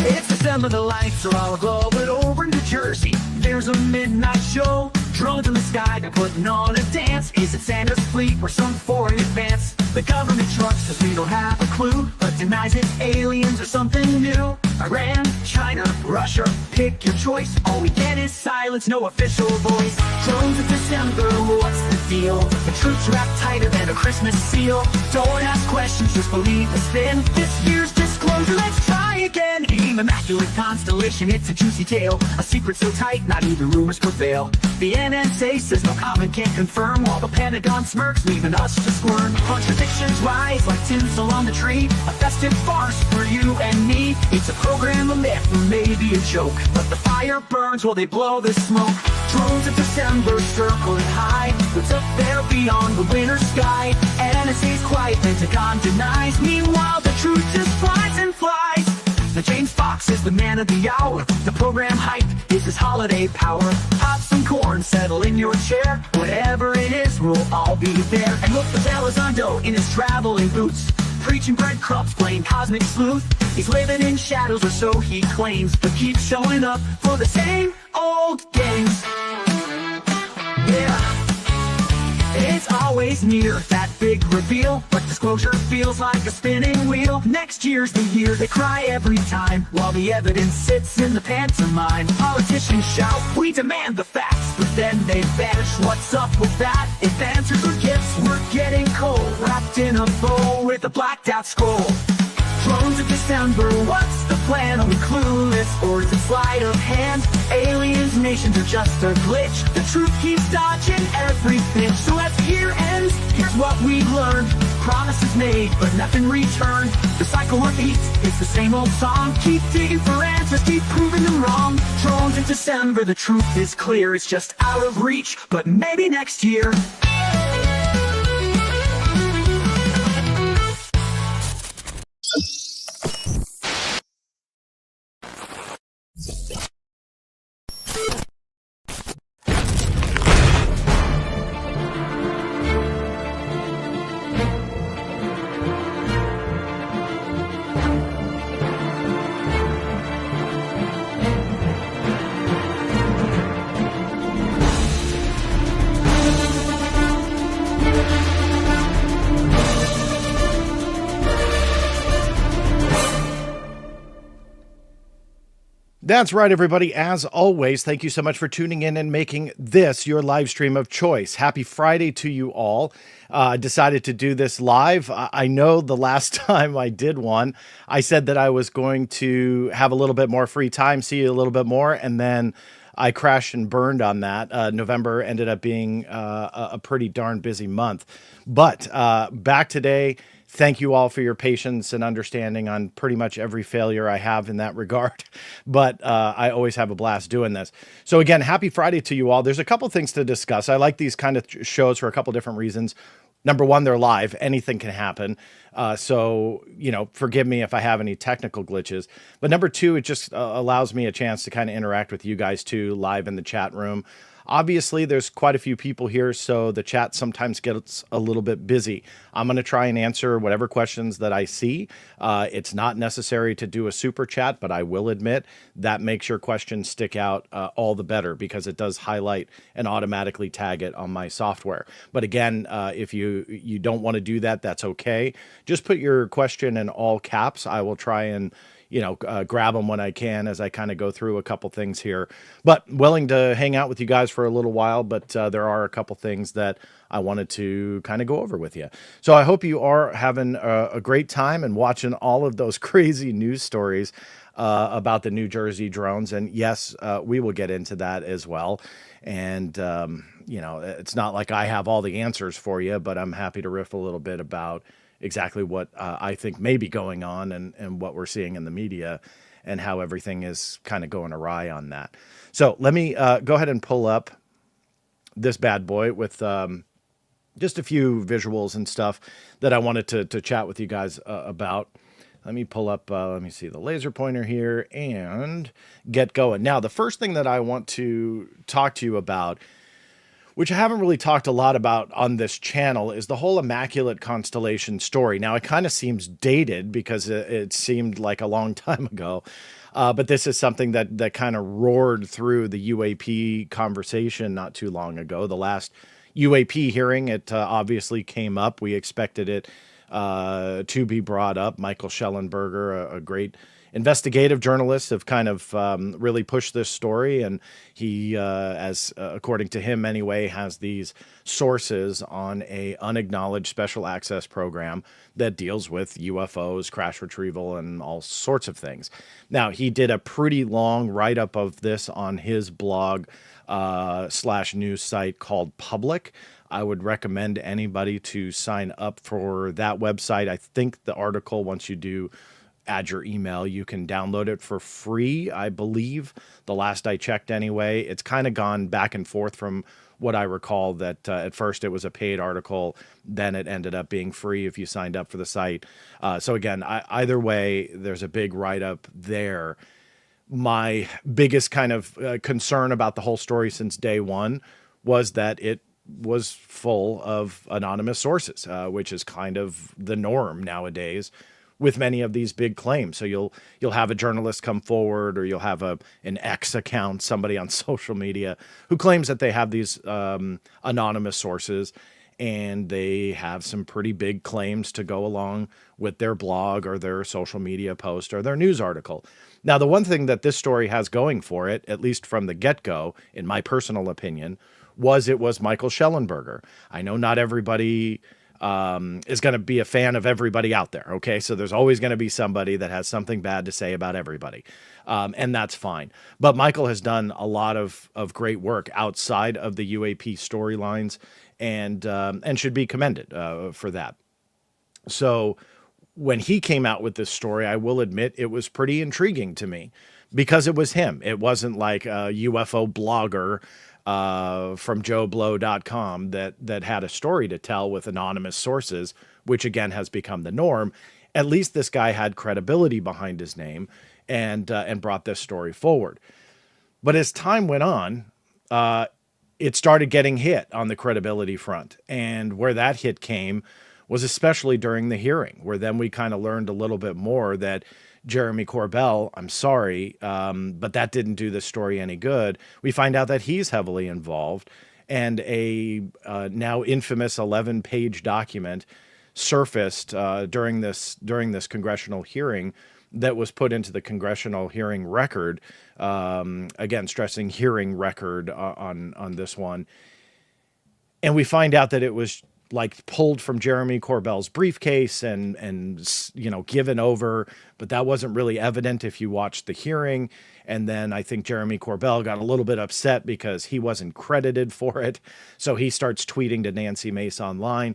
It's December, the lights are all aglow, but over in New Jersey, there's a midnight show. Drones in the sky, they're putting on a dance. Is it Santa's fleet or some foreign advance? The government trucks says we don't have a clue, but denies it's aliens or something new. Iran, China, Russia, pick your choice. All we get is silence, no official voice. Drones in December, what's the deal? The troops wrapped tighter than a Christmas seal. Don't ask questions, just believe the spin. This year's disclosure, let's try again. Being immaculate constellation, it's a juicy tale. A secret so tight, not even rumors prevail. The NSA says no comment can't confirm, while the Pentagon smirks, leaving us to squirm. Contradictions rise like tinsel on the tree, a festive farce for you and me. It's a program, a myth, or maybe a joke, but the fire burns while they blow the smoke. Drones of December circling high, what's up there beyond the winter sky? NSA's quiet, Pentagon denies, meanwhile the truth just flies and flies. Now James Fox is the man of the hour, the program hype is his holiday power. Pop some corn, settle in your chair, whatever it is, we'll all be there. And look, the Elizondo in his traveling boots, preaching breadcrumbs, playing cosmic sleuth. He's living in shadows, or so he claims, but keeps showing up for the same old games. Yeah, it's always near that big reveal, but disclosure feels like a spinning wheel. Next year's the year they cry every time, while the evidence sits in the pantomime. Politicians shout, we demand the facts, but then they vanish. What's up with that? If answers are gifts, we're getting cold, wrapped in a bow with a blacked out scroll. Drones of December, what's the plan? Are we clueless, or is it sleight of hand? Aliens, nations are just a glitch. The truth keeps dodging every pitch. So as the year ends, here's what we've learned. Promises made, but nothing returned. The cycle repeats, it's the same old song. Keep digging for answers, keep proving them wrong. Drones in December, the truth is clear. It's just out of reach, but maybe next year. That's right, everybody. As always, thank you so much for tuning in and making this your live stream of choice. Happy Friday to you all. I decided to do this live. I know the last time I did one, I said that I was going to have a little bit more free time, see you a little bit more, and then I crashed and burned on that. November ended up being a pretty darn busy month. But back today. Thank you all for your patience and understanding on pretty much every failure I have in that regard. But I always have a blast doing this. So again, happy Friday to you all. There's a couple things to discuss. I like these kind of shows for a couple different reasons. Number one, they're live. Anything can happen. So, forgive me if I have any technical glitches. But number two, it just allows me a chance to kind of interact with you guys too, live in the chat room. Obviously, there's quite a few people here, so the chat sometimes gets a little bit busy. I'm going to try and answer whatever questions that I see. It's not necessary to do a super chat, but I will admit that makes your questions stick out all the better because it does highlight and automatically tag it on my software. But again, if you don't want to do that, that's okay. Just put your question in all caps. I will try and grab them when I can as I kind of go through a couple things here, but willing to hang out with you guys for a little while. But there are a couple things that I wanted to kind of go over with you. So I hope you are having a great time and watching all of those crazy news stories about the New Jersey drones. And yes, we will get into that as well. And, it's not like I have all the answers for you, but I'm happy to riff a little bit about exactly what I think may be going on and what we're seeing in the media and how everything is kind of going awry on that. So let me go ahead and pull up this bad boy with just a few visuals and stuff that I wanted to chat with you guys about. Let me pull up, let me see the laser pointer here and get going. Now, the first thing that I want to talk to you about, which I haven't really talked a lot about on this channel, is the whole Immaculate Constellation story. Now, it kind of seems dated because it seemed like a long time ago, but this is something that kind of roared through the UAP conversation not too long ago. The last UAP hearing, it obviously came up. We expected it to be brought up. Michael Schellenberger, a great investigative journalists have kind of really pushed this story, and he, as according to him anyway, has these sources on a unacknowledged special access program that deals with UFOs, crash retrieval, and all sorts of things. Now, he did a pretty long write-up of this on his blog / news site called Public. I would recommend anybody to sign up for that website. I think the article, once you do add your email, you can download it for free, I believe. The last I checked anyway. It's kind of gone back and forth from what I recall, that at first it was a paid article, then it ended up being free if you signed up for the site. So again, either way, there's a big write-up there. My biggest kind of concern about the whole story since day one was that it was full of anonymous sources, which is kind of the norm nowadays with many of these big claims. So you'll have a journalist come forward, or you'll have an X account, somebody on social media who claims that they have these anonymous sources, and they have some pretty big claims to go along with their blog or their social media post or their news article. Now, the one thing that this story has going for it, at least from the get-go, in my personal opinion, was it was Michael Schellenberger. I know not everybody is going to be a fan of everybody out there. Okay. So there's always going to be somebody that has something bad to say about everybody. And that's fine. But Michael has done a lot of great work outside of the UAP storylines, and should be commended for that. So when he came out with this story, I will admit it was pretty intriguing to me because it was him. It wasn't like a UFO blogger from joeblow.com that had a story to tell with anonymous sources, which again has become the norm. At least this guy had credibility behind his name and brought this story forward. But as time went on, it started getting hit on the credibility front. And where that hit came was especially during the hearing, where then we kind of learned a little bit more that Jeremy Corbell, I'm sorry, but that didn't do the story any good. We find out that he's heavily involved, and a now infamous 11-page document surfaced during this congressional hearing that was put into the congressional hearing record. Again, stressing hearing record on this one. And we find out that it was like pulled from Jeremy Corbell's briefcase and given over, but that wasn't really evident if you watched the hearing. And then I think Jeremy Corbell got a little bit upset because he wasn't credited for it. So he starts tweeting to Nancy Mace online.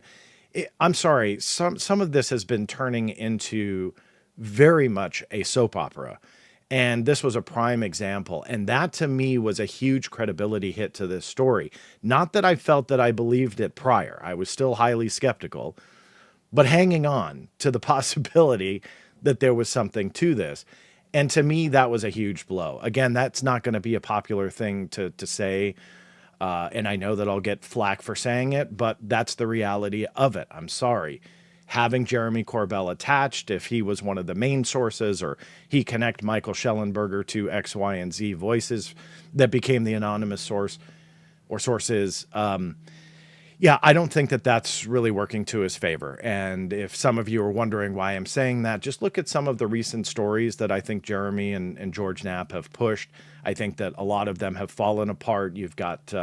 I'm sorry, some of this has been turning into very much a soap opera. And this was a prime example. And that to me was a huge credibility hit to this story. Not that I felt that I believed it prior. I was still highly skeptical, but hanging on to the possibility that there was something to this. And to me, that was a huge blow. Again, that's not going to be a popular thing to say. And I know that I'll get flack for saying it, but that's the reality of it. I'm sorry. Having Jeremy Corbell attached, if he was one of the main sources, or he connect Michael Schellenberger to X, Y, and Z voices that became the anonymous source or sources. Yeah, I don't think that that's really working to his favor. And if some of you are wondering why I'm saying that, just look at some of the recent stories that I think Jeremy and George Knapp have pushed. I think that a lot of them have fallen apart. You've got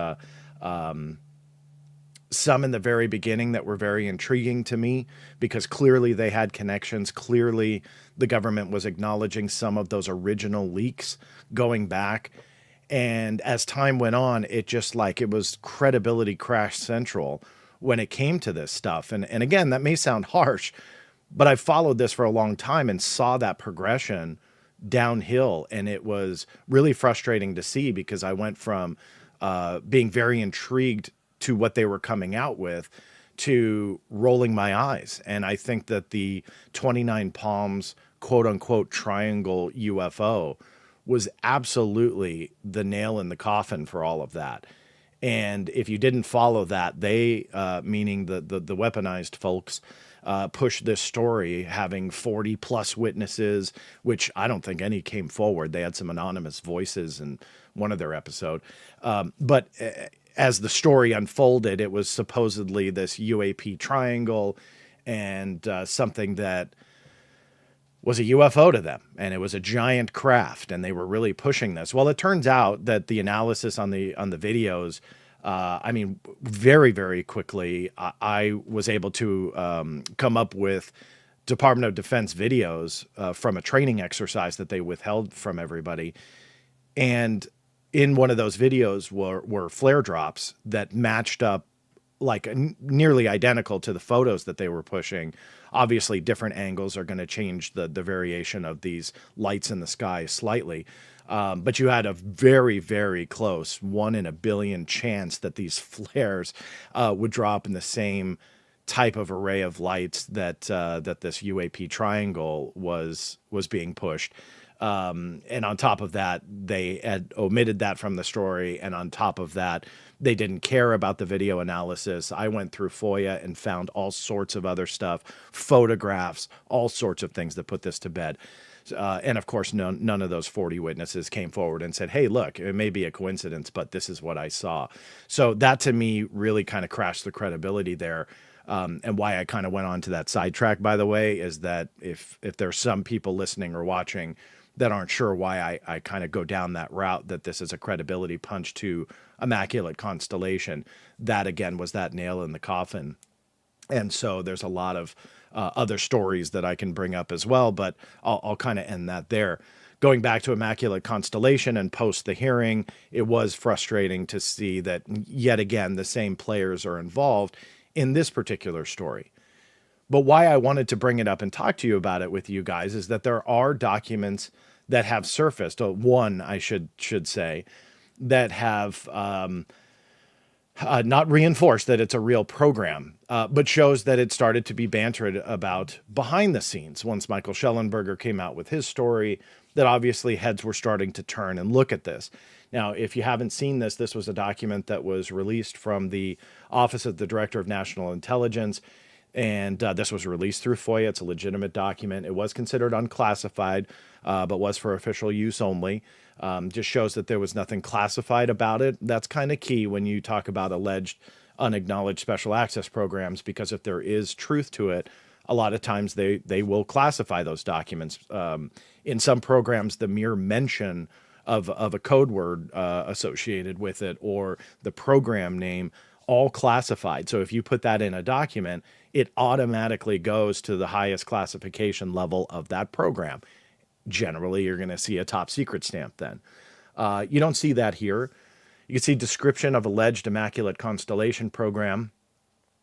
some in the very beginning that were very intriguing to me because clearly they had connections. Clearly the government was acknowledging some of those original leaks going back. And as time went on, it was credibility crash central when it came to this stuff. And again, that may sound harsh, but I followed this for a long time and saw that progression downhill. And it was really frustrating to see because I went from being very intrigued to what they were coming out with to rolling my eyes. And I think that the 29 Palms quote unquote triangle UFO was absolutely the nail in the coffin for all of that. And if you didn't follow that, they, meaning the weaponized folks, pushed this story, having 40 plus witnesses, which I don't think any came forward. They had some anonymous voices in one of their episode. But as the story unfolded, it was supposedly this UAP triangle and something that was a UFO to them, and it was a giant craft, and they were really pushing this. Well, it turns out that the analysis on the videos, I mean, very, very quickly, I was able to come up with Department of Defense videos from a training exercise that they withheld from everybody. And in one of those videos were flare drops that matched up like nearly identical to the photos that they were pushing. Obviously, different angles are going to change the variation of these lights in the sky slightly. But you had a very, very close 1 in a billion chance that these flares would drop in the same type of array of lights that this UAP triangle was being pushed. And on top of that, they had omitted that from the story. And on top of that, they didn't care about the video analysis. I went through FOIA and found all sorts of other stuff, photographs, all sorts of things that put this to bed. And of course, none of those 40 witnesses came forward and said, hey, look, it may be a coincidence, but this is what I saw. So that to me really kind of crashed the credibility there. And why I kind of went on to that sidetrack, by the way, is that if there's some people listening or watching that aren't sure why I kind of go down that route, that this is a credibility punch to Immaculate Constellation, that again was that nail in the coffin. And so there's a lot of other stories that I can bring up as well, but I'll kind of end that there. Going back to Immaculate Constellation and post the hearing, it was frustrating to see that yet again the same players are involved in this particular story. But why I wanted to bring it up and talk to you about it with you guys is that there are documents that have surfaced. One, I should say, that have not reinforced that it's a real program, but shows that it started to be bantered about behind the scenes. Once Michael Schellenberger came out with his story, that obviously heads were starting to turn and look at this. Now, if you haven't seen this, this was a document that was released from the Office of the Director of National Intelligence. And this was released through FOIA. It's a legitimate document. It was considered unclassified, but was for official use only. Just shows that there was nothing classified about it. That's kind of key when you talk about alleged unacknowledged special access programs, because if there is truth to it, a lot of times they will classify those documents. In some programs, the mere mention of a code word associated with it or the program name, all classified. So if you put that in a document, it automatically goes to the highest classification level of that program. Generally, you're going to see a top secret stamp then. You don't see that here. You can see description of alleged Immaculate Constellation program.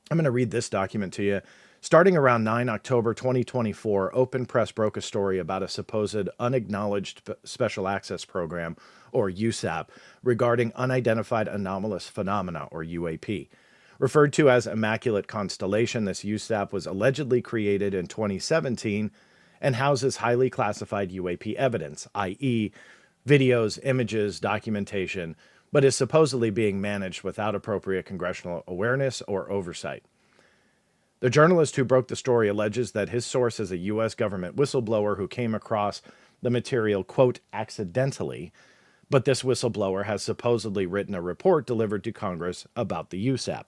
I'm going to read this document to you. Starting around 9 October 2024, Open Press broke a story about a supposed unacknowledged special access program, or USAP, regarding unidentified anomalous phenomena, or UAP. Referred to as Immaculate Constellation, this USAP was allegedly created in 2017 and houses highly classified UAP evidence, i.e. videos, images, documentation, but is supposedly being managed without appropriate congressional awareness or oversight. The journalist who broke the story alleges that his source is a U.S. government whistleblower who came across the material, quote, accidentally, but this whistleblower has supposedly written a report delivered to Congress about the USAP.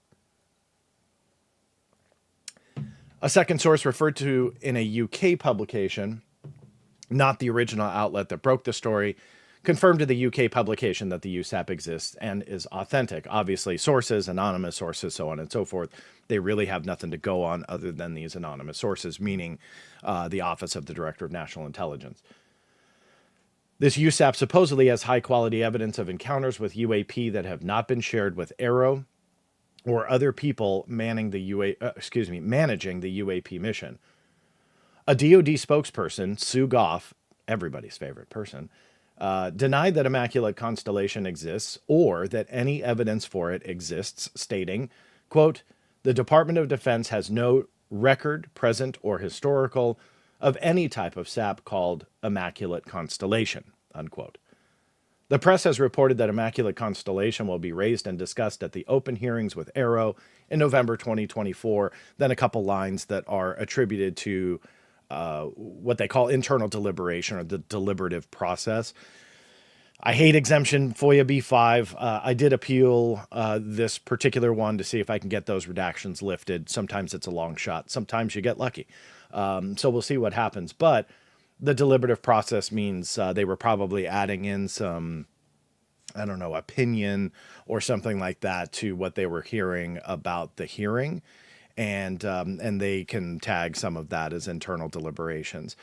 A second source referred to in a UK publication, not the original outlet that broke the story, confirmed to the UK publication that the USAP exists and is authentic. Obviously, sources, anonymous sources, so on and so forth, they really have nothing to go on other than these anonymous sources, meaning the Office of the Director of National Intelligence. This USAP supposedly has high-quality evidence of encounters with UAP that have not been shared with Aero or other people managing the UAP mission. A DoD spokesperson, Sue Goff, everybody's favorite person, denied that Immaculate Constellation exists or that any evidence for it exists, stating, quote, "The Department of Defense has no record, present or historical, of any type of SAP called Immaculate Constellation," unquote. The press has reported that Immaculate Constellation will be raised and discussed at the open hearings with Arrow in November 2024. Then a couple lines that are attributed to what they call internal deliberation, or the deliberative process. I hate exemption FOIA B5. I did appeal this particular one to see if I can get those redactions lifted. Sometimes it's a long shot. Sometimes you get lucky. So we'll see what happens. But the deliberative process means they were probably adding in some, I don't know, opinion or something like that to what they were hearing about the hearing. And they can tag some of that as internal deliberations.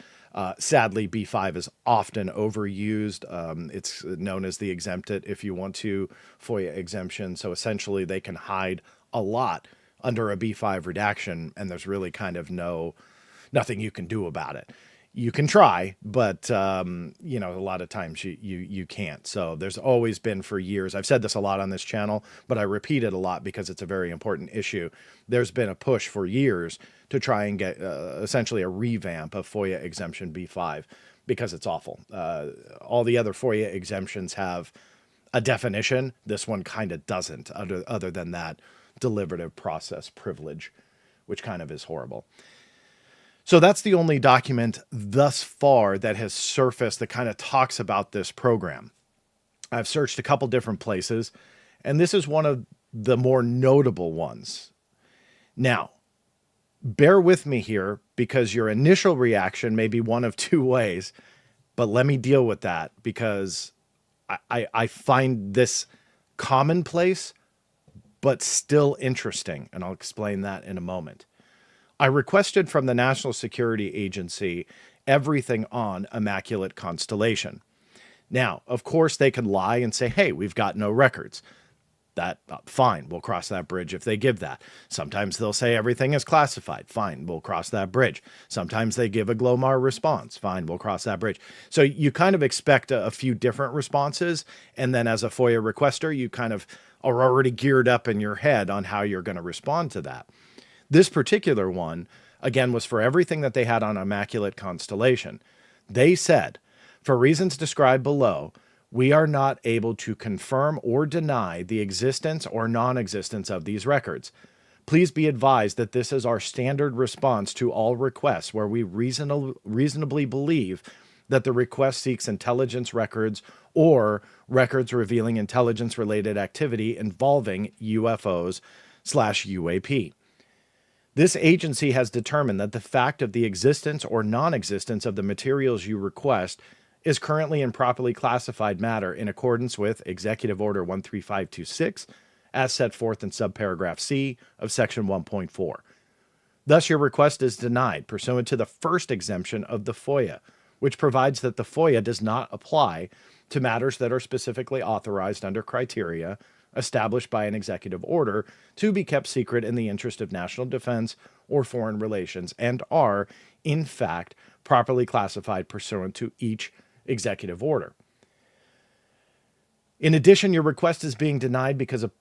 Sadly, B5 is often overused. It's known as the exempted if you want to FOIA exemption. So essentially they can hide a lot under a B5 redaction, and there's really kind of nothing you can do about it. You can try, but you know, a lot of times you can't. So there's always been for years, I've said this a lot on this channel, but I repeat it a lot because it's a very important issue. There's been a push for years to try and get essentially a revamp of FOIA exemption B5 because it's awful. All the other FOIA exemptions have a definition. This one kind of doesn't, other than that deliberative process privilege, which kind of is horrible. So that's the only document thus far that has surfaced that kind of talks about this program. I've searched a couple different places, and this is one of the more notable ones. Now, bear with me here because your initial reaction may be one of two ways, but let me deal with that because I find this commonplace, but still interesting, and I'll explain that in a moment. I requested from the National Security Agency everything on Immaculate Constellation. Now, of course, they can lie and say, hey, we've got no records. That, fine, we'll cross that bridge if they give that. Sometimes they'll say everything is classified. Fine, we'll cross that bridge. Sometimes they give a Glomar response. Fine, we'll cross that bridge. So you kind of expect a few different responses, and then as a FOIA requester, you kind of are already geared up in your head on how you're going to respond to that. This particular one, again, was for everything that they had on Immaculate Constellation. They said, for reasons described below, we are not able to confirm or deny the existence or non-existence of these records. Please be advised that this is our standard response to all requests where we reasonably believe that the request seeks intelligence records or records revealing intelligence-related activity involving UFOs/UAP. This agency has determined that the fact of the existence or non-existence of the materials you request is currently in properly classified matter in accordance with Executive Order 13526, as set forth in subparagraph C of Section 1.4. Thus, your request is denied pursuant to the first exemption of the FOIA, which provides that the FOIA does not apply to matters that are specifically authorized under criteria established by an executive order to be kept secret in the interest of national defense or foreign relations and are, in fact, properly classified pursuant to each executive order. In addition, your request is being denied because of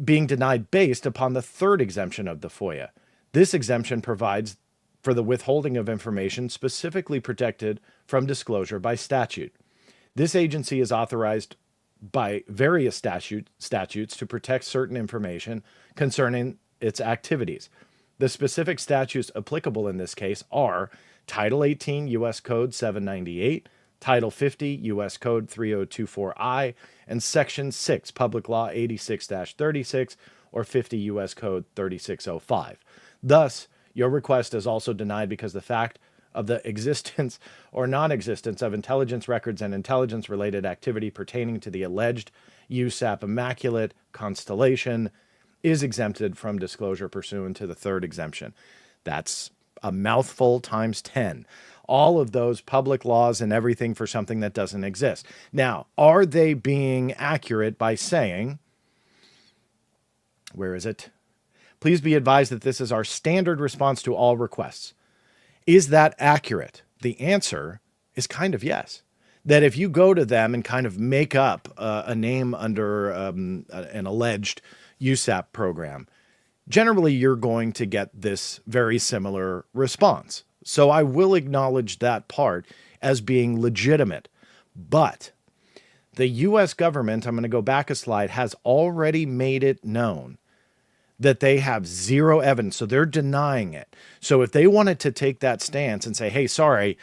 being denied based upon the third exemption of the FOIA. This exemption provides for the withholding of information specifically protected from disclosure by statute. This agency is authorized by various statutes to protect certain information concerning its activities. The specific statutes applicable in this case are Title 18 U.S. Code 798, Title 50 U.S. Code 3024I, and Section 6 Public Law 86-36 or 50 U.S. Code 3605. Thus, your request is also denied because the fact of the existence or non-existence of intelligence records and intelligence-related activity pertaining to the alleged USAP Immaculate Constellation is exempted from disclosure pursuant to the third exemption. That's a mouthful times 10. All of those public laws and everything for something that doesn't exist. Now, are they being accurate by saying, where is it? Please be advised that this is our standard response to all requests. Is that accurate? The answer is kind of yes. That if you go to them and kind of make up a name under an alleged USAP program, generally you're going to get this very similar response. So I will acknowledge that part as being legitimate. But The U.S. government, I'm going to go back a slide, has already made it known that they have zero evidence. So they're denying it. So if they wanted to take that stance and say, hey, sorry,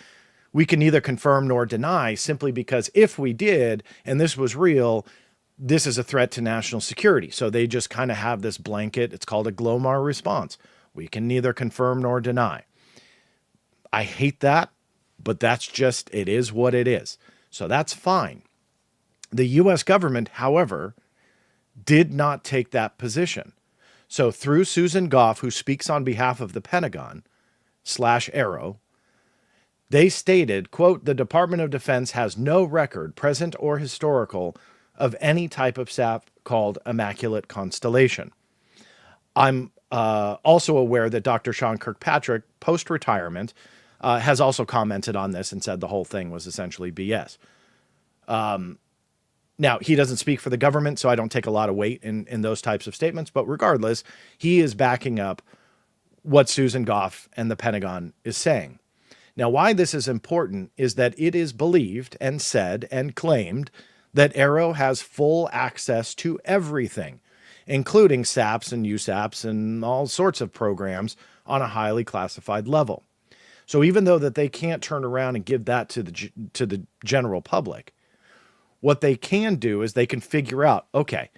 we can neither confirm nor deny, simply because if we did, and this was real, this is a threat to national security. So they just kind of have this blanket. It's called a GLOMAR response. We can neither confirm nor deny. I hate that, but that's just, it is what it is. So that's fine. The U.S. government, however, did not take that position. So through Susan Goff, who speaks on behalf of the Pentagon /Arrow, they stated, quote, the Department of Defense has no record, present or historical, of any type of SAP called Immaculate Constellation. I'm also aware that Dr. Sean Kirkpatrick, post-retirement, has also commented on this and said the whole thing was essentially BS. Now, he doesn't speak for the government, so I don't take a lot of weight in those types of statements. But regardless, he is backing up what Susan Goff and the Pentagon is saying. Now, why this is important is that it is believed and said and claimed that Arrow has full access to everything, including SAPs and USAPs and all sorts of programs on a highly classified level. So even though that they can't turn around and give that to the general public, what they can do is they can figure out, okay,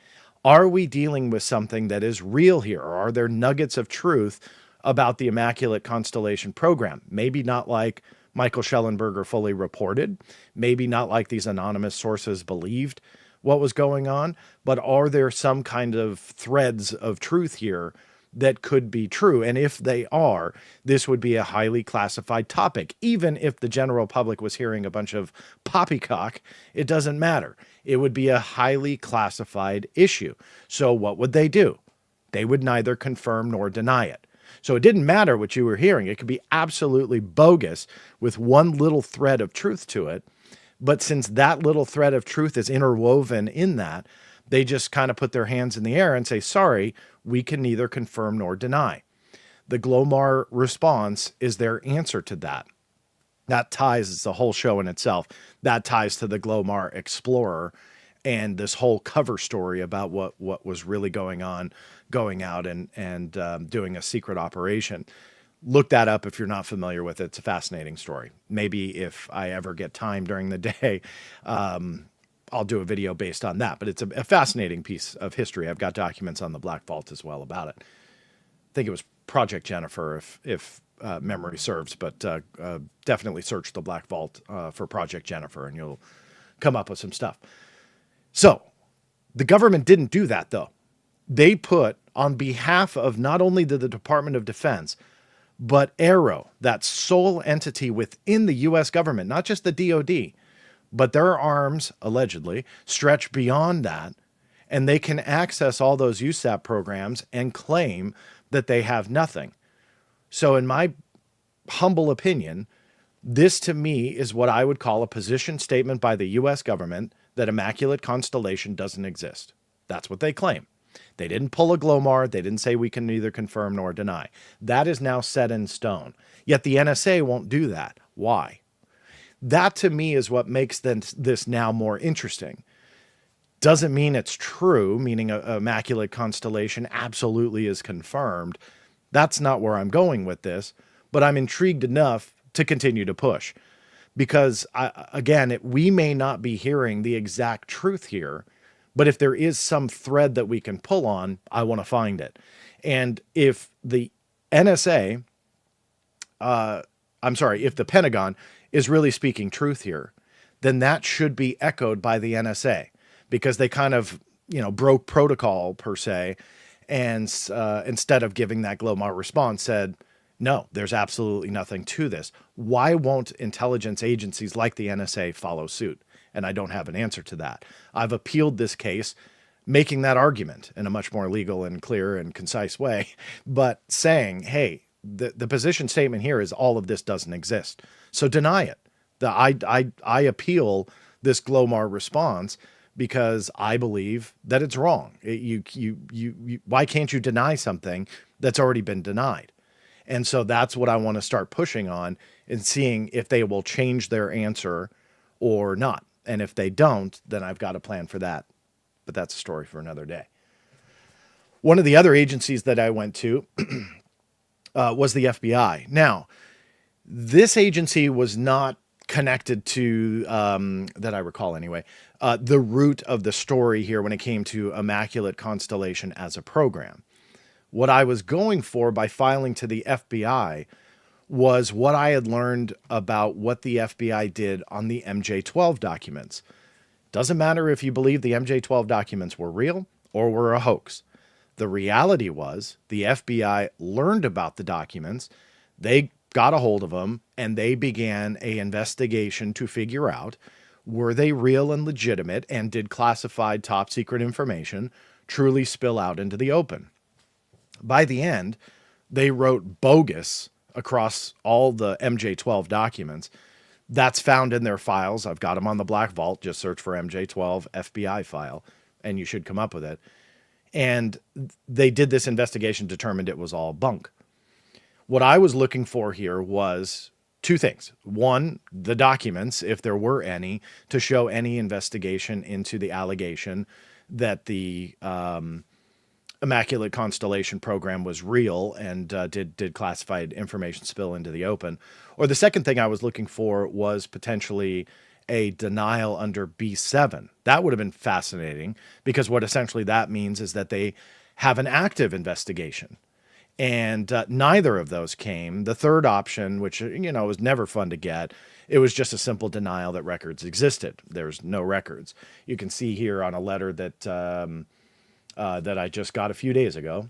are we dealing with something that is real here? Or are there nuggets of truth about the Immaculate Constellation program? Maybe not like Michael Schellenberger fully reported, maybe not like these anonymous sources believed what was going on, but are there some kind of threads of truth here that could be true? And if they are, this would be a highly classified topic. Even if the general public was hearing a bunch of poppycock, it doesn't matter. It would be a highly classified issue. So what would they do? They would neither confirm nor deny it. So it didn't matter what you were hearing. It could be absolutely bogus with one little thread of truth to it. But since that little thread of truth is interwoven in that, they just kind of put their hands in the air and say, sorry, we can neither confirm nor deny. The GLOMAR response is their answer to that. That ties, it's a whole show in itself, that ties to the GLOMAR Explorer and this whole cover story about what was really going on, going out and doing a secret operation. Look that up if you're not familiar with it. It's a fascinating story. Maybe if I ever get time during the day, I'll do a video based on that. But it's a fascinating piece of history. I've got documents on the Black Vault as well about it. I think it was Project Jennifer, if memory serves, but definitely search the Black Vault for Project Jennifer, and you'll come up with some stuff. So the government didn't do that, though. They put, on behalf of not only the Department of Defense, but Arrow, that sole entity within the U.S. government, not just the DOD, but their arms, allegedly, stretch beyond that, and they can access all those USAP programs and claim that they have nothing. So in my humble opinion, this to me is what I would call a position statement by the U.S. government that Immaculate Constellation doesn't exist. That's what they claim. They didn't pull a GLOMAR. They didn't say we can neither confirm nor deny. That is now set in stone. Yet the NSA won't do that. Why? That to me is what makes this now more interesting. Doesn't mean it's true, meaning a Immaculate Constellation absolutely is confirmed. That's not where I'm going with this, but I'm intrigued enough to continue to push. Because, again, we may not be hearing the exact truth here, but if there is some thread that we can pull on, I want to find it. And if the NSA, if the Pentagon is really speaking truth here, then that should be echoed by the NSA, because they kind of, broke protocol per se, and instead of giving that GLOMAR response said, no, there's absolutely nothing to this. Why won't intelligence agencies like the NSA follow suit? And I don't have an answer to that. I've appealed this case, making that argument in a much more legal and clear and concise way, but saying, hey, the position statement here is all of this doesn't exist. So deny it. I appeal this GLOMAR response because I believe that it's wrong. Why can't you deny something that's already been denied? And so that's what I want to start pushing on and seeing if they will change their answer or not. And if they don't, then I've got a plan for that. But that's a story for another day. One of the other agencies that I went to was the FBI. Now, this agency was not connected to, that I recall anyway, the root of the story here when it came to Immaculate Constellation as a program. What I was going for by filing to the FBI was what I had learned about what the FBI did on the MJ-12 documents. Doesn't matter if you believe the MJ-12 documents were real or were a hoax. The reality was the FBI learned about the documents, they got a hold of them, and they began an investigation to figure out, were they real and legitimate, and did classified top secret information truly spill out into the open? By the end, they wrote bogus across all the MJ-12 documents. That's found in their files. I've got them on the Black Vault. Just search for MJ-12 FBI file, and you should come up with it. And they did this investigation, determined it was all bunk. What I was looking for here was two things. One, the documents, if there were any, to show any investigation into the allegation that the Immaculate Constellation program was real and did classified information spill into the open. Or the second thing I was looking for was potentially a denial under B7. That would have been fascinating, because what essentially that means is that they have an active investigation. And neither of those came. The third option, which, was never fun to get, it was just a simple denial that records existed. There's no records. You can see here on a letter that that I just got a few days ago,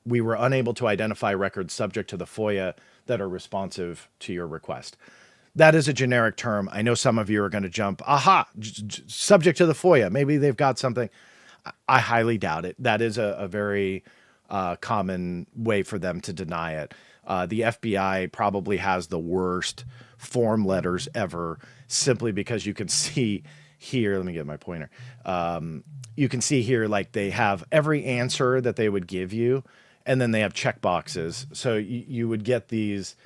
we were unable to identify records subject to the FOIA that are responsive to your request. That is a generic term. I know some of you are going to jump, aha, subject to the FOIA. Maybe they've got something. I highly doubt it. That is a very common way for them to deny it. The FBI probably has the worst form letters ever, simply because you can see here, let me get my pointer. You can see here, like, they have every answer that they would give you, and then they have check boxes. So you would get these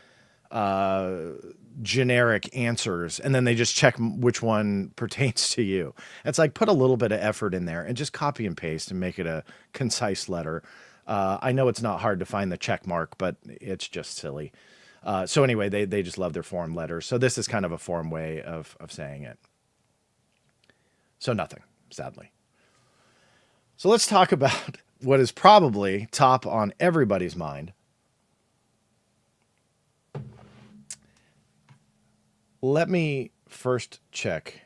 generic answers, and then they just check which one pertains to you. It's like, put a little bit of effort in there and just copy and paste and make it a concise letter. I know it's not hard to find the check mark, but it's just silly. So anyway, they just love their form letters. So this is kind of a form way of saying it. So nothing, sadly. So let's talk about what is probably top on everybody's mind. Let me first check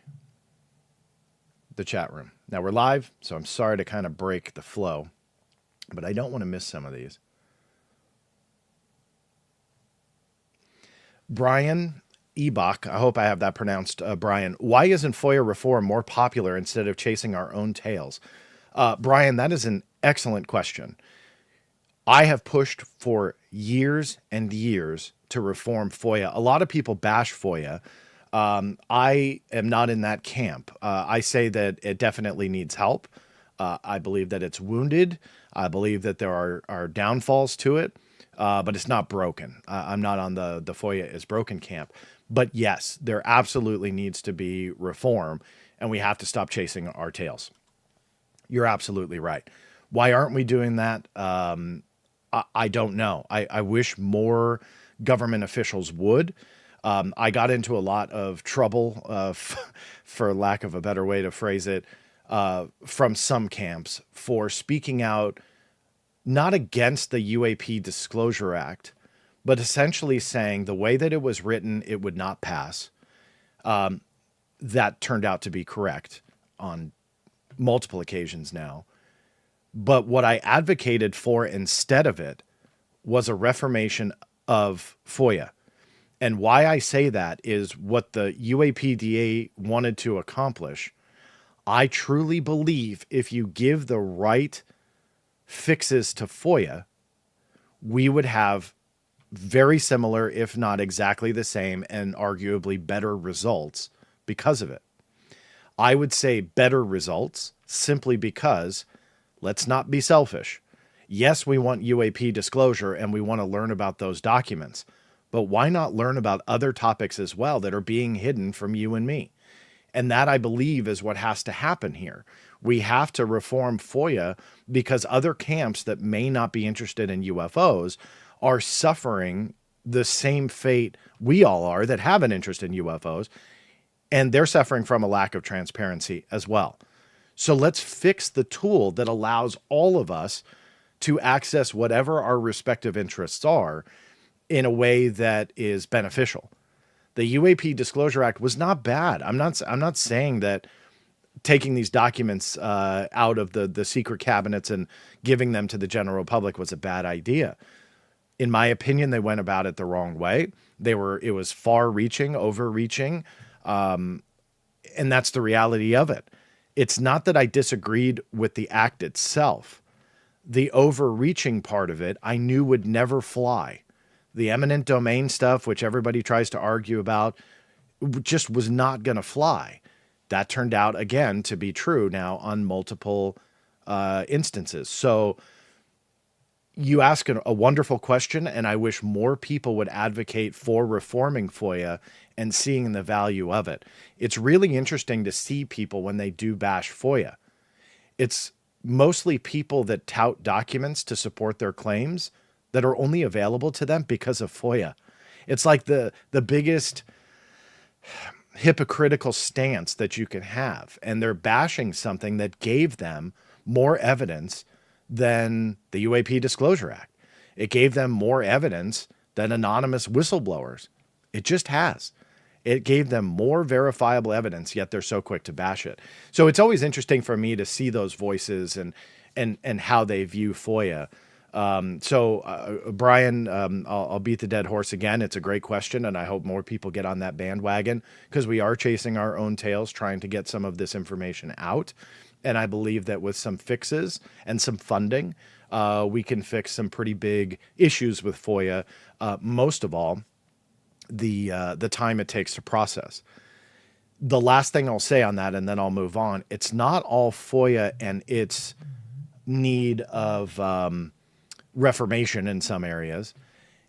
the chat room. Now we're live, so I'm sorry to kind of break the flow, but I don't want to miss some of these. Brian Ebach, I hope I have that pronounced, Brian. Why isn't FOIA reform more popular instead of chasing our own tails? Brian, that is an excellent question. I have pushed for years and years to reform FOIA. A lot of people bash FOIA. I am not in that camp. I say that it definitely needs help. I believe that it's wounded. I believe that there are downfalls to it, but it's not broken. I'm not on the FOIA is broken camp. But yes, there absolutely needs to be reform, and we have to stop chasing our tails. You're absolutely right. Why aren't we doing that? I don't know. I wish more government officials would. I got into a lot of trouble, for lack of a better way to phrase it, from some camps for speaking out, not against the UAP Disclosure Act, but essentially saying the way that it was written, it would not pass. That turned out to be correct on multiple occasions now. But what I advocated for instead of it was a reformation of FOIA. And why I say that is what the UAPDA wanted to accomplish. I truly believe if you give the right fixes to FOIA, we would have very similar, if not exactly the same, and arguably better results because of it. I would say better results simply because, let's not be selfish. Yes, we want UAP disclosure and we want to learn about those documents, but why not learn about other topics as well that are being hidden from you and me? And that, I believe, is what has to happen here. We have to reform FOIA because other camps that may not be interested in UFOs are suffering the same fate we all are that have an interest in UFOs, and they're suffering from a lack of transparency as well. So let's fix the tool that allows all of us to access whatever our respective interests are in a way that is beneficial. The UAP Disclosure Act was not bad. I'm not saying that taking these documents out of the secret cabinets and giving them to the general public was a bad idea. In my opinion, they went about it the wrong way. It was far-reaching, overreaching, and that's the reality of it. It's not that I disagreed with the act itself. The overreaching part of it, I knew would never fly. The eminent domain stuff, which everybody tries to argue about, just was not going to fly. That turned out, again, to be true now on multiple instances. So you ask a wonderful question, and I wish more people would advocate for reforming FOIA and seeing the value of it. It's really interesting to see people when they do bash FOIA. It's mostly people that tout documents to support their claims that are only available to them because of FOIA. It's like the biggest hypocritical stance that you can have, and they're bashing something that gave them more evidence than the UAP Disclosure Act. It gave them more evidence than anonymous whistleblowers. It just has. It gave them more verifiable evidence, yet they're so quick to bash it. So it's always interesting for me to see those voices and how they view FOIA. Brian, I'll beat the dead horse again. It's a great question, and I hope more people get on that bandwagon because we are chasing our own tails trying to get some of this information out. And I believe that with some fixes and some funding, we can fix some pretty big issues with FOIA. Most of all, the time it takes to process. The last thing I'll say on that, and then I'll move on. It's not all FOIA and its need of reformation in some areas.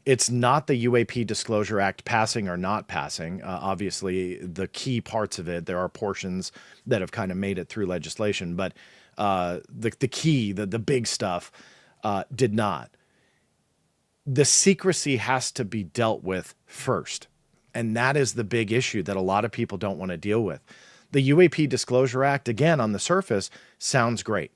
It's not the UAP Disclosure Act passing or not passing. Obviously, the key parts of it, there are portions that have kind of made it through legislation, but the key, the big stuff, did not. The secrecy has to be dealt with first, and that is the big issue that a lot of people don't want to deal with. The UAP Disclosure Act, again, on the surface, sounds great.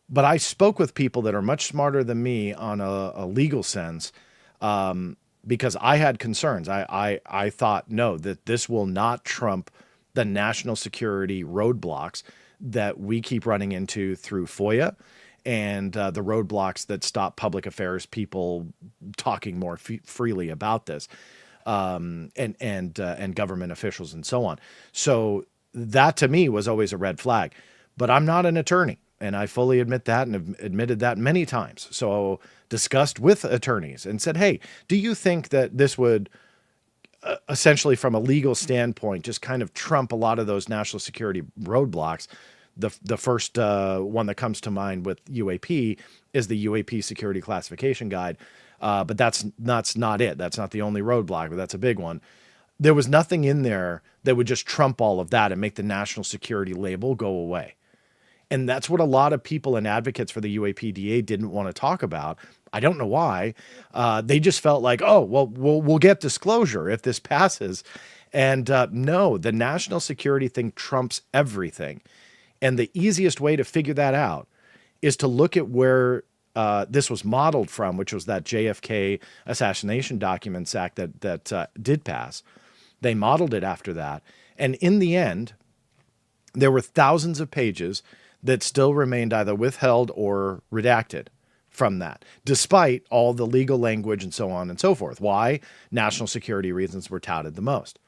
But I spoke with people that are much smarter than me on a legal sense, because I had concerns. I thought, no, that this will not trump the national security roadblocks that we keep running into through FOIA and the roadblocks that stop public affairs people talking more freely about this, and government officials and so on. So that to me was always a red flag. But I'm not an attorney. And I fully admit that and have admitted that many times. So discussed with attorneys and said, hey, do you think that this would essentially from a legal standpoint just kind of trump a lot of those national security roadblocks? The first one that comes to mind with UAP is the UAP Security Classification Guide. But that's not it. That's not the only roadblock, but that's a big one. There was nothing in there that would just trump all of that and make the national security label go away. And that's what a lot of people and advocates for the UAPDA didn't want to talk about. I don't know why. They just felt like, oh, well, we'll get disclosure if this passes. And no, the national security thing trumps everything. And the easiest way to figure that out is to look at where this was modeled from, which was that JFK Assassination Documents Act that did pass. They modeled it after that. And in the end, there were thousands of pages that still remained either withheld or redacted from that, despite all the legal language and so on and so forth. Why? National security reasons were touted the most.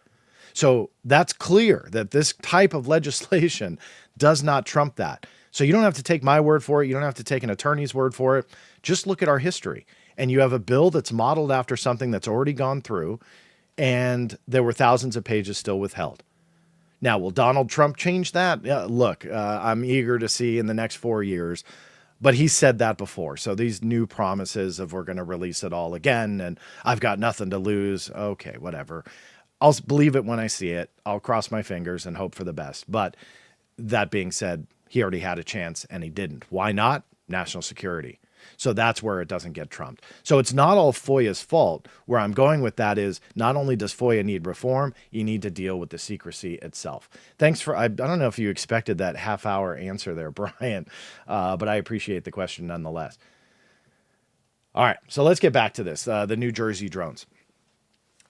So that's clear that this type of legislation does not trump that. So you don't have to take my word for it. You don't have to take an attorney's word for it. Just look at our history. And you have a bill that's modeled after something that's already gone through, and there were thousands of pages still withheld. Now, will Donald Trump change that? Look, I'm eager to see in the next 4 years, but he said that before. So these new promises of we're going to release it all again and I've got nothing to lose. Okay, whatever. I'll believe it when I see it. I'll cross my fingers and hope for the best. But that being said, he already had a chance and he didn't. Why not? National security. So that's where it doesn't get trumped. So it's not all FOIA's fault. Where I'm going with that is not only does FOIA need reform, you need to deal with the secrecy itself. Thanks for, I don't know if you expected that half-hour answer there, Brian, but I appreciate the question nonetheless. All right, so let's get back to this, the New Jersey drones.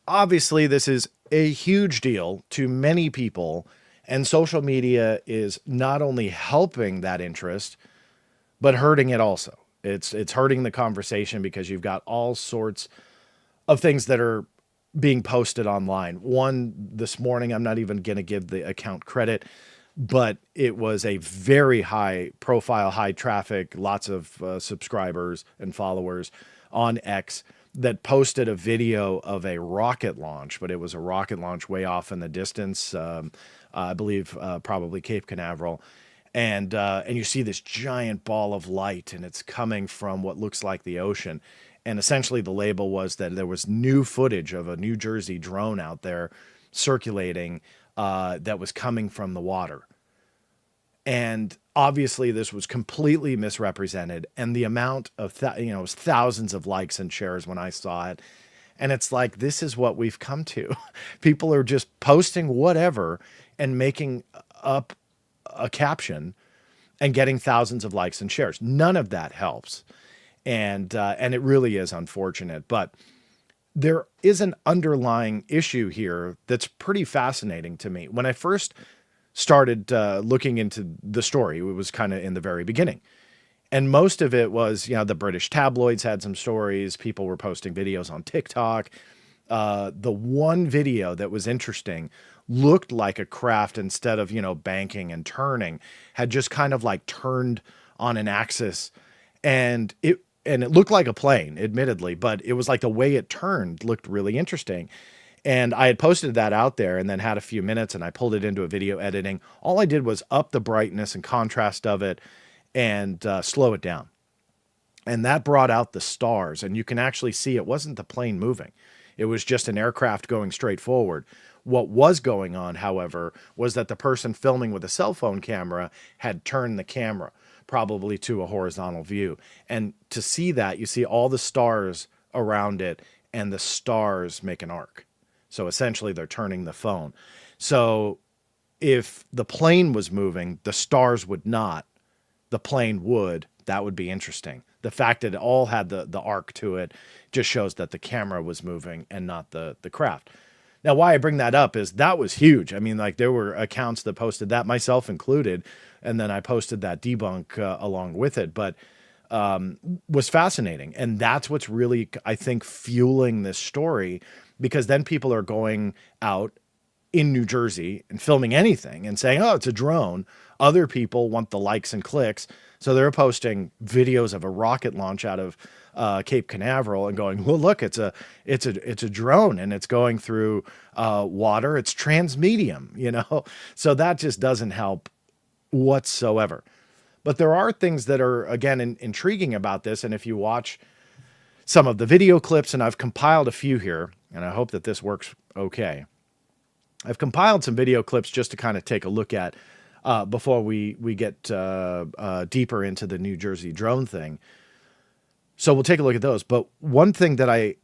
Obviously, this is a huge deal to many people, and social media is not only helping that interest, but hurting it also. It's hurting the conversation because you've got all sorts of things that are being posted online. One this morning, I'm not even going to give the account credit, but it was a very high profile, high traffic, lots of subscribers and followers on X that posted a video of a rocket launch, but it was a rocket launch way off in the distance. I believe probably Cape Canaveral. And you see this giant ball of light, and it's coming from what looks like the ocean. And essentially the label was that there was new footage of a New Jersey drone out there circulating that was coming from the water. And obviously this was completely misrepresented. And the amount of, it was thousands of likes and shares when I saw it. And it's like, this is what we've come to. People are just posting whatever and making up a caption and getting thousands of likes and shares. None of that helps. And it really is unfortunate, but there is an underlying issue here that's pretty fascinating to me. When I first started looking into the story, it was kind of in the very beginning. And most of it was, the British tabloids had some stories. People were posting videos on TikTok. The one video that was interesting looked like a craft, instead of, banking and turning, had just kind of like turned on an axis, and it looked like a plane, admittedly, but it was like the way it turned looked really interesting. And I had posted that out there and then had a few minutes and I pulled it into a video editing. All I did was up the brightness and contrast of it and slow it down. And that brought out the stars, and you can actually see it wasn't the plane moving. It was just an aircraft going straight forward. What was going on, however, was that the person filming with a cell phone camera had turned the camera probably to a horizontal view. And to see that, you see all the stars around it, and the stars make an arc. So essentially they're turning the phone. So if the plane was moving, the stars would not, the plane would. That would be interesting. The fact that it all had the arc to it just shows that the camera was moving and not the craft. Now, why I bring that up is that was huge. I mean, like, there were accounts that posted that, myself included, and then I posted that debunk along with it, but was fascinating. And that's what's really, I think, fueling this story, because then people are going out in New Jersey and filming anything and saying, oh, it's a drone. Other people want the likes and clicks. So they're posting videos of a rocket launch out of Cape Canaveral and going, well, look, it's a drone and it's going through water. It's transmedium, So that just doesn't help whatsoever. But there are things that are, again, intriguing about this. And if you watch some of the video clips, and I've compiled a few here, and I hope that this works okay. I've compiled some video clips just to kind of take a look at before we get deeper into the New Jersey drone thing. So we'll take a look at those. But one thing that I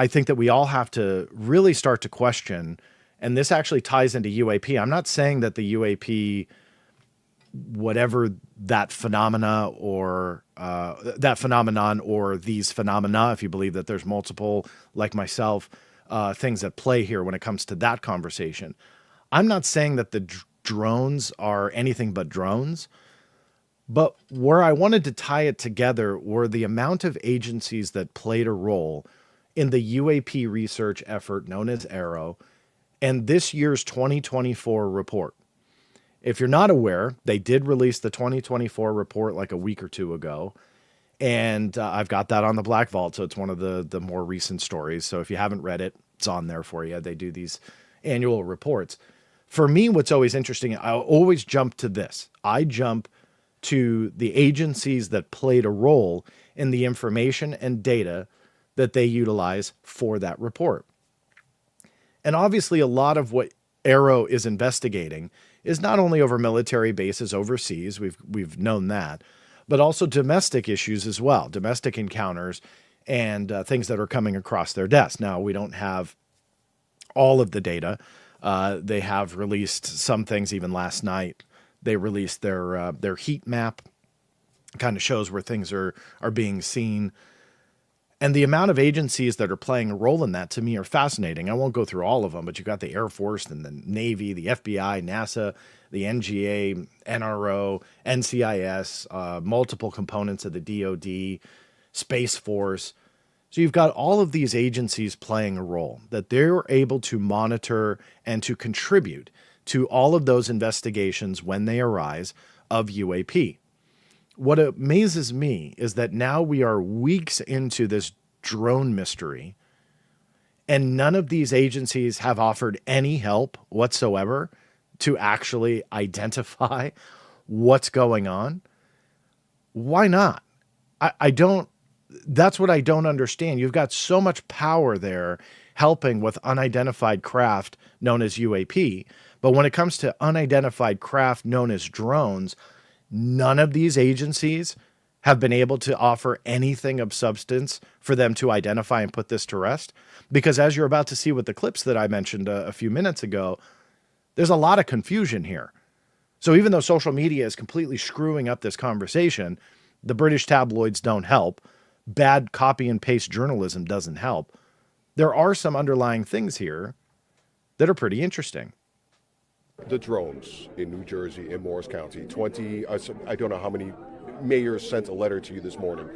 think that we all have to really start to question, and this actually ties into UAP. I'm not saying that the UAP, whatever that phenomena or that phenomenon or these phenomena, if you believe that there's multiple, like myself, things at play here when it comes to that conversation. I'm not saying that the drones are anything but drones, but where I wanted to tie it together were the amount of agencies that played a role in the UAP research effort known as AARO and this year's 2024 report. If you're not aware, they did release the 2024 report like a week or two ago. And I've got that on the Black Vault, so it's one of the more recent stories. So if you haven't read it, it's on there for you. They do these annual reports. For me, what's always interesting, I always jump to this. I jump to the agencies that played a role in the information and data that they utilize for that report. And obviously, a lot of what Arrow is investigating is not only over military bases overseas, we've known that, but also domestic issues as well, domestic encounters and things that are coming across their desk. Now, we don't have all of the data. They have released some things even last night. They released their heat map, kind of shows where things are being seen. And the amount of agencies that are playing a role in that, to me, are fascinating. I won't go through all of them, but you've got the Air Force and the Navy, the FBI, NASA, the NGA, NRO, NCIS, multiple components of the DoD, Space Force. So you've got all of these agencies playing a role that they're able to monitor and to contribute to all of those investigations when they arise of UAP. What amazes me is that now we are weeks into this drone mystery, and none of these agencies have offered any help whatsoever to actually identify what's going on. Why not? I don't, that's what I don't understand. You've got so much power there helping with unidentified craft known as UAP, but when it comes to unidentified craft known as drones, none of these agencies have been able to offer anything of substance for them to identify and put this to rest. Because as you're about to see with the clips that I mentioned a few minutes ago, there's a lot of confusion here. So even though social media is completely screwing up this conversation, the British tabloids don't help. Bad copy and paste journalism doesn't help. There are some underlying things here that are pretty interesting. The drones in New Jersey, in Morris County, I don't know how many mayors sent a letter to you this morning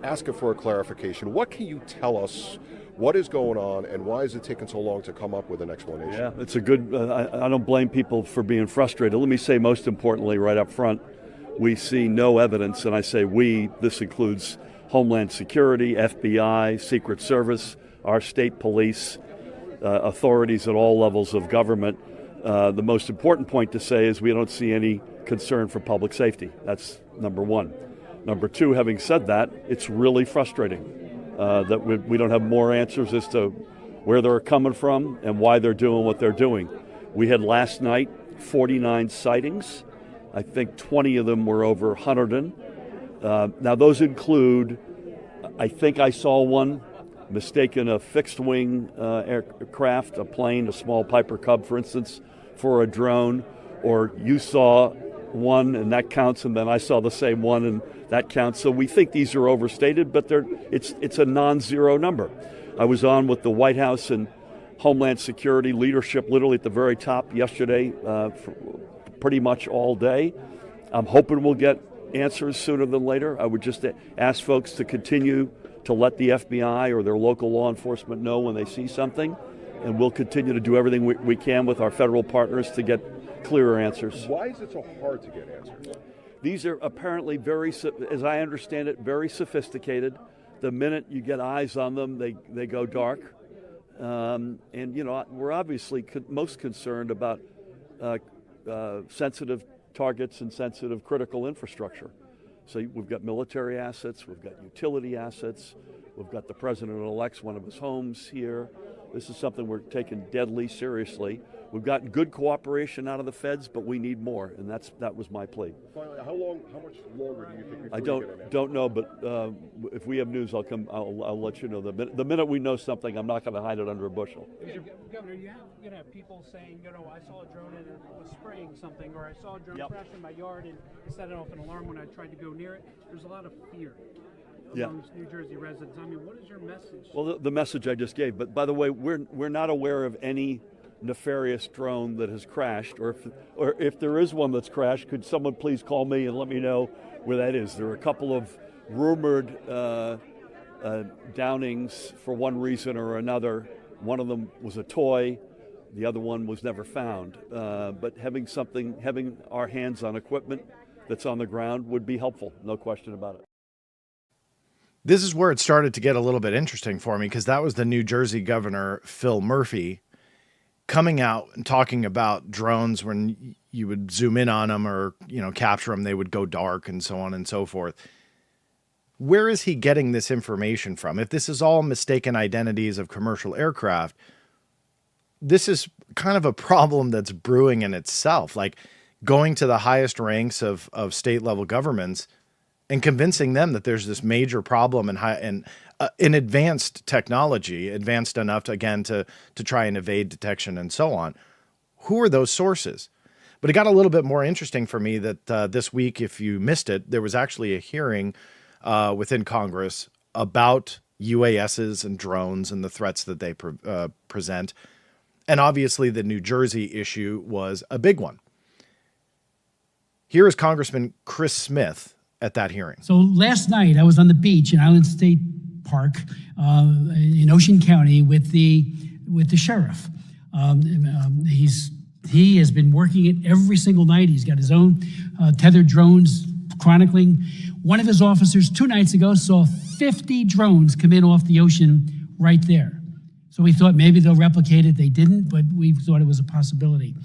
asking for a clarification. What can you tell us? What is going on, and why is it taking so long to come up with an explanation? Yeah, it's a good, I don't blame people for being frustrated. Let me say, most importantly, right up front, we see no evidence, and I say we, this includes Homeland Security, FBI, Secret Service, our state police, authorities at all levels of government. The most important point to say is we don't see any concern for public safety. That's number one. Number two, having said that, it's really frustrating that we don't have more answers as to where they're coming from and why they're doing what they're doing. We had last night 49 sightings. I think 20 of them were over Hunterdon. Now those include, I think I saw one mistaken a fixed-wing aircraft, a plane, a small Piper Cub, for instance, for a drone, or you saw one and that counts, and then I saw the same one and that counts. So we think these are overstated, but it's a non-zero number. I was on with the White House and Homeland Security leadership literally at the very top yesterday for pretty much all day. I'm hoping we'll get answers sooner than later. I would just ask folks to continue to let the FBI or their local law enforcement know when they see something, and we'll continue to do everything we can with our federal partners to get clearer answers. Why is it so hard to get answers? These are apparently very, as I understand it, very sophisticated. The minute you get eyes on them, they go dark. And, you know, we're obviously most concerned about sensitive targets and sensitive critical infrastructure. So we've got military assets, we've got utility assets, we've got the president-elect's one of his homes here. This is something we're taking deadly seriously. We've gotten good cooperation out of the feds, but we need more, and that was my plea. Finally, how much longer do you think before I you get an answer? don't know, but if we have news, I'll let you know. The minute we know something, I'm not going to hide it under a bushel. Governor, you have people saying, I saw a drone and it was spraying something, or I saw a drone crash in my yard and it set off an alarm when I tried to go near it. There's a lot of fear amongst New Jersey residents. I mean, what is your message? Well, the message I just gave. But by the way, we're not aware of any nefarious drone that has crashed, or if there is one that's crashed, could someone please call me and let me know where that is? There are a couple of rumored downings for one reason or another. One of them was a toy, the other one was never found. But having our hands on equipment that's on the ground would be helpful, no question about it. This is where it started to get a little bit interesting for me, because that was the New Jersey governor, Phil Murphy, coming out and talking about drones. When you would zoom in on them or, capture them, they would go dark and so on and so forth. Where is he getting this information from? If this is all mistaken identities of commercial aircraft, this is kind of a problem that's brewing in itself, like going to the highest ranks of state level governments and convincing them that there's this major problem and in advanced technology, advanced enough to, again, to try and evade detection and so on. Who are those sources? But it got a little bit more interesting for me that this week, if you missed it, there was actually a hearing within Congress about UASs and drones and the threats that they present. And obviously the New Jersey issue was a big one. Here is Congressman Chris Smith at that hearing. So last night I was on the beach in Island State Park in Ocean County with the sheriff. He has been working it every single night. He's got his own tethered drones chronicling. One of his officers 2 nights ago saw 50 drones come in off the ocean right there. So we thought maybe they'll replicate it. They didn't, but we thought it was a possibility.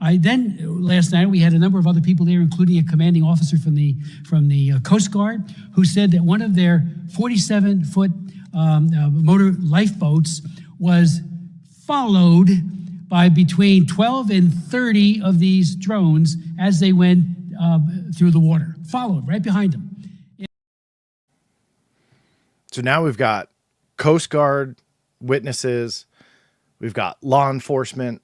Last night we had a number of other people there, including a commanding officer from the Coast Guard, who said that one of their 47-foot motor lifeboats was followed by between 12 and 30 of these drones as they went through the water, followed right behind them. So now we've got Coast Guard witnesses, we've got law enforcement.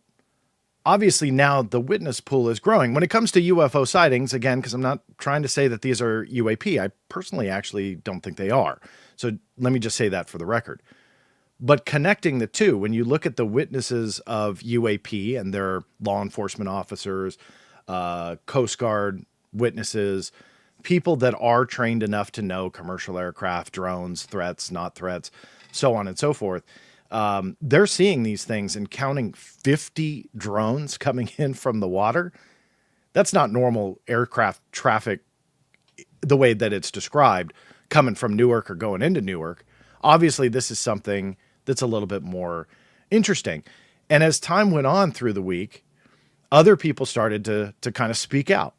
Obviously now the witness pool is growing. When it comes to UFO sightings, again, because I'm not trying to say that these are UAP, I personally actually don't think they are. So let me just say that for the record. But connecting the two, when you look at the witnesses of UAP and their law enforcement officers, Coast Guard witnesses, people that are trained enough to know commercial aircraft, drones, threats, not threats, so on and so forth, they're seeing these things and counting 50 drones coming in from the water. That's not normal aircraft traffic the way that it's described coming from Newark or going into Newark. Obviously, this is something that's a little bit more interesting. And as time went on through the week, other people started to kind of speak out.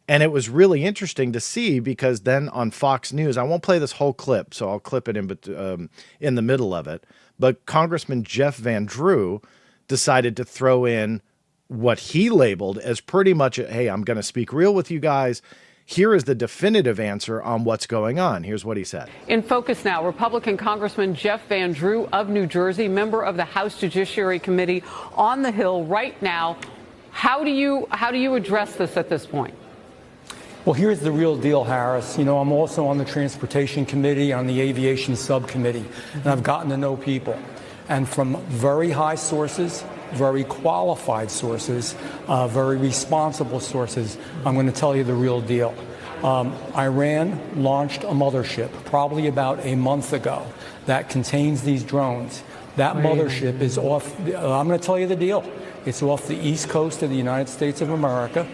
And it was really interesting to see, because then on Fox News, I won't play this whole clip, so I'll clip it in the middle of it. But Congressman Jeff Van Drew decided to throw in what he labeled as pretty much, hey, I'm going to speak real with you guys. Here is the definitive answer on what's going on. Here's what he said. In focus now, Republican Congressman Jeff Van Drew of New Jersey, member of the House Judiciary Committee on the Hill right now. How do you address this at this point? Well, here's the real deal, Harris. You know, I'm also on the Transportation Committee, on the Aviation Subcommittee, and I've gotten to know people. And from very high sources, very qualified sources, very responsible sources, I'm going to tell you the real deal. Iran launched a mothership probably about a month ago that contains these drones. That mothership is off, I'm going to tell you the deal. It's off the east coast of the United States of America.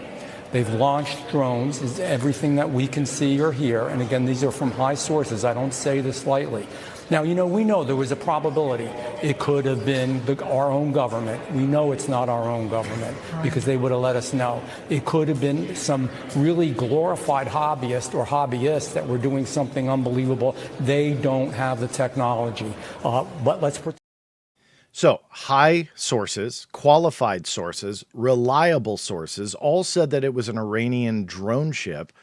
They've launched drones, is everything that we can see or hear. And again, these are from high sources. I don't say this lightly. Now, you know, we know there was a probability it could have been our own government. We know it's not our own government because they would have let us know. It could have been some really glorified hobbyist or hobbyists that were doing something unbelievable. They don't have the technology. But let's pretend. So high sources, qualified sources, reliable sources all said that it was an Iranian drone ship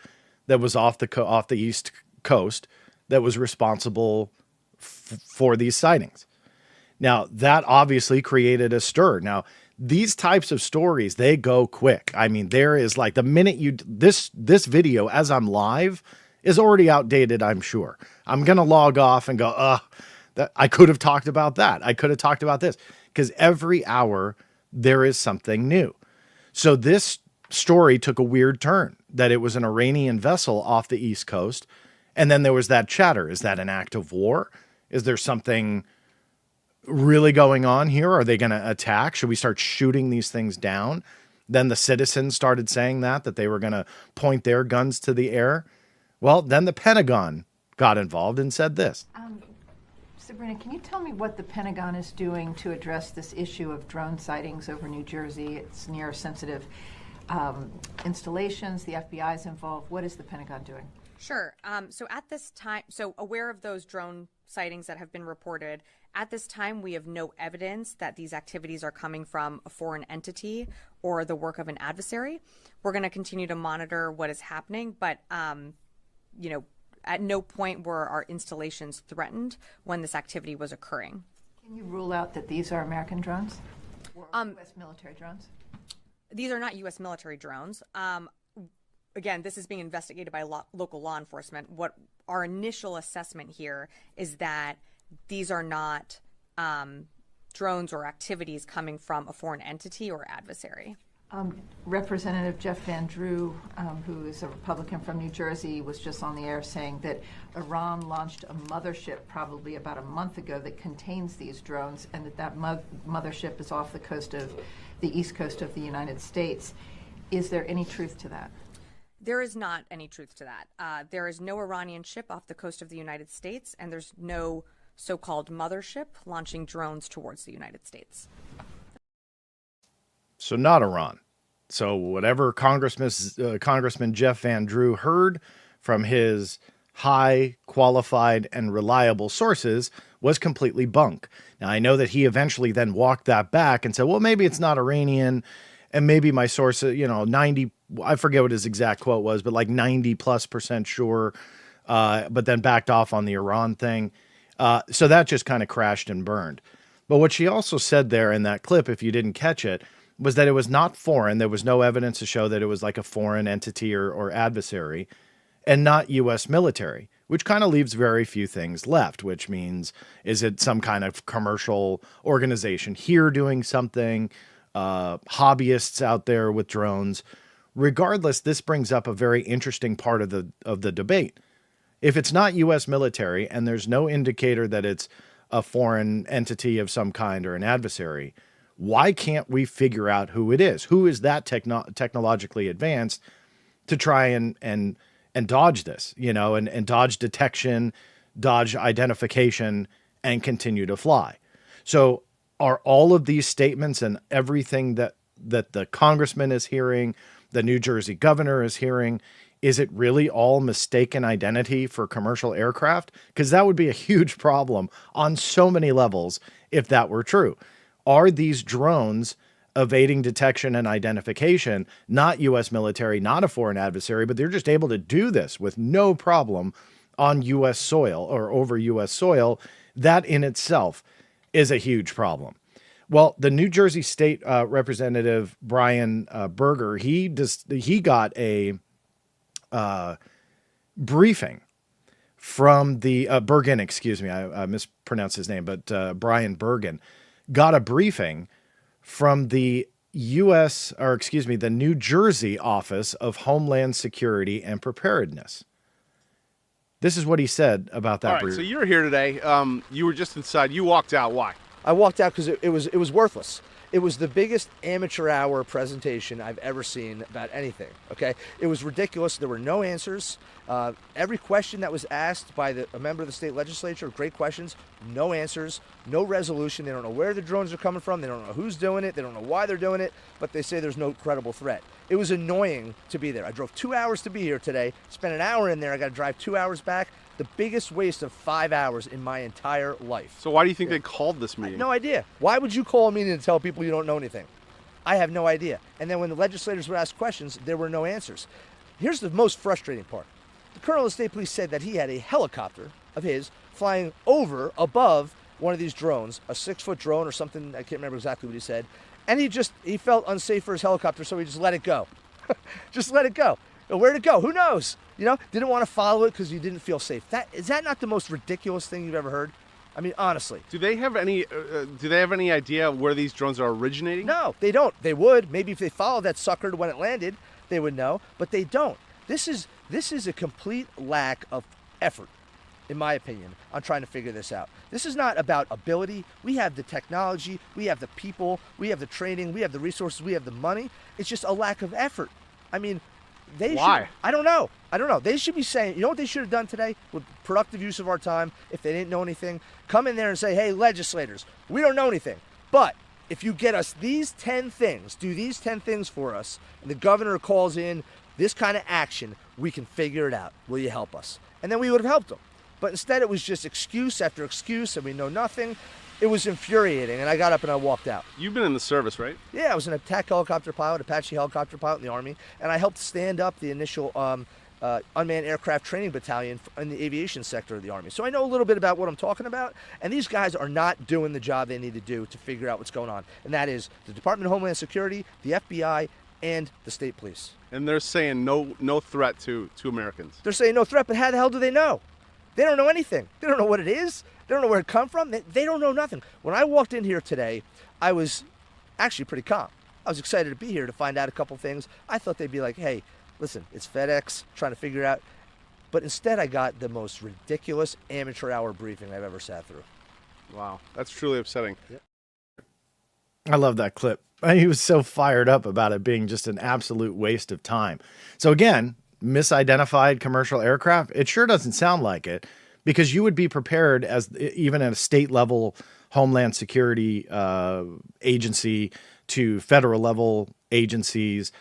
that was off the east coast that was responsible for these sightings. Now, that obviously created a stir. Now, these types of stories, they go quick. I mean, there is like the minute this video as I'm live is already outdated, I'm sure. I'm going to log off and go, that I could have talked about that. I could have talked about this, because every hour there is something new. So this story took a weird turn, that it was an Iranian vessel off the East Coast. And then there was that chatter. Is that an act of war? Is there something really going on here? Are they going to attack? Should we start shooting these things down? Then the citizens started saying that they were going to point their guns to the air. Well, then the Pentagon got involved and said this. Sabrina, can you tell me what the Pentagon is doing to address this issue of drone sightings over New Jersey? It's near sensitive installations. The FBI is involved. What is the Pentagon doing? Sure. So at this time, aware of those drone sightings that have been reported. At this time, we have no evidence that these activities are coming from a foreign entity or the work of an adversary. We're going to continue to monitor what is happening, but at no point were our installations threatened when this activity was occurring. Can you rule out that these are American drones? Or U.S. military drones? These are not U.S. military drones. Again, this is being investigated by local law enforcement. What our initial assessment here is that these are not drones or activities coming from a foreign entity or adversary. Representative Jeff Van Drew, who is a Republican from New Jersey, was just on the air saying that Iran launched a mothership probably about a month ago that contains these drones, and that mothership is off the coast of the east coast of the United States. Is there any truth to that? There is not any truth to that. There is no Iranian ship off the coast of the United States, and there's no so-called mothership launching drones towards the United States. So not Iran. So whatever Congressman Jeff Van Drew heard from his high qualified and reliable sources was completely bunk. Now, I know that he eventually then walked that back and said, well, maybe it's not Iranian, and maybe my source, 90, I forget what his exact quote was, but like 90+% sure, but then backed off on the Iran thing. So that just kind of crashed and burned. But what she also said there in that clip, if you didn't catch it, was that it was not foreign. There was no evidence to show that it was like a foreign entity or adversary, and not U.S. military, which kind of leaves very few things left, which means, is it some kind of commercial organization here doing something, hobbyists out there with drones? Regardless, this brings up a very interesting part of the debate. If it's not U.S. military and there's no indicator that it's a foreign entity of some kind or an adversary, why can't we figure out who it is? Who is that technologically advanced to try and dodge this, and dodge detection, dodge identification, and continue to fly? So are all of these statements and everything that the congressman is hearing, the New Jersey governor is hearing, is it really all mistaken identity for commercial aircraft? Because that would be a huge problem on so many levels if that were true. Are these drones evading detection and identification, not U.S. military, not a foreign adversary, but they're just able to do this with no problem on U.S. soil or over U.S. soil? That in itself is a huge problem. Well, the New Jersey State Representative Brian Berger, he got a briefing from the Bergen, excuse me, I mispronounced his name, but Brian Bergen got a briefing from the the New Jersey Office of Homeland Security and Preparedness. This is what he said about that briefing. So you're here today. You were just inside. You walked out. Why? I walked out because it was worthless. It was the biggest amateur hour presentation I've ever seen about anything, okay? It was ridiculous. There were no answers. Every question that was asked by a member of the state legislature, great questions, no answers, no resolution. They don't know where the drones are coming from. They don't know who's doing it. They don't know why they're doing it, but they say there's no credible threat. It was annoying to be there. I drove 2 hours to be here today, spent an hour in there. I got to drive 2 hours back. The biggest waste of 5 hours in my entire life. So why do you think they called this meeting? No idea. Why would you call a meeting to tell people you don't know anything? I have no idea. And then when the legislators would ask questions, there were no answers. Here's the most frustrating part. The colonel of the state police said that he had a helicopter of his flying above one of these drones, a 6-foot drone or something, I can't remember exactly what he said, and he felt unsafe for his helicopter, so he just let it go. Just let it go. Where'd it go? Who knows? Didn't want to follow it because he didn't feel safe. Is that not the most ridiculous thing you've ever heard? I mean, honestly. Do they have any idea where these drones are originating? No, they don't. They would. Maybe if they followed that sucker when it landed, they would know, but they don't. This is a complete lack of effort, in my opinion, on trying to figure this out. This is not about ability. We have the technology, we have the people, we have the training, we have the resources, we have the money. It's just a lack of effort. I mean, why? I don't know. They should be saying, you know what they should have done today with productive use of our time, if they didn't know anything? Come in there and say, hey, legislators, we don't know anything. But if you get us these 10 things, do these 10 things for us, and the governor calls in this kind of action, we can figure it out. Will you help us? And then we would have helped them. But instead it was just excuse after excuse, and we know nothing. It was infuriating, and I got up and I walked out. You've been in the service, right? Yeah, I was an attack helicopter pilot, Apache helicopter pilot in the Army, and I helped stand up the initial unmanned aircraft training battalion in the aviation sector of the Army. So I know a little bit about what I'm talking about, and these guys are not doing the job they need to do to figure out what's going on, and that is the Department of Homeland Security, the FBI, and the state police. And they're saying no threat to Americans. They're saying no threat, but how the hell do they know? They don't know anything. They don't know what it is. They don't know where it come from. They don't know nothing. When I walked in here today, I was actually pretty calm. I was excited to be here to find out a couple things. I thought they'd be like, hey, listen, it's FedEx, trying to figure it out. But instead, I got the most ridiculous amateur hour briefing I've ever sat through. Wow, that's truly upsetting. Yep. I love that clip. He was so fired up about it being just an absolute waste of time. So again, misidentified commercial aircraft, it sure doesn't sound like it, because you would be prepared, as even at a state level Homeland Security agency to federal level agencies.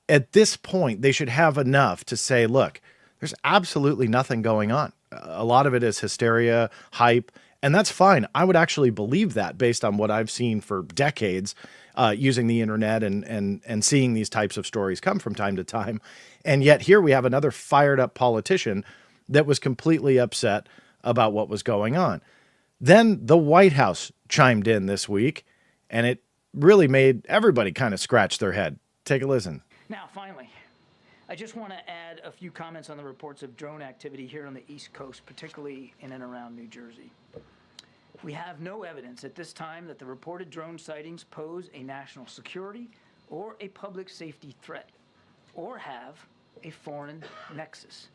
At this point, they should have enough to say, look, there's absolutely nothing going on. A lot of it is hysteria, hype, and that's fine. I would actually believe that based on what I've seen for decades using the internet and seeing these types of stories come from time to time. And yet here we have another fired up politician that was completely upset about what was going on. Then the White House chimed in this week, and it really made everybody kind of scratch their head. Take a listen. Now, finally, I just want to add a few comments on the reports of drone activity here on the East Coast, particularly in and around New Jersey. We have no evidence at this time that the reported drone sightings pose a national security or a public safety threat, or have a foreign nexus.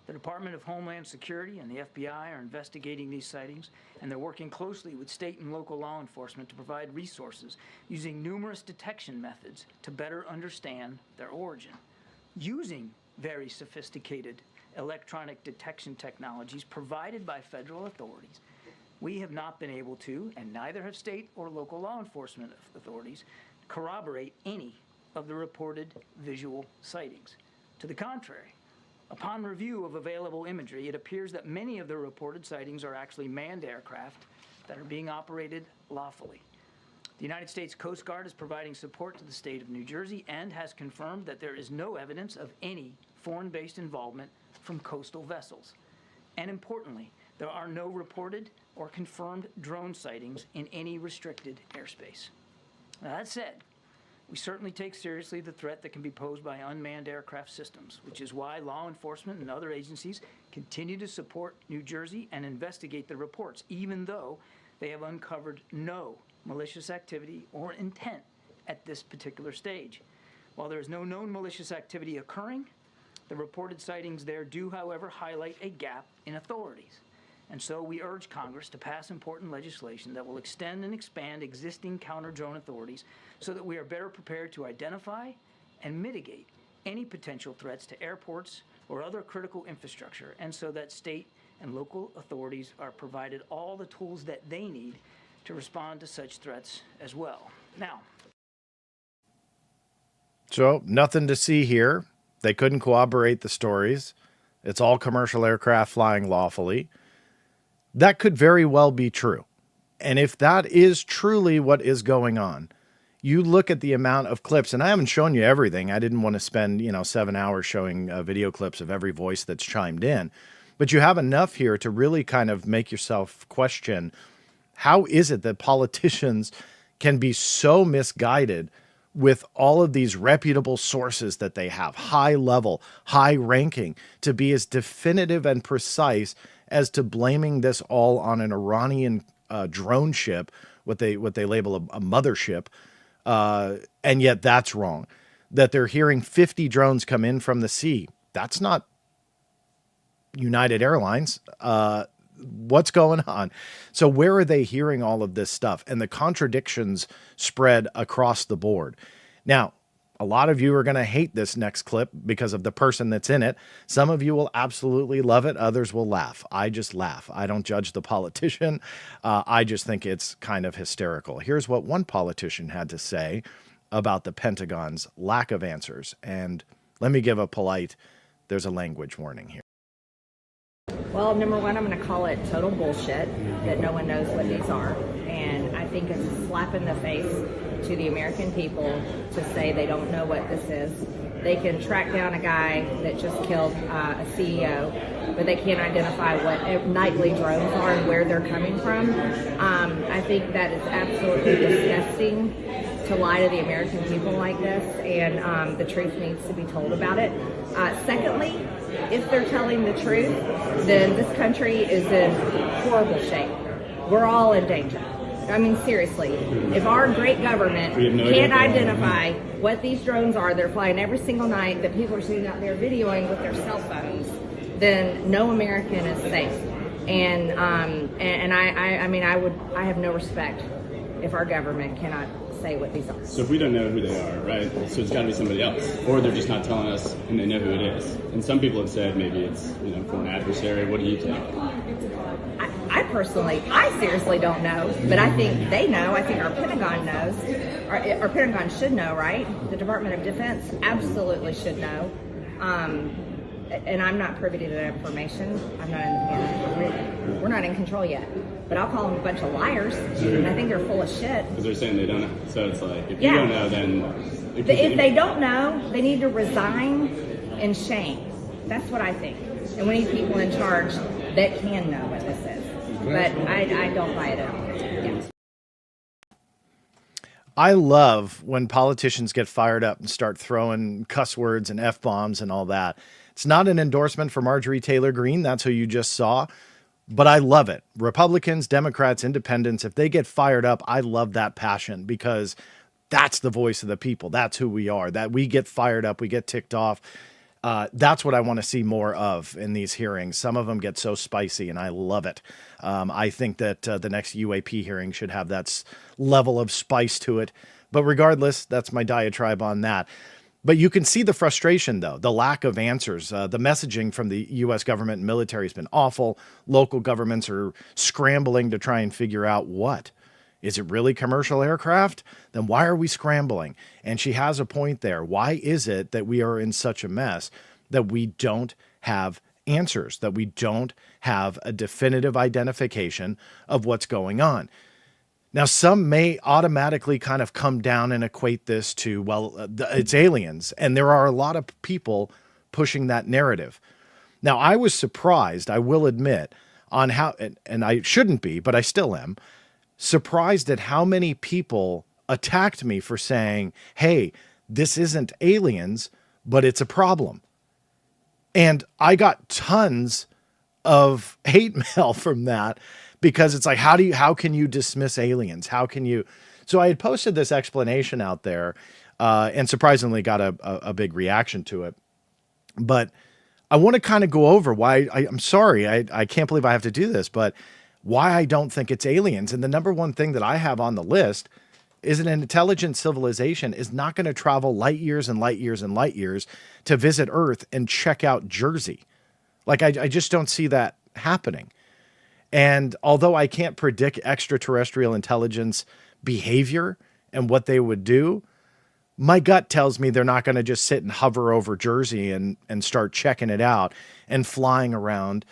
The Department of Homeland Security and the FBI are investigating these sightings, and they're working closely with state and local law enforcement to provide resources using numerous detection methods to better understand their origin. Using very sophisticated electronic detection technologies provided by federal authorities, we have not been able to, and neither have state or local law enforcement authorities, corroborate any of the reported visual sightings. To the contrary, upon review of available imagery, it appears that many of the reported sightings are actually manned aircraft that are being operated lawfully. The United States Coast Guard is providing support to the state of New Jersey and has confirmed that there is no evidence of any foreign-based involvement from coastal vessels. And importantly, there are no reported or confirmed drone sightings in any restricted airspace. Now, that said, we certainly take seriously the threat that can be posed by unmanned aircraft systems, which is why law enforcement and other agencies continue to support New Jersey and investigate the reports, even though they have uncovered no malicious activity or intent at this particular stage. While there is no known malicious activity occurring, the reported sightings there do, however, highlight a gap in authorities. And so we urge Congress to pass important legislation that will extend and expand existing counter-drone authorities so that we are better prepared to identify and mitigate any potential threats to airports or other critical infrastructure, and so that state and local authorities are provided all the tools that they need to respond to such threats as well. Now, so nothing to see here. They couldn't corroborate the stories. It's all commercial aircraft flying lawfully. That could very well be true. And if that is truly what is going on, you look at the amount of clips, and I haven't shown you everything. I didn't want to spend, 7 hours showing video clips of every voice that's chimed in. But you have enough here to really kind of make yourself question, how is it that politicians can be so misguided with all of these reputable sources that they have, high level, high ranking, to be as definitive and precise as to blaming this all on an Iranian drone ship, what they label a mothership, and yet that's wrong. That they're hearing 50 drones come in from the sea. That's not United Airlines. What's going on? So where are they hearing all of this stuff? And the contradictions spread across the board. Now, a lot of you are going to hate this next clip because of the person that's in it. Some of you will absolutely love it. Others will laugh. I just laugh. I don't judge the politician. I just think it's kind of hysterical. Here's what one politician had to say about the Pentagon's lack of answers. And let me give a polite, there's a language warning here. Well, number one, I'm going to call it total bullshit that no one knows what these are. And I think it's a slap in the face to the American people to say they don't know what this is. They can track down a guy that just killed a CEO, but they can't identify what nightly drones are and where they're coming from. I think that is absolutely disgusting to lie to the American people like this, and the truth needs to be told about it. Secondly, if they're telling the truth, then this country is in horrible shape. We're all in danger. I mean, seriously, if our great government can't identify what these drones are that are flying every single night that people are sitting out there videoing with their cell phones, then no American is safe. And I have no respect if our government cannot say what these are. So if we don't know who they are, right, so it's got to be somebody else, or they're just not telling us and they know who it is. And some people have said maybe it's, for an adversary. What do you think? I seriously don't know, but I think they know. I think our Pentagon knows. Our Pentagon should know, right? The Department of Defense absolutely should know. And I'm not privy to that information. I'm not independent. We're not in control yet. But I'll call them a bunch of liars, and I think they're full of shit. Because they're saying they don't know. So it's like, if you don't know, then... If they don't know, they need to resign in shame. That's what I think. And we need people in charge that can know what this is. But I don't buy it at all. Yeah. I love when politicians get fired up and start throwing cuss words and F-bombs and all that. It's not an endorsement for Marjorie Taylor Greene. That's who you just saw. But I love it. Republicans, Democrats, Independents, if they get fired up, I love that passion because that's the voice of the people. That's who we are. That we get fired up, we get ticked off. That's what I want to see more of in these hearings. Some of them get so spicy, and I love it. I think that the next UAP hearing should have that level of spice to it. But regardless, that's my diatribe on that. But you can see the frustration, though, the lack of answers. The messaging from the U.S. government and military has been awful. Local governments are scrambling to try and figure out what. Is it really commercial aircraft? Then why are we scrambling? And she has a point there. Why is it that we are in such a mess that we don't have answers, that we don't have a definitive identification of what's going on? Now, some may automatically kind of come down and equate this to, well, it's aliens. And there are a lot of people pushing that narrative. Now, I was surprised, I will admit, on how, and I shouldn't be, but I still am, surprised at how many people attacked me for saying, hey, this isn't aliens, but it's a problem. And I got tons of hate mail from that because it's like, how can you dismiss aliens? How can you? So I had posted this explanation out there and surprisingly got a big reaction to it. But I want to kind of go over why I'm sorry. I can't believe I have to do this, but why I don't think it's aliens. And the number one thing that I have on the list is an intelligent civilization is not going to travel light years and light years and light years to visit Earth and check out Jersey. Like, I just don't see that happening. And although I can't predict extraterrestrial intelligence behavior and what they would do, my gut tells me they're not going to just sit and hover over Jersey and start checking it out and flying around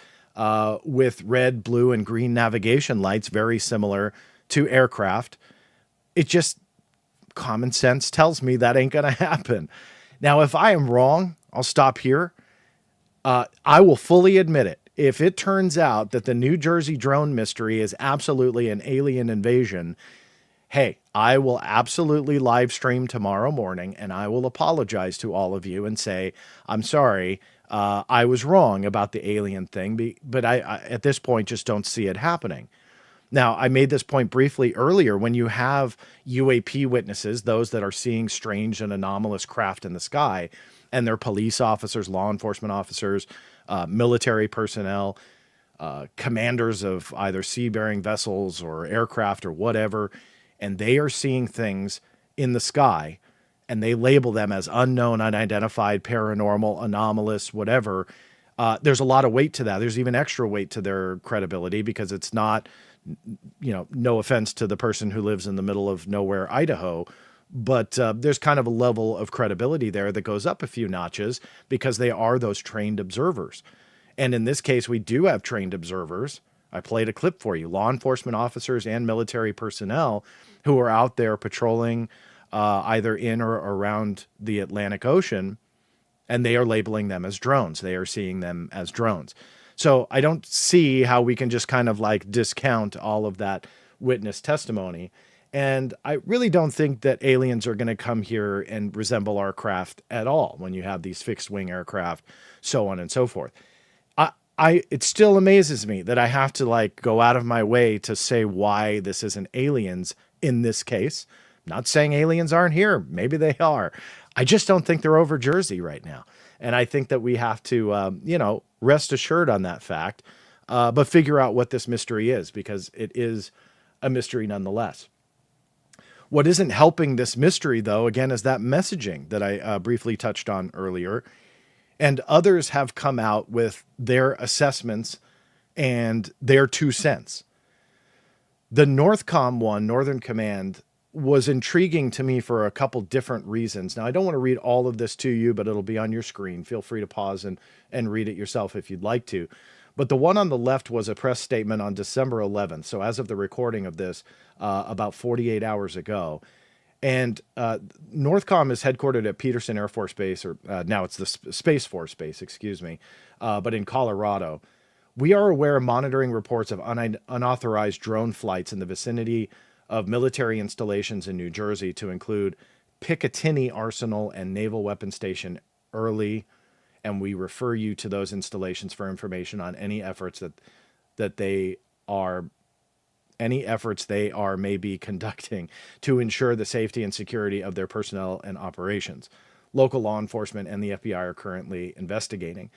with red, blue, and green navigation lights, very similar to aircraft. It just, common sense tells me that ain't going to happen. Now, if I am wrong, I'll stop here. I will fully admit it. If it turns out that the New Jersey drone mystery is absolutely an alien invasion, hey, I will absolutely live stream tomorrow morning and I will apologize to all of you and say, I'm sorry, I was wrong about the alien thing, but I at this point just don't see it happening. Now, I made this point briefly earlier. When you have UAP witnesses, those that are seeing strange and anomalous craft in the sky, and they're police officers, law enforcement officers, military personnel, commanders of either sea-bearing vessels or aircraft or whatever, and they are seeing things in the sky, and they label them as unknown, unidentified, paranormal, anomalous, whatever, there's a lot of weight to that. There's even extra weight to their credibility because it's not, no offense to the person who lives in the middle of nowhere, Idaho, but there's kind of a level of credibility there that goes up a few notches because they are those trained observers. And in this case, we do have trained observers. I played a clip for you. Law enforcement officers and military personnel who are out there patrolling either in or around the Atlantic Ocean, and they are labeling them as drones. They are seeing them as drones. So I don't see how we can just kind of like discount all of that witness testimony. And I really don't think that aliens are going to come here and resemble our craft at all when you have these fixed wing aircraft, so on and so forth. It still amazes me that I have to like go out of my way to say why this isn't aliens in this case. Not saying aliens aren't here. Maybe they are. I just don't think they're over Jersey right now. And I think that we have to, rest assured on that fact, but figure out what this mystery is, because it is a mystery nonetheless. What isn't helping this mystery, though, again, is that messaging that I briefly touched on earlier. And others have come out with their assessments and their 2 cents. The Northcom one, Northern Command, was intriguing to me for a couple different reasons. Now, I don't want to read all of this to you, but it'll be on your screen. Feel free to pause and read it yourself if you'd like to. But the one on the left was a press statement on December 11th. So as of the recording of this, about 48 hours ago. And Northcom is headquartered at Peterson Air Force Base, or now it's the Space Force Base, excuse me, but in Colorado. We are aware of monitoring reports of unauthorized drone flights in the vicinity of military installations in New Jersey, to include Picatinny Arsenal and Naval Weapons Station Early. And we refer you to those installations for information on any efforts they may be conducting to ensure the safety and security of their personnel and operations. Local law enforcement and the FBI are currently investigating.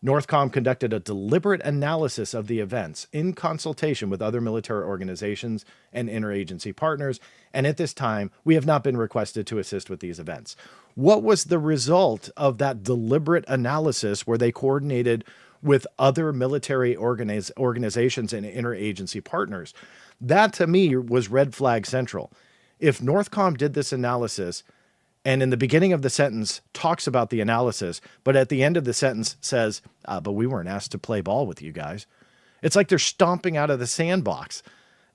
Northcom conducted a deliberate analysis of the events in consultation with other military organizations and interagency partners, and at this time, we have not been requested to assist with these events. What was the result of that deliberate analysis where they coordinated with other military organizations and interagency partners? That, to me, was red flag central. If Northcom did this analysis, and in the beginning of the sentence talks about the analysis, but at the end of the sentence says, but we weren't asked to play ball with you guys. It's like they're stomping out of the sandbox.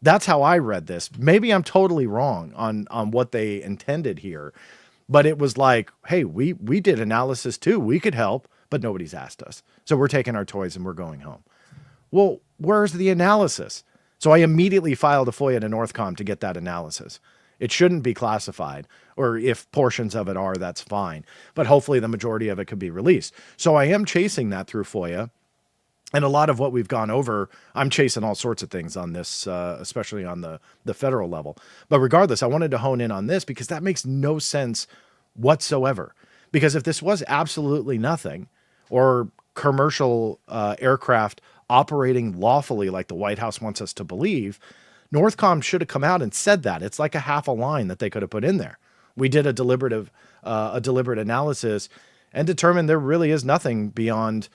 That's how I read this. Maybe I'm totally wrong on what they intended here, but it was like, hey, we did analysis too. We could help, but nobody's asked us. So we're taking our toys and we're going home. Well, where's the analysis? So I immediately filed a FOIA to Northcom to get that analysis. It shouldn't be classified, or if portions of it are, that's fine. But hopefully the majority of it could be released. So I am chasing that through FOIA. And a lot of what we've gone over, I'm chasing all sorts of things on this, especially on the federal level. But regardless, I wanted to hone in on this because that makes no sense whatsoever. Because if this was absolutely nothing, or commercial aircraft operating lawfully like the White House wants us to believe, Northcom should have come out and said that. It's like a half a line that they could have put in there. We did a deliberate analysis and determined there really is nothing beyond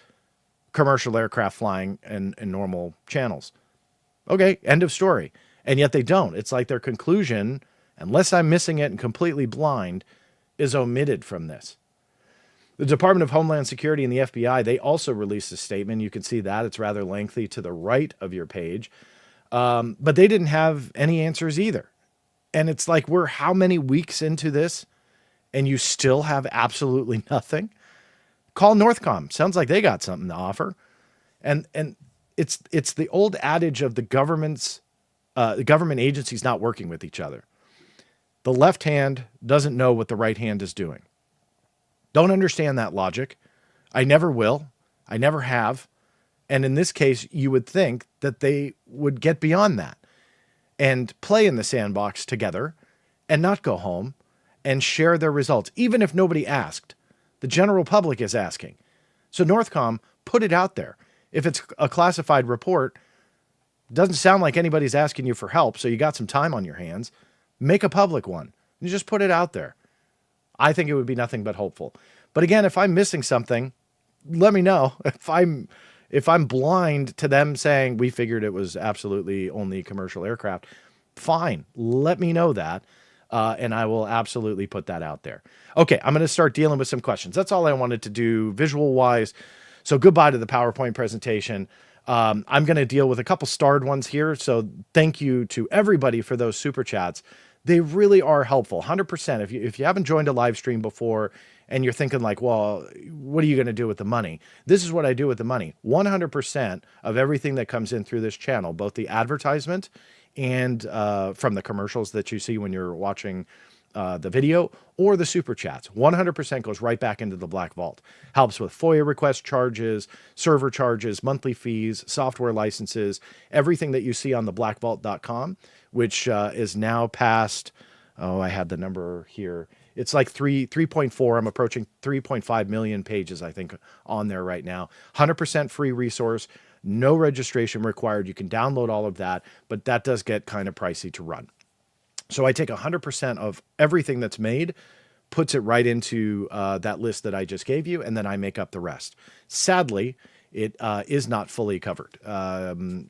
commercial aircraft flying in normal channels. Okay, end of story. And yet they don't. It's like their conclusion, unless I'm missing it and completely blind, is omitted from this. The Department of Homeland Security and the FBI, they also released a statement. You can see that. It's rather lengthy to the right of your page. But they didn't have any answers either. And it's like, we're how many weeks into this and you still have absolutely nothing? Call Northcom. Sounds like they got something to offer. And it's the old adage of the government agencies not working with each other. The left hand doesn't know what the right hand is doing. Don't understand that logic. I never will. I never have. And in this case, you would think that they would get beyond that and play in the sandbox together and not go home and share their results, even if nobody asked. The general public is asking. So Northcom, put it out there. If it's a classified report, doesn't sound like anybody's asking you for help, so you got some time on your hands. Make a public one and just put it out there. I think it would be nothing but hopeful. But again, if I'm missing something, let me know. If I'm blind to them saying we figured it was absolutely only commercial aircraft, fine. Let me know that, and I will absolutely put that out there. Okay, I'm going to start dealing with some questions. That's all I wanted to do visual-wise. So goodbye to the PowerPoint presentation. I'm going to deal with a couple starred ones here. So thank you to everybody for those super chats. They really are helpful. 100%. If you haven't joined a live stream before and you're thinking like, well, what are you going to do with the money? This is what I do with the money. 100% of everything that comes in through this channel, both the advertisement and from the commercials that you see when you're watching the video or the super chats, 100% goes right back into the Black Vault. Helps with FOIA request charges, server charges, monthly fees, software licenses, everything that you see on the blackvault.com, which is now past, I had the number here. It's like 3.4. I'm approaching 3.5 million pages, I think, on there right now. 100% free resource. No registration required. You can download all of that, but that does get kind of pricey to run. So I take 100% of everything that's made, puts it right into that list that I just gave you, and then I make up the rest. Sadly, it is not fully covered.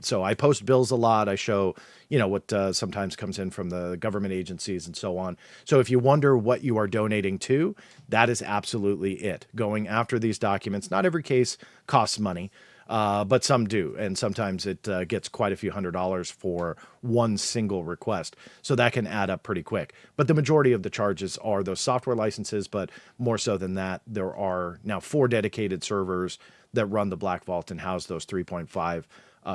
So I post bills a lot. I show, what sometimes comes in from the government agencies and so on. So if you wonder what you are donating to, that is absolutely it. Going after these documents. Not every case costs money. But some do, and sometimes it gets quite a few $100s for one single request. So that can add up pretty quick. But the majority of the charges are those software licenses, but more so than that, there are now 4 dedicated servers that run the Black Vault and house those 3.5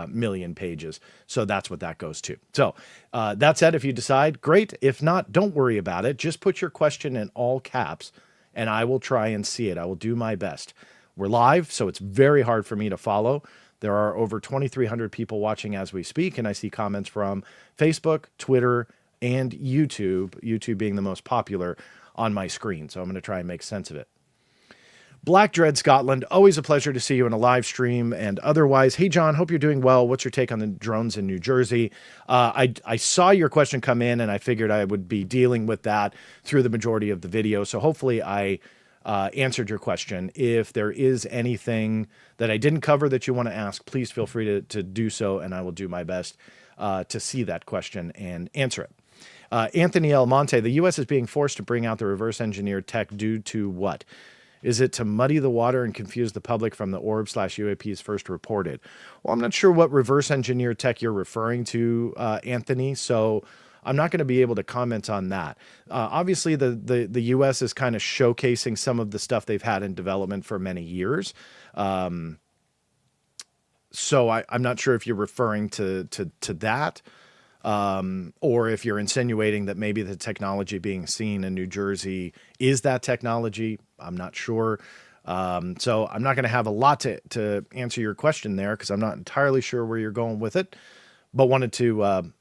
million pages. So that's what that goes to. So that said, if you decide, great. If not, don't worry about it. Just put your question in all caps, and I will try and see it. I will do my best. We're live, so it's very hard for me to follow. There are over 2,300 people watching as we speak, and I see comments from Facebook, Twitter, and YouTube, YouTube being the most popular on my screen. So I'm going to try and make sense of it. Black Dread Scotland, always a pleasure to see you in a live stream and otherwise. Hey, John, hope you're doing well. What's your take on the drones in New Jersey? I saw your question come in, and I figured I would be dealing with that through the majority of the video. So hopefully I answered your question. If there is anything that I didn't cover that you want to ask, please feel free to do so, and I will do my best to see that question and answer it. Anthony L. Monte, the U.S. is being forced to bring out the reverse engineered tech due to what? Is it to muddy the water and confuse the public from the orb/UAPs first reported? Well, I'm not sure what reverse engineered tech you're referring to, Anthony, so I'm not going to be able to comment on that. Obviously, the U.S. is kind of showcasing some of the stuff they've had in development for many years. So I'm not sure if you're referring to that, or if you're insinuating that maybe the technology being seen in New Jersey is that technology. I'm not sure. So I'm not going to have a lot to answer your question there because I'm not entirely sure where you're going with it, but wanted to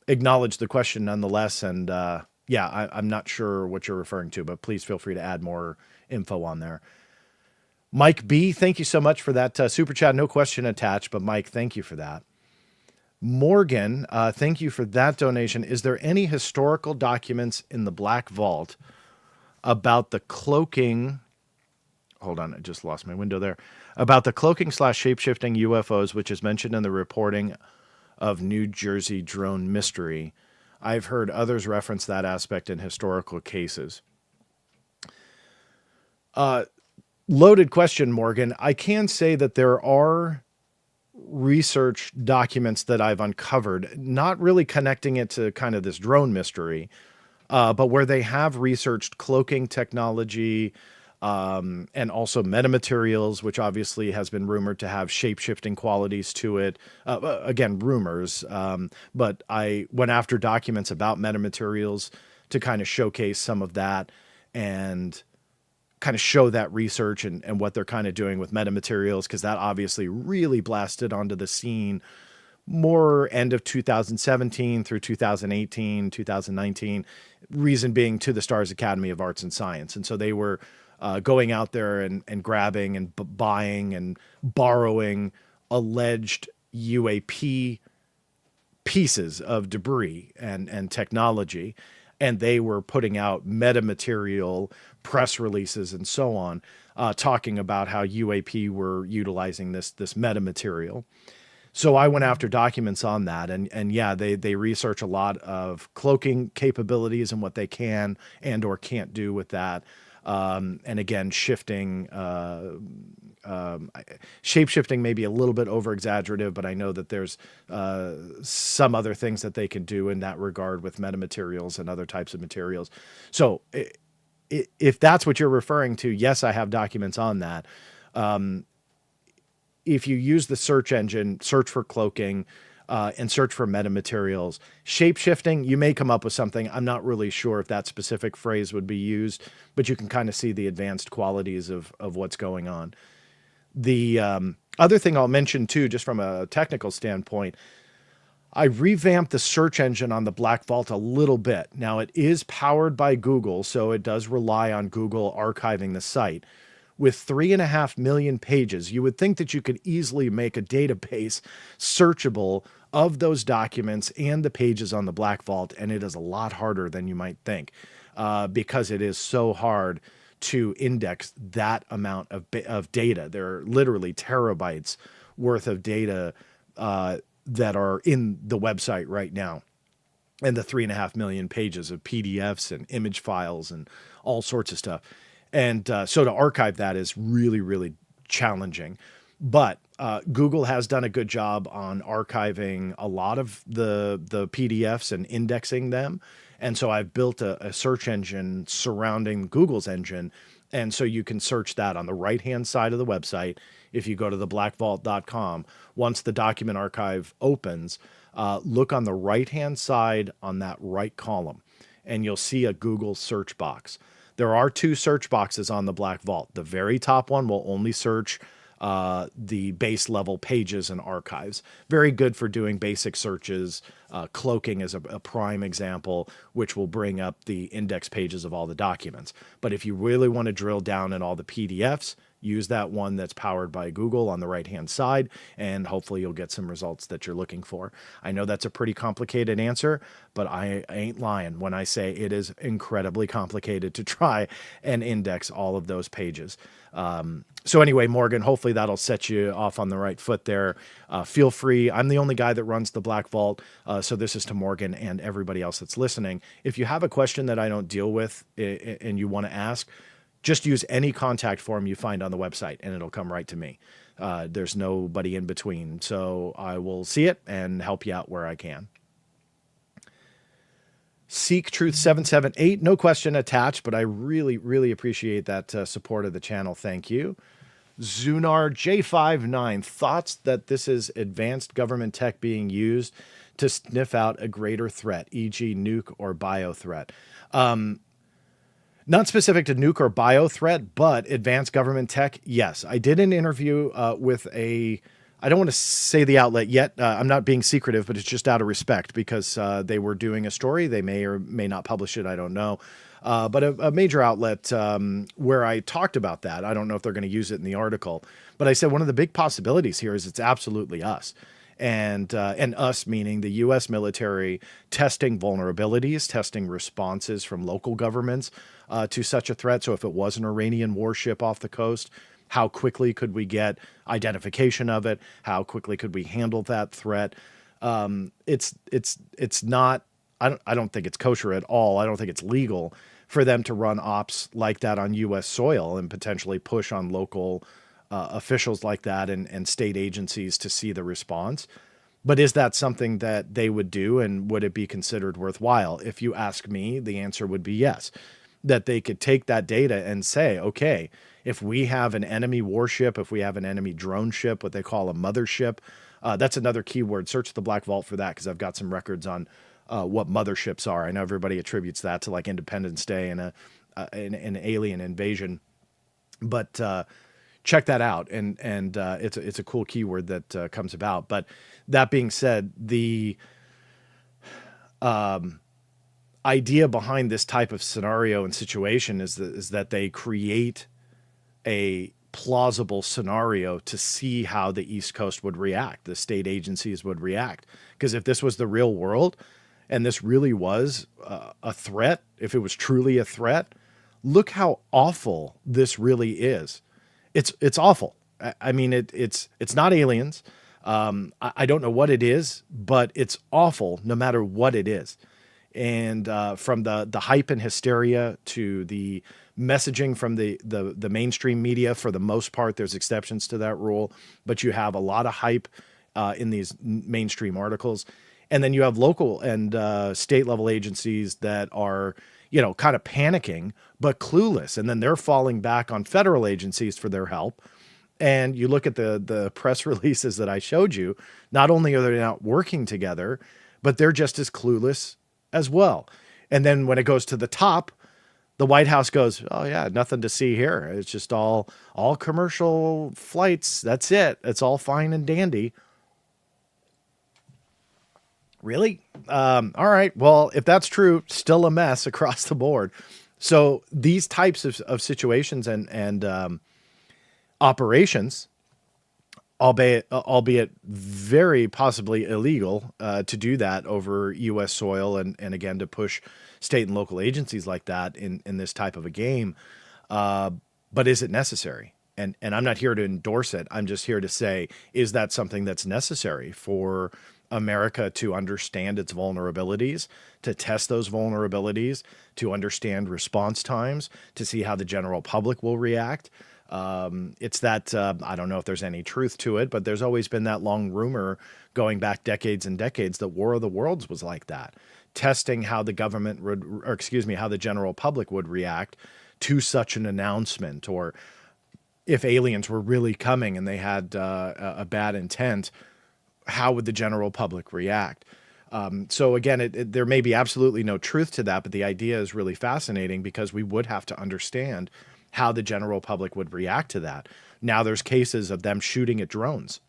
acknowledge the question nonetheless. And I'm not sure what you're referring to, but please feel free to add more info on there. Mike B, thank you so much for that super chat. No question attached, but Mike, thank you for that. Morgan, thank you for that donation. Is there any historical documents in the Black Vault about the cloaking? Hold on, I just lost my window there. About the cloaking/shape-shifting UFOs, which is mentioned in the reporting of New Jersey drone mystery. I've heard others reference that aspect in historical cases. Loaded question, Morgan. I can say that there are research documents that I've uncovered, not really connecting it to kind of this drone mystery, but where they have researched cloaking technology, and also metamaterials, which obviously has been rumored to have shape-shifting qualities to it. Again, rumors, but I went after documents about metamaterials to kind of showcase some of that and kind of show that research and what they're kind of doing with metamaterials, because that obviously really blasted onto the scene more end of 2017 through 2018, 2019, reason being to the Stars Academy of Arts and Science. And so they were going out there and grabbing and buying and borrowing alleged UAP pieces of debris and technology. And they were putting out metamaterial press releases and so on, talking about how UAP were utilizing this metamaterial. So I went after documents on that, and yeah, they research a lot of cloaking capabilities and what they can and or can't do with that. And again, shifting, shape-shifting may be a little bit over-exaggerative, but I know that there's some other things that they can do in that regard with metamaterials and other types of materials. So if that's what you're referring to, yes, I have documents on that. If you use the search engine, search for cloaking, and search for metamaterials, shape-shifting, you may come up with something. I'm not really sure if that specific phrase would be used, but you can kind of see the advanced qualities of what's going on. The other thing I'll mention too, just from a technical standpoint, I revamped the search engine on the Black Vault a little bit. Now, it is powered by Google, so it does rely on Google archiving the site. With 3.5 million pages, you would think that you could easily make a database searchable of those documents and the pages on the Black Vault, and it is a lot harder than you might think because it is so hard to index that amount of data. There are literally terabytes worth of data that are in the website right now, and the 3.5 million pages of PDFs and image files and all sorts of stuff. And so to archive that is really, really challenging. But Google has done a good job on archiving a lot of the PDFs and indexing them. And so I've built a search engine surrounding Google's engine. And so you can search that on the right-hand side of the website. If you go to theblackvault.com, once the document archive opens, look on the right-hand side on that right column, and you'll see a Google search box. There are 2 search boxes on the Black Vault. The very top one will only search the base level pages and archives. Very good for doing basic searches. Cloaking is a prime example, which will bring up the index pages of all the documents. But if you really want to drill down in all the PDFs, use that one that's powered by Google on the right-hand side, and hopefully you'll get some results that you're looking for. I know that's a pretty complicated answer, but I ain't lying when I say it is incredibly complicated to try and index all of those pages. So anyway, Morgan, hopefully that'll set you off on the right foot there. Feel free. I'm the only guy that runs the Black Vault, so this is to Morgan and everybody else that's listening. If you have a question that I don't deal with and you want to ask, just use any contact form you find on the website and it'll come right to me. There's nobody in between. So I will see it and help you out where I can. Seek Truth 778, no question attached, but I really, really appreciate that support of the channel. Thank you. Zunar J59, thoughts that this is advanced government tech being used to sniff out a greater threat, e.g. nuke or bio threat. Not specific to nuke or bio threat, but advanced government tech, yes. I did an interview with I don't want to say the outlet yet. I'm not being secretive, but it's just out of respect because they were doing a story. They may or may not publish it. I don't know. But a major outlet where I talked about that. I don't know if they're going to use it in the article, but I said one of the big possibilities here is it's absolutely us. And us meaning the U.S. military testing vulnerabilities, testing responses from local governments to such a threat. So if it was an Iranian warship off the coast, how quickly could we get identification of it? How quickly could we handle that threat? It's not. I don't think it's kosher at all. I don't think it's legal for them to run ops like that on U.S. soil and potentially push on local officials like that and state agencies to see the response. But is that something that they would do, and would it be considered worthwhile? If you ask me, the answer would be yes. That they could take that data and say, okay, if we have an enemy warship, if we have an enemy drone ship, what they call a mothership, that's another keyword. Search the Black Vault for that because I've got some records on what motherships are. I know everybody attributes that to like Independence Day and an alien invasion, but check that out. And it's a cool keyword that comes about. But that being said, the idea behind this type of scenario and situation is that they create a plausible scenario to see how the East Coast would react, the state agencies would react. Because if this was the real world and this really was a threat, if it was truly a threat, look how awful this really is. It's awful. I mean, it's not aliens. I don't know what it is, but it's awful no matter what it is. And from the hype and hysteria to the messaging from the mainstream media, for the most part, there's exceptions to that rule, but you have a lot of hype in these mainstream articles. And then you have local and state level agencies that are, kind of panicking, but clueless. And then they're falling back on federal agencies for their help. And you look at the press releases that I showed you, not only are they not working together, but they're just as clueless as well. And then when it goes to the top, the White House goes, oh yeah, nothing to see here. It's just all commercial flights. That's it. It's all fine and dandy. Really? All right. Well, if that's true, still a mess across the board. So these types of situations and operations, albeit very possibly illegal to do that over U.S. soil and again, to push state and local agencies like that in this type of a game. But is it necessary? And I'm not here to endorse it. I'm just here to say, is that something that's necessary for America to understand its vulnerabilities, to test those vulnerabilities, to understand response times, to see how the general public will react? It's that, I don't know if there's any truth to it, but there's always been that long rumor going back decades and decades that War of the Worlds was like that, testing how the government would, or excuse me, how the general public would react to such an announcement, or if aliens were really coming and they had a bad intent, how would the general public react? So again, there may be absolutely no truth to that, but the idea is really fascinating because we would have to understand how the general public would react to that. Now there's cases of them shooting at drones.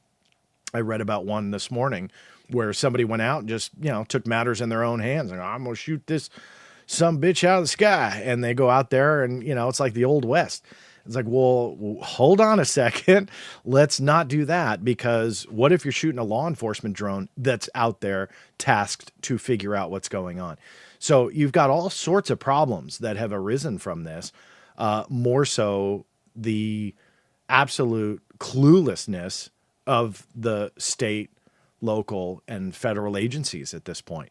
I read about one this morning where somebody went out and just, took matters in their own hands. And I'm going to shoot this some bitch out of the sky. And they go out there and, it's like the Old West. It's like, well, hold on a second. Let's not do that, because what if you're shooting a law enforcement drone that's out there tasked to figure out what's going on? So you've got all sorts of problems that have arisen from this. More so the absolute cluelessness of the state, local, and federal agencies at this point.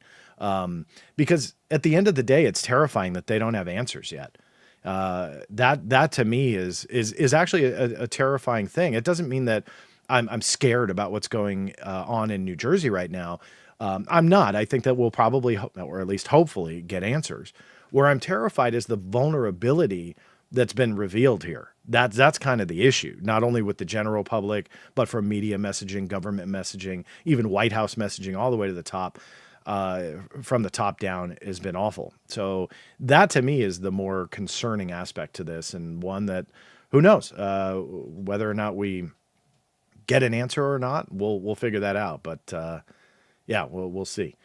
Because at the end of the day, it's terrifying that they don't have answers yet. That to me is actually a terrifying thing. It doesn't mean that I'm scared about what's going on in New Jersey right now. I'm not. I think that we'll probably, or at least hopefully, get answers. Where I'm terrified is the vulnerability that's been revealed here. That's kind of the issue, not only with the general public, but from media messaging, government messaging, even White House messaging, all the way to the top. From the top down has been awful. So that to me is the more concerning aspect to this, and one that, who knows, whether or not we get an answer or not, we'll figure that out. But yeah, we'll see.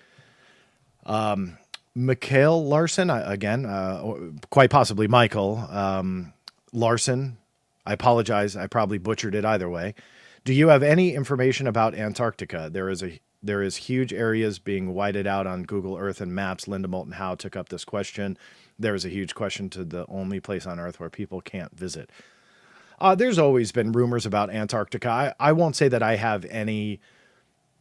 Mikhail Larson, again, quite possibly Michael Larson. I apologize. I probably butchered it either way. Do you have any information about Antarctica? There is huge areas being whited out on Google Earth and Maps. Linda Moulton Howe took up this question. There is a huge question to the only place on Earth where people can't visit. There's always been rumors about Antarctica. I won't say that I have any,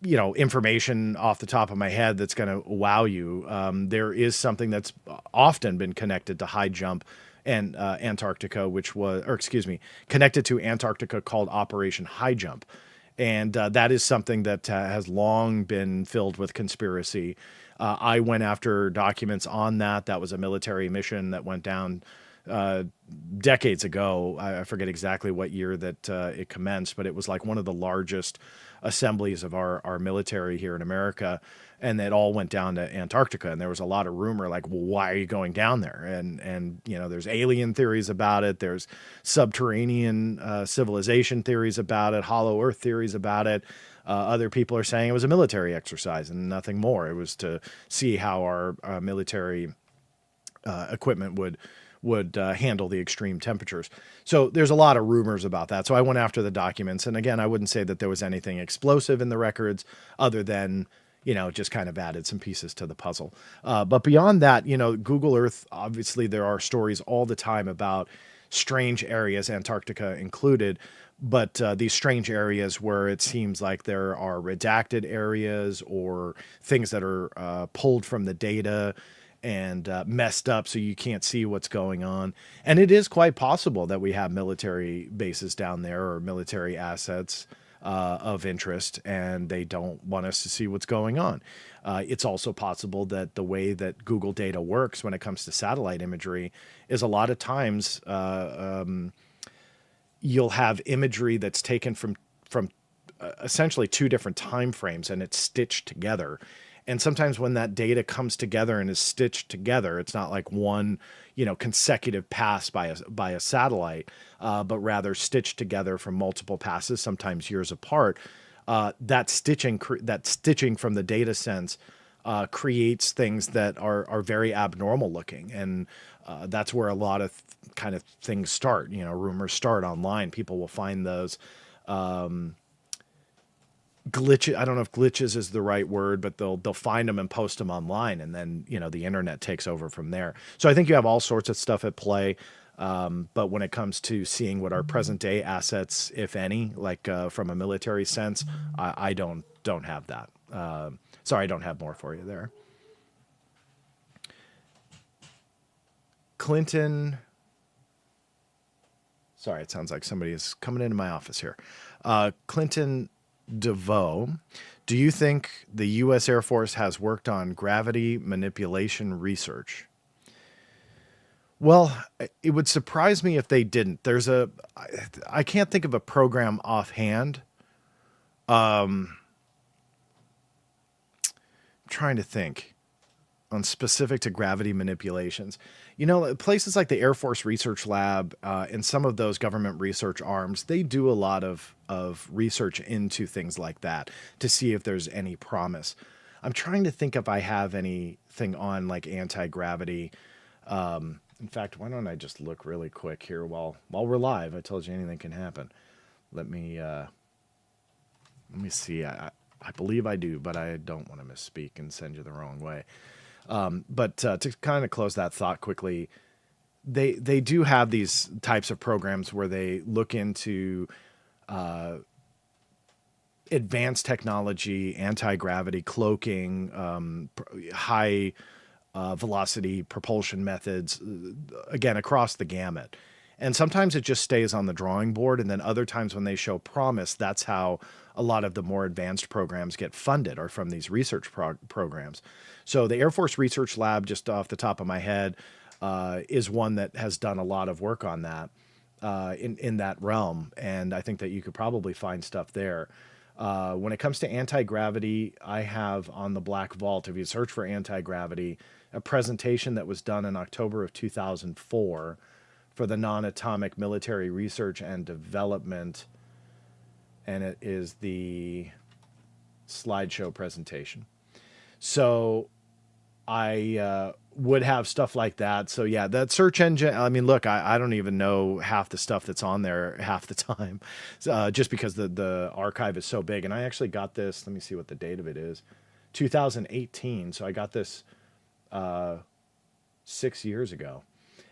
information off the top of my head that's going to wow you. There is something that's often been connected to high jump and Antarctica, connected to Antarctica, called Operation High Jump. And that is something that has long been filled with conspiracy. I went after documents on that. That was a military mission that went down decades ago. I forget exactly what year that it commenced, but it was like one of the largest assemblies of our military here in America. And it all went down to Antarctica. And there was a lot of rumor like, well, why are you going down there? And there's alien theories about it. There's subterranean civilization theories about it, hollow earth theories about it. Other people are saying it was a military exercise and nothing more. It was to see how our military equipment would handle the extreme temperatures. So there's a lot of rumors about that. So I went after the documents. And again, I wouldn't say that there was anything explosive in the records other than, just kind of added some pieces to the puzzle. But beyond that, Google Earth, obviously there are stories all the time about strange areas, Antarctica included, but these strange areas where it seems like there are redacted areas or things that are pulled from the data. messed up so you can't see what's going on. And it is quite possible that we have military bases down there or military assets of interest, and they don't want us to see what's going on. It's also possible that the way that Google data works when it comes to satellite imagery is a lot of times you'll have imagery that's taken from essentially two different time frames, and it's stitched together. And sometimes when that data comes together and is stitched together, it's not like one, consecutive pass by a satellite, but rather stitched together from multiple passes, sometimes years apart. That stitching from the data sense creates things that are very abnormal looking, and that's where a lot of kind of things start. Rumors start online. People will find those. Glitches. I don't know if glitches is the right word, but they'll find them and post them online, and then the internet takes over from there. So I think you have all sorts of stuff at play. But when it comes to seeing what our present day assets, if any, like from a military sense, I don't have that. Sorry, I don't have more for you there. Clinton. Sorry, it sounds like somebody is coming into my office here. Clinton DeVoe, do you think the U.S. Air Force has worked on gravity manipulation research? Well, it would surprise me if they didn't. I can't think of a program offhand. I'm trying to think on specific to gravity manipulations. Places like the Air Force Research Lab and some of those government research arms, they do a lot of research into things like that to see if there's any promise. I'm trying to think if I have anything on like anti-gravity. In fact, why don't I just look really quick here while we're live? I told you anything can happen. Let me see. I believe I do, but I don't want to misspeak and send you the wrong way. But to kind of close that thought quickly, they do have these types of programs where they look into advanced technology, anti-gravity, cloaking, high velocity propulsion methods, again, across the gamut. And sometimes it just stays on the drawing board. And then other times when they show promise, that's how a lot of the more advanced programs get funded, or from these research programs. So the Air Force Research Lab, just off the top of my head, is one that has done a lot of work on that in that realm. And I think that you could probably find stuff there. When it comes to anti-gravity, I have on the Black Vault, if you search for anti-gravity, a presentation that was done in October of 2004 for the Non-Atomic Military Research and Development, and it is the slideshow presentation. So I would have stuff like that. So yeah, that search engine, I mean, look, I don't even know half the stuff that's on there half the time, just because the archive is so big. And I actually got this, let me see what the date of it is, 2018. So I got this 6 years ago.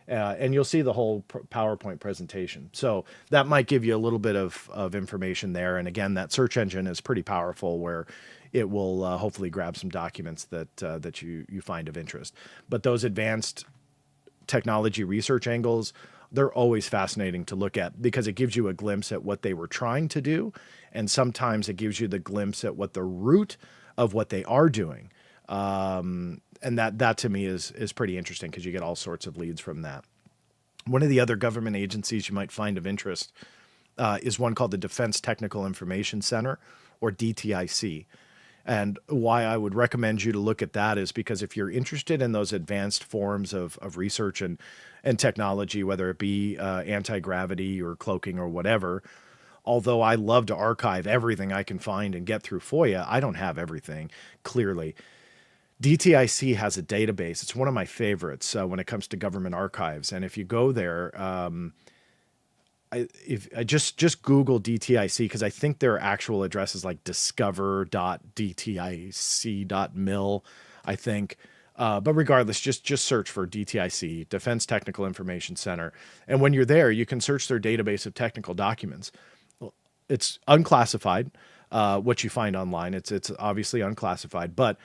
And you'll see the whole PowerPoint presentation. So that might give you a little bit of information there. And again, that search engine is pretty powerful, where it will hopefully grab some documents that you find of interest. But those advanced technology research angles, they're always fascinating to look at, because it gives you a glimpse at what they were trying to do. And sometimes it gives you the glimpse at what the root of what they are doing. And that to me is pretty interesting, because you get all sorts of leads from that. One of the other government agencies you might find of interest is one called the Defense Technical Information Center, or DTIC. And why I would recommend you to look at that is because if you're interested in those advanced forms of research and technology, whether it be anti-gravity or cloaking or whatever, although I love to archive everything I can find and get through FOIA, I don't have everything, clearly. DTIC has a database. It's one of my favorites when it comes to government archives. And if you go there, if I just Google DTIC, because I think their actual address is like discover.dtic.mil, I think. But regardless, just search for DTIC, Defense Technical Information Center. And when you're there, you can search their database of technical documents. It's unclassified, what you find online. It's obviously unclassified, but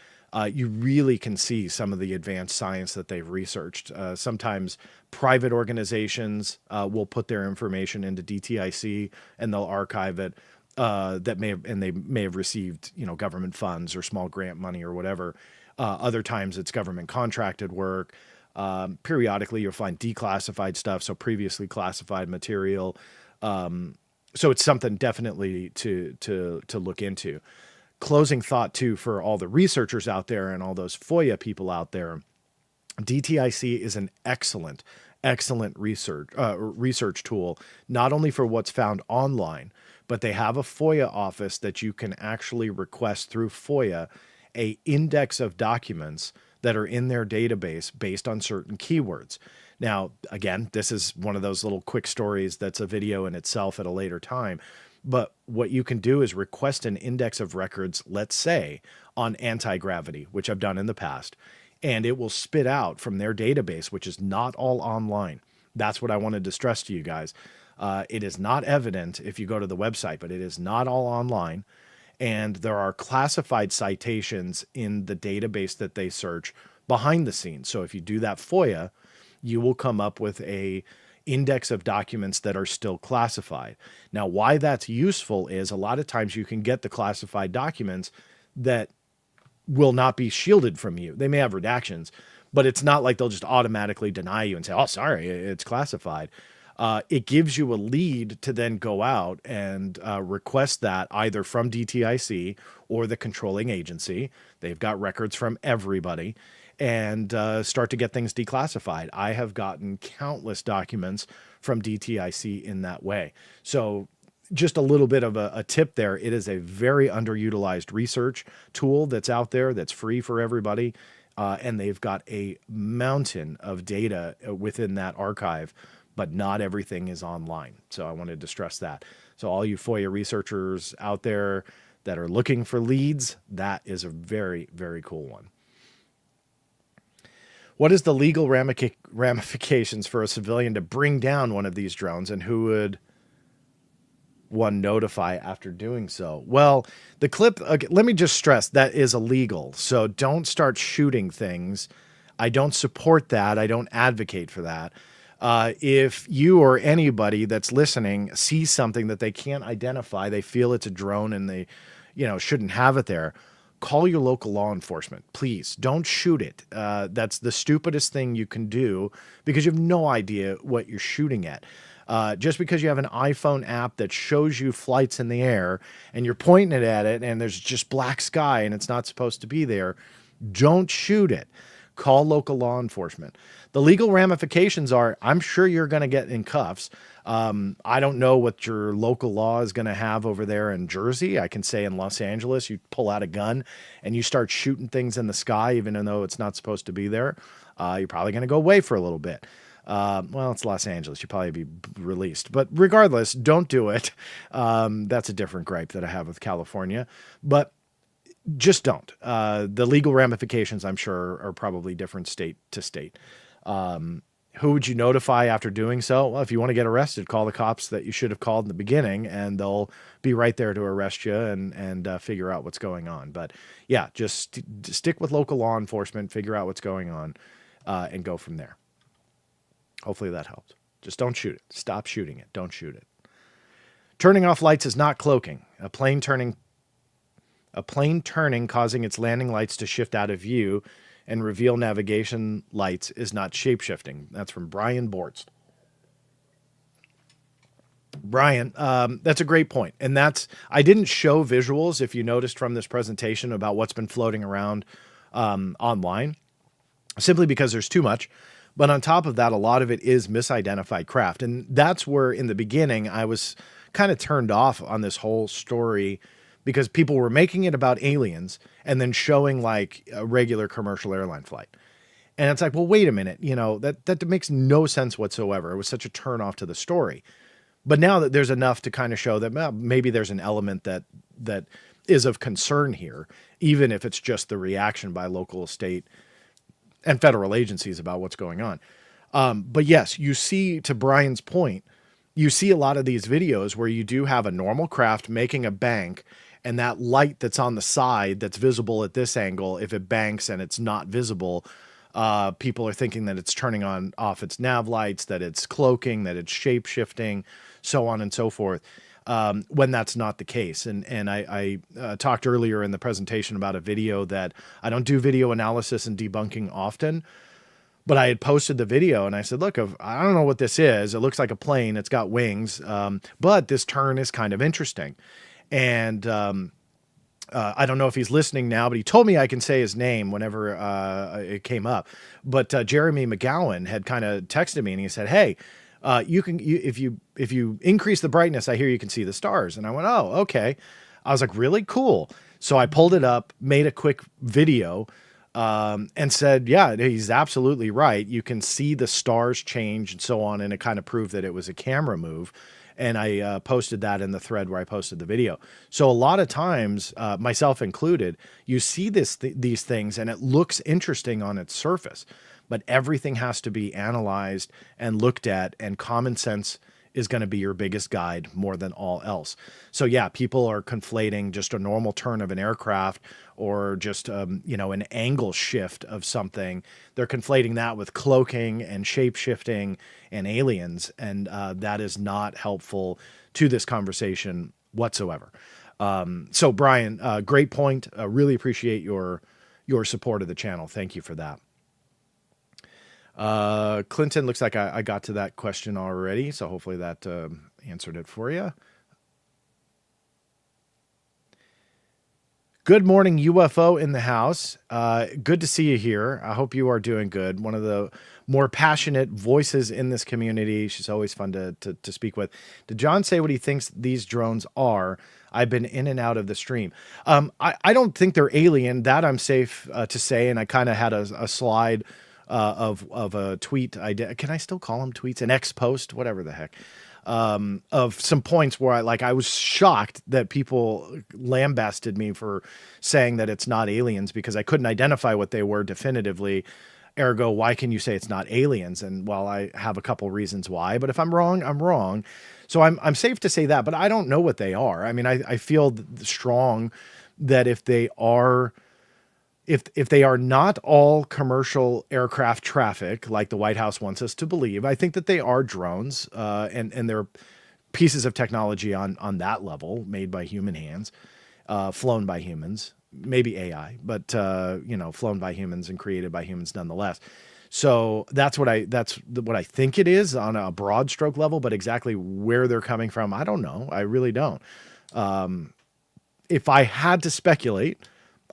you really can see some of the advanced science that they've researched. Sometimes private organizations will put their information into DTIC and they'll archive it. They may have received, government funds or small grant money or whatever. Other times it's government contracted work. Periodically you'll find declassified stuff, so previously classified material. So it's something definitely to look into. Closing thought too for all the researchers out there and all those FOIA people out there. DTIC is an excellent research tool, not only for what's found online, but they have a FOIA office that you can actually request through FOIA a index of documents that are in their database based on certain keywords. Now, again, this is one of those little quick stories that's a video in itself at a later time. But what you can do is request an index of records, let's say, on anti-gravity, which I've done in the past, and it will spit out from their database, which is not all online. That's what I wanted to stress to you guys. It is not evident if you go to the website, but it is not all online. And there are classified citations in the database that they search behind the scenes. So if you do that FOIA, you will come up with a index of documents that are still classified. Now, why that's useful is a lot of times you can get the classified documents that will not be shielded from you. They may have redactions, but it's not like they'll just automatically deny you and say, oh, sorry, it's classified. It gives you a lead to then go out and request that either from DTIC or the controlling agency. They've got records from everybody, and start to get things declassified. I have gotten countless documents from DTIC in that way. So just a little bit of a tip there. It is a very underutilized research tool that's out there that's free for everybody. And they've got a mountain of data within that archive, but not everything is online. So I wanted to stress that. So all you FOIA researchers out there that are looking for leads, that is a very, very cool one. What is the legal ramifications for a civilian to bring down one of these drones, and who would one notify after doing so? Well, the clip, okay, let me just stress, that is illegal. So don't start shooting things. I don't support that. I don't advocate for that. If you or anybody that's listening sees something that they can't identify, they feel it's a drone and they, shouldn't have it there, call your local law enforcement. Please don't shoot it. That's the stupidest thing you can do because you have no idea what you're shooting at. Just because you have an iPhone app that shows you flights in the air and you're pointing it at it and there's just black sky and it's not supposed to be there, don't shoot it. Call local law enforcement. The legal ramifications are, I'm sure you're going to get in cuffs. I don't know what your local law is going to have over there in Jersey. I can say in Los Angeles, you pull out a gun and you start shooting things in the sky, even though it's not supposed to be there. You're probably going to go away for a little bit. Well, it's Los Angeles. You'll probably be released. But regardless, don't do it. That's a different gripe that I have with California. But just don't. The legal ramifications, I'm sure, are probably different state to state. Who would you notify after doing so? Well, if you want to get arrested, call the cops that you should have called in the beginning, and they'll be right there to arrest you and figure out what's going on. But yeah, just stick with local law enforcement, figure out what's going on, and go from there. Hopefully that helped. Just don't shoot it. Stop shooting it. Don't shoot it. Turning off lights is not cloaking. A plane turning causing its landing lights to shift out of view and reveal navigation lights is not shapeshifting. That's from Brian Bortz. Brian, that's a great point. And I didn't show visuals, if you noticed from this presentation, about what's been floating around online, simply because there's too much. But on top of that, a lot of it is misidentified craft. And that's where in the beginning I was kind of turned off on this whole story, because people were making it about aliens and then showing like a regular commercial airline flight. And it's like, well, wait a minute, that makes no sense whatsoever. It was such a turn off to the story. But now that there's enough to kind of show that maybe there's an element that is of concern here, even if it's just the reaction by local, state, and federal agencies about what's going on. But yes, you see, to Brian's point, you see a lot of these videos where you do have a normal craft making a bank, and that light that's on the side that's visible at this angle, if it banks and it's not visible, people are thinking that it's turning on off its nav lights, that it's cloaking, that it's shape shifting, so on and so forth. When that's not the case. And I talked earlier in the presentation about a video that I don't do video analysis and debunking often, but I had posted the video and I said, look, I don't know what this is. It looks like a plane. It's got wings, but this turn is kind of interesting. And I don't know if he's listening now, but he told me I can say his name whenever it came up. But Jeremy McGowan had kind of texted me and he said, hey, if you increase the brightness, I hear you can see the stars. And I went, oh, okay. I was like, really cool. So I pulled it up, made a quick video, and said, yeah, he's absolutely right. You can see the stars change and so on. And it kind of proved that it was a camera move. And I posted that in the thread where I posted the video. So a lot of times, myself included, you see these things and it looks interesting on its surface, but everything has to be analyzed and looked at, and common sense is going to be your biggest guide more than all else. So yeah, people are conflating just a normal turn of an aircraft or just, an angle shift of something. They're conflating that with cloaking and shape shifting and aliens. And that is not helpful to this conversation whatsoever. So Brian, great point. Really appreciate your support of the channel. Thank you for that. Clinton, looks like I got to that question already, so hopefully that answered it for you. Good morning, UFO in the house. Good to see you here. I hope you are doing good. One of the more passionate voices in this community. She's always fun to speak with. Did John say what he thinks these drones are? I've been in and out of the stream. I don't think they're alien. That I'm safe to say, and I kind of had a slide of a tweet. Can I still call them tweets? An X post, whatever the heck, of some points where I was shocked that people lambasted me for saying that it's not aliens because I couldn't identify what they were definitively. Ergo, why can you say it's not aliens? And well, I have a couple reasons why, but if I'm wrong, I'm wrong. So I'm safe to say that, but I don't know what they are. I mean, I feel strong that if they are not all commercial aircraft traffic, like the White House wants us to believe, I think that they are drones, and they're pieces of technology on that level, made by human hands, flown by humans, maybe AI, but flown by humans and created by humans nonetheless. So that's what I think it is on a broad stroke level, but exactly where they're coming from, I don't know. I really don't. If I had to speculate,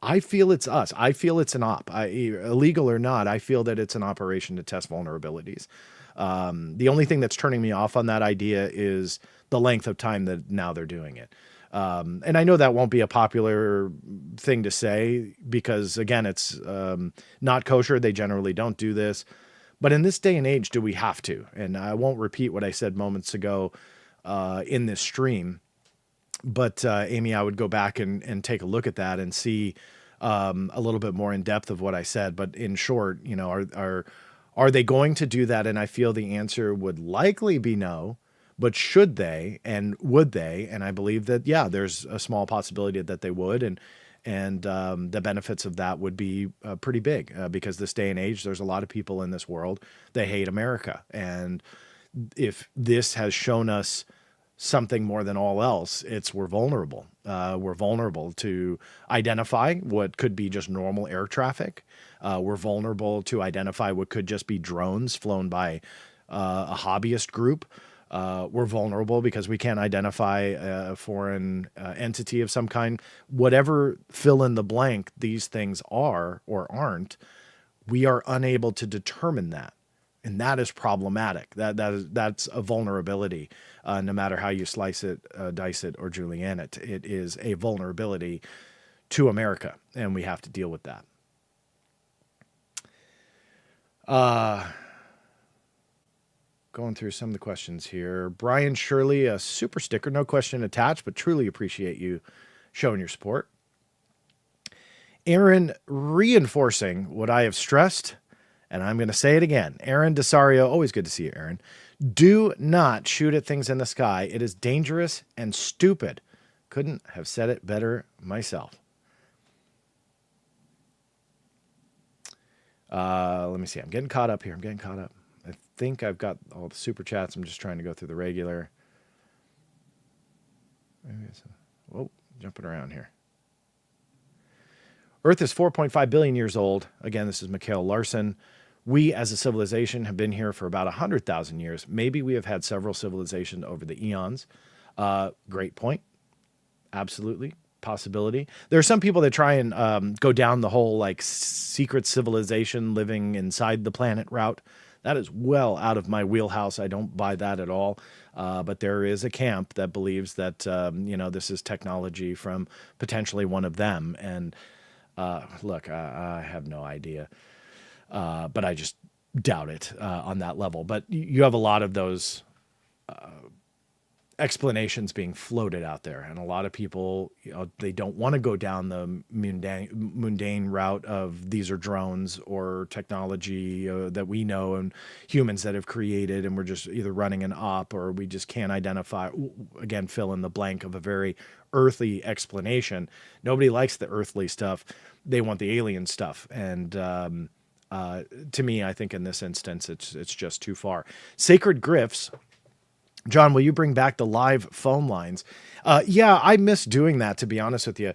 I feel it's us. I feel it's an illegal or not. I feel that it's an operation to test vulnerabilities. The only thing that's turning me off on that idea is the length of time that now they're doing it. And I know that won't be a popular thing to say because, again, it's not kosher. They generally don't do this. But in this day and age, do we have to? And I won't repeat what I said moments ago in this stream. But Amy, I would go back and take a look at that and see a little bit more in depth of what I said. But in short, are they going to do that? And I feel the answer would likely be no. But should they and would they? And I believe that, yeah, there's a small possibility that they would. And the benefits of that would be pretty big because this day and age, there's a lot of people in this world that hate America. And if this has shown us something more than all else, we're vulnerable. We're vulnerable to identify what could be just normal air traffic. We're vulnerable to identify what could just be drones flown by a hobbyist group. We're vulnerable because we can't identify a foreign entity of some kind. Whatever fill in the blank these things are or aren't, we are unable to determine that. And that is problematic. That's a vulnerability, no matter how you slice it, dice it, or julienne it. It is a vulnerability to America, and we have to deal with that. Going through some of the questions here. Brian Shirley, a super sticker, no question attached, but truly appreciate you showing your support. Aaron, reinforcing what I have stressed, and I'm going to say it again. Aaron Desario, always good to see you, Aaron. Do not shoot at things in the sky. It is dangerous and stupid. Couldn't have said it better myself. Let me see. I'm getting caught up here. I think I've got all the super chats. I'm just trying to go through the regular. Whoa, jumping around here. Earth is 4.5 billion years old. Again, this is Mikhail Larson. We as a civilization have been here for about 100,000 years. Maybe we have had several civilizations over the eons. Great point. Absolutely. Possibility. There are some people that try and go down the whole like secret civilization living inside the planet route. That is well out of my wheelhouse. I don't buy that at all. But there is a camp that believes that, this is technology from potentially one of them. And look, I have no idea. But I just doubt it on that level. But you have a lot of those explanations being floated out there. And a lot of people, they don't want to go down the mundane route of these are drones or technology that we know and humans that have created, and we're just either running an op or we just can't identify, again, fill in the blank of a very earthly explanation. Nobody likes the earthly stuff. They want the alien stuff. And to me, I think in this instance, it's just too far. Sacred Grifts. John, will you bring back the live phone lines? Yeah, I miss doing that, to be honest with you.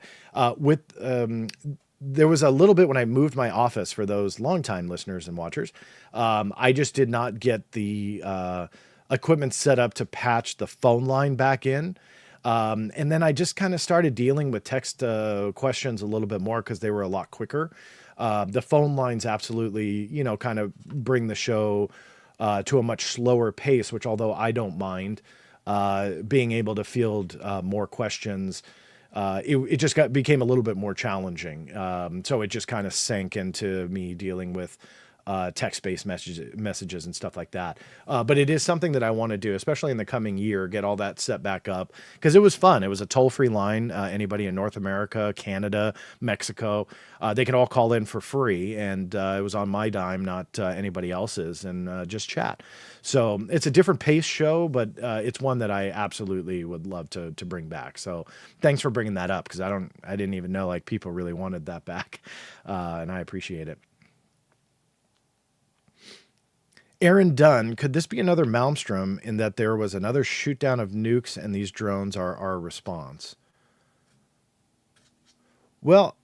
There was a little bit when I moved my office, for those longtime listeners and watchers. I just did not get the equipment set up to patch the phone line back in. And then I just kind of started dealing with text questions a little bit more because they were a lot quicker. The phone lines absolutely, kind of bring the show to a much slower pace, which, although I don't mind being able to field more questions, it just became a little bit more challenging. So it just kind of sank into me dealing with text-based messages and stuff like that. But it is something that I want to do, especially in the coming year, get all that set back up, because it was fun. It was a toll-free line. Anybody in North America, Canada, Mexico, they can all call in for free. And it was on my dime, not anybody else's, and just chat. So it's a different pace show, but it's one that I absolutely would love to bring back. So thanks for bringing that up, because I didn't even know like people really wanted that back. And I appreciate it. Aaron Dunn, could this be another Malmstrom in that there was another shoot down of nukes and these drones are our response? Well,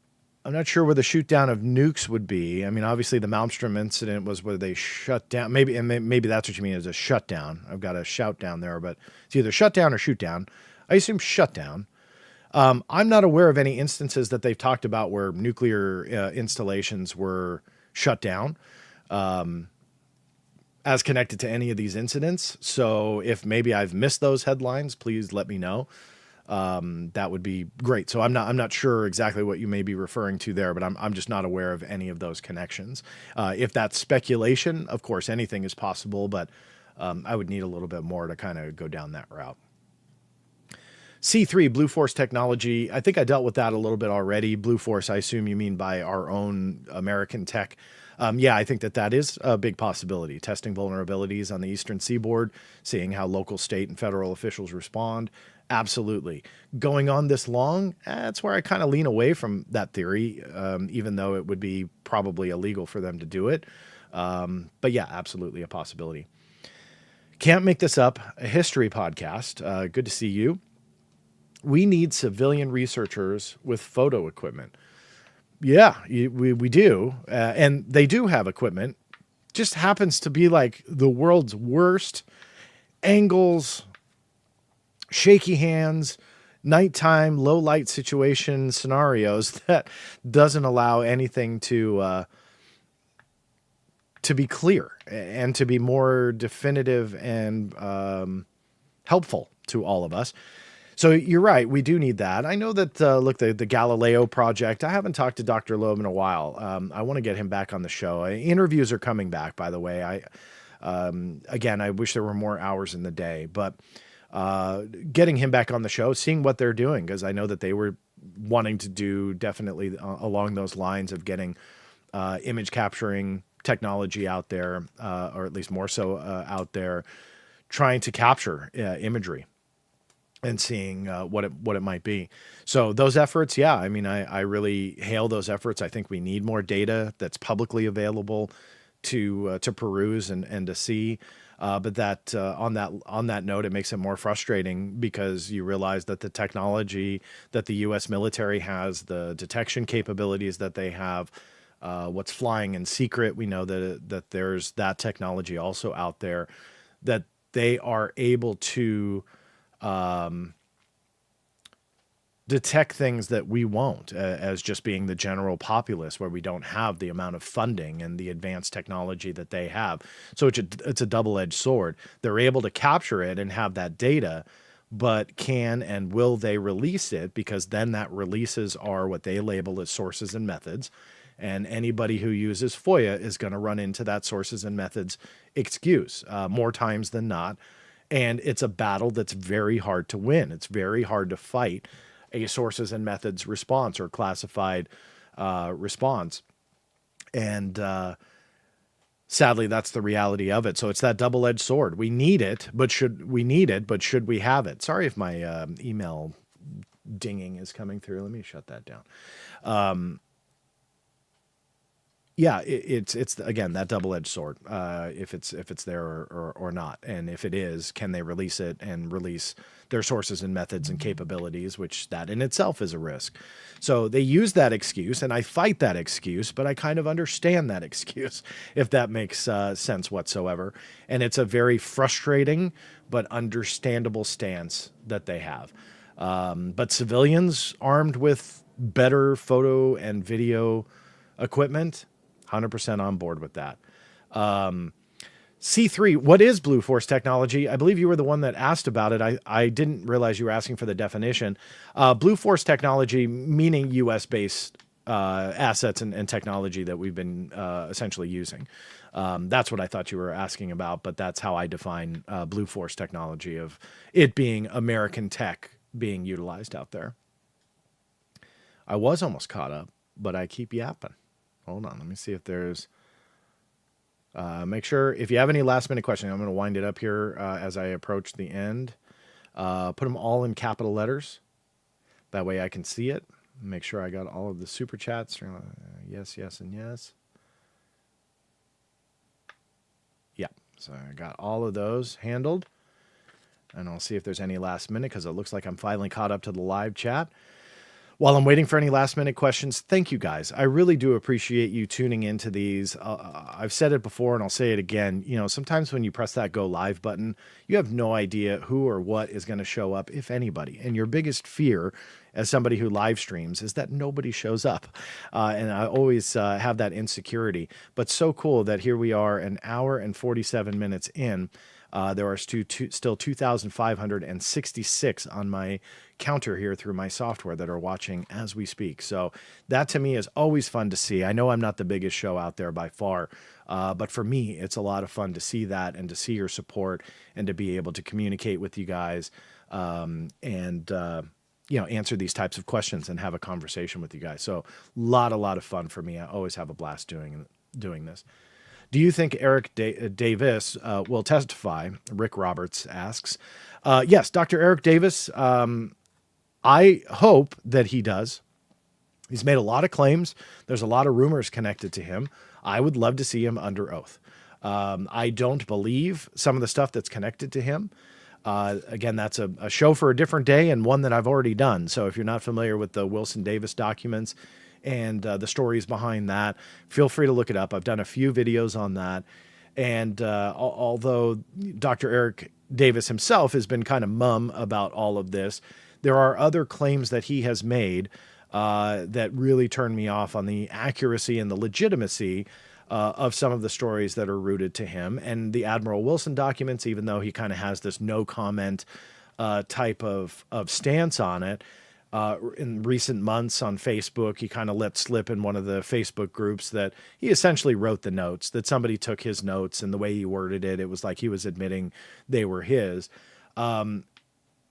I'm not sure where the shoot down of nukes would be. I mean, obviously the Malmstrom incident was where they shut down. Maybe that's what you mean, is a shutdown. I've got a shout down there, but it's either shut down or shoot down. I assume shut down. I'm not aware of any instances that they've talked about where nuclear installations were shut down. As connected to any of these incidents. So if maybe I've missed those headlines, please let me know. That would be great. So I'm not sure exactly what you may be referring to there, but I'm just not aware of any of those connections. If that's speculation, of course, anything is possible, but I would need a little bit more to kind of go down that route. C3, Blue Force Technology. I think I dealt with that a little bit already. Blue Force, I assume you mean by our own American tech. Yeah, I think that is a big possibility. Testing vulnerabilities on the Eastern Seaboard, seeing how local, state, and federal officials respond. Absolutely. Going on this long, that's where I kind of lean away from that theory, even though it would be probably illegal for them to do it. But yeah, absolutely a possibility. Can't make this up. A history podcast. Good to see you. We need civilian researchers with photo equipment. Yeah, we do. And they do have equipment. Just happens to be like the world's worst angles, shaky hands, nighttime, low light situation scenarios that doesn't allow anything to be clear and to be more definitive and helpful to all of us. So you're right. We do need that. I know that, look, the Galileo project, I haven't talked to Dr. Loeb in a while. I want to get him back on the show. Interviews are coming back, by the way. Again, I wish there were more hours in the day, but getting him back on the show, seeing what they're doing, because I know that they were wanting to do definitely along those lines of getting image capturing technology out there, or at least more so out there, trying to capture imagery and seeing what it might be. So those efforts, yeah, I mean, I really hail those efforts. I think we need more data that's publicly available to peruse and to see. But that on that note, it makes it more frustrating because you realize that the technology that the U.S. military has, the detection capabilities that they have, what's flying in secret, we know that there's that technology also out there, that they are able to detect things that we won't, as just being the general populace, where we don't have the amount of funding and the advanced technology that they have. So it's a double-edged sword. They're able to capture it and have that data, but can and will they release it? Because then that releases are what they label as sources and methods. And anybody who uses FOIA is going to run into that sources and methods excuse more times than not. And it's a battle that's very hard to win. It's very hard to fight a sources and methods response or classified response. And sadly, that's the reality of it. So it's that double-edged sword. We need it, but should we have it? Sorry if my email dinging is coming through. Let me shut that down. Yeah, it's again that double-edged sword. If it's there or not, and if it is, can they release it and release their sources and methods and capabilities, which that in itself is a risk. So they use that excuse, and I fight that excuse, but I kind of understand that excuse, if that makes sense whatsoever. And it's a very frustrating but understandable stance that they have. But civilians armed with better photo and video equipment, 100% on board with that. C3, what is Blue Force technology? I believe you were the one that asked about it. I didn't realize you were asking for the definition. Blue Force technology, meaning US-based assets and technology that we've been essentially using. That's what I thought you were asking about, but that's how I define Blue Force technology, of it being American tech being utilized out there. I was almost caught up, but I keep yapping. Hold on, let me see if there's... make sure, if you have any last-minute questions, I'm going to wind it up here as I approach the end. Put them all in capital letters. That way I can see it. Make sure I got all of the super chats. Yes, yes, and yes. Yeah, so I got all of those handled. And I'll see if there's any last minute, because it looks like I'm finally caught up to the live chat. While I'm waiting for any last minute questions, thank you guys. I really do appreciate you tuning into these. I've said it before and I'll say it again. You know, sometimes when you press that go live button, you have no idea who or what is going to show up, if anybody. And your biggest fear as somebody who live streams is that nobody shows up. And I always have that insecurity. But so cool that here we are, an hour and 47 minutes in. There are still 2,566 on my counter here through my software that are watching as we speak. So that to me is always fun to see. I know I'm not the biggest show out there by far, but for me, it's a lot of fun to see that and to see your support and to be able to communicate with you guys and you know, answer these types of questions and have a conversation with you guys. So a lot of fun for me. I always have a blast doing this. Do you think Eric Davis will testify? Rick Roberts asks. Yes, Dr. Eric Davis, I hope that he does. He's made a lot of claims. There's a lot of rumors connected to him. I would love to see him under oath. I don't believe some of the stuff that's connected to him. Again, that's a show for a different day and one that I've already done. So if you're not familiar with the Wilson Davis documents and the stories behind that, feel free to look it up. I've done a few videos on that. And although Dr. Eric Davis himself has been kind of mum about all of this, there are other claims that he has made that really turn me off on the accuracy and the legitimacy of some of the stories that are rooted to him. And the Admiral Wilson documents, even though he kind of has this no comment type of stance on it, in recent months on Facebook, he kind of let slip in one of the Facebook groups that he essentially wrote the notes, that somebody took his notes, and the way he worded it, it was like he was admitting they were his.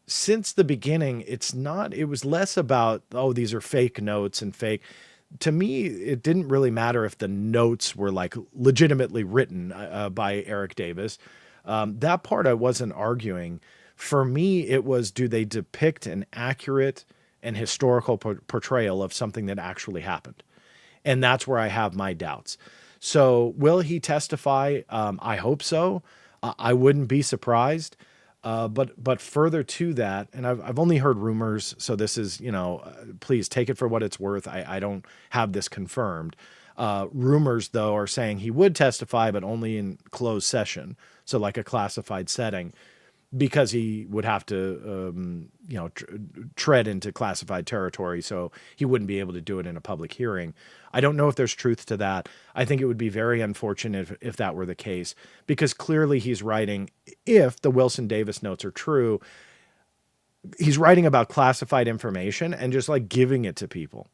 Since the beginning, it was less about, oh, these are fake notes and fake. To me, it didn't really matter if the notes were like legitimately written by Eric Davis. That part I wasn't arguing. For me, it was, do they depict an accurate and historical portrayal of something that actually happened? And that's where I have my doubts. So will he testify? I hope so. I wouldn't be surprised. But further to that, and I've only heard rumors, so this is, please take it for what it's worth. I don't have this confirmed. Rumors, though, are saying he would testify, but only in closed session, so like a classified setting, because he would have to, tread into classified territory, so he wouldn't be able to do it in a public hearing. I don't know if there's truth to that. I think it would be very unfortunate if that were the case, because clearly he's writing, if the Wilson Davis notes are true, he's writing about classified information and just like giving it to people.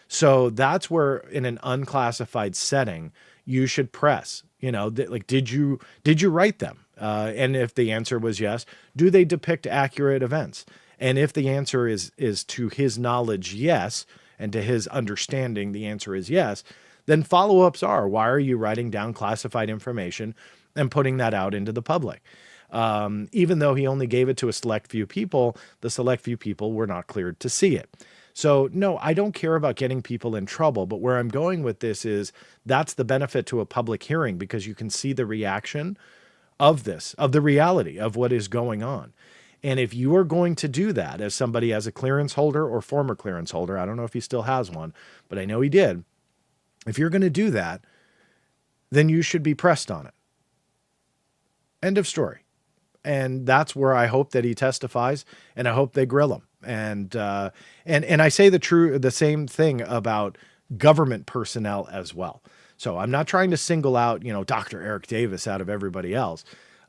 So that's where, in an unclassified setting, you should press, did you write them? And if the answer was yes, do they depict accurate events? And if the answer is to his knowledge, yes, and to his understanding, the answer is yes, then follow-ups are, why are you writing down classified information and putting that out into the public? Even though he only gave it to a select few people, the select few people were not cleared to see it. So no, I don't care about getting people in trouble, but where I'm going with this is that's the benefit to a public hearing, because you can see the reaction of this, of the reality of what is going on. And if you are going to do that as somebody, as a clearance holder or former clearance holder, I don't know if he still has one, but I know he did. If you're going to do that, then you should be pressed on it. End of story. And that's where I hope that he testifies, and I hope they grill him. And I say the same thing about government personnel as well. So I'm not trying to single out, Dr. Eric Davis out of everybody else.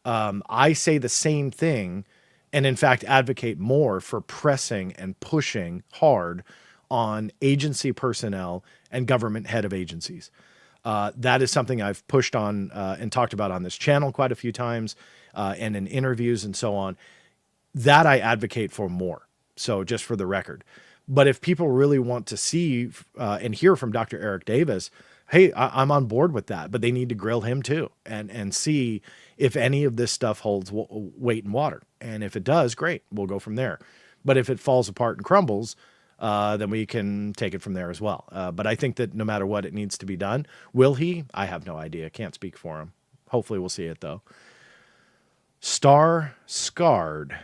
I say the same thing, and in fact advocate more for pressing and pushing hard on agency personnel and government head of agencies. That is something I've pushed on and talked about on this channel quite a few times, and in interviews and so on. That I advocate for more. So just for the record. But if people really want to see and hear from Dr. Eric Davis, hey, I'm on board with that, but they need to grill him too and see if any of this stuff holds weight and water. And if it does, great, we'll go from there. But if it falls apart and crumbles, then we can take it from there as well. But I think that no matter what, it needs to be done. Will he? I have no idea. Can't speak for him. Hopefully we'll see it though. Star Scarred.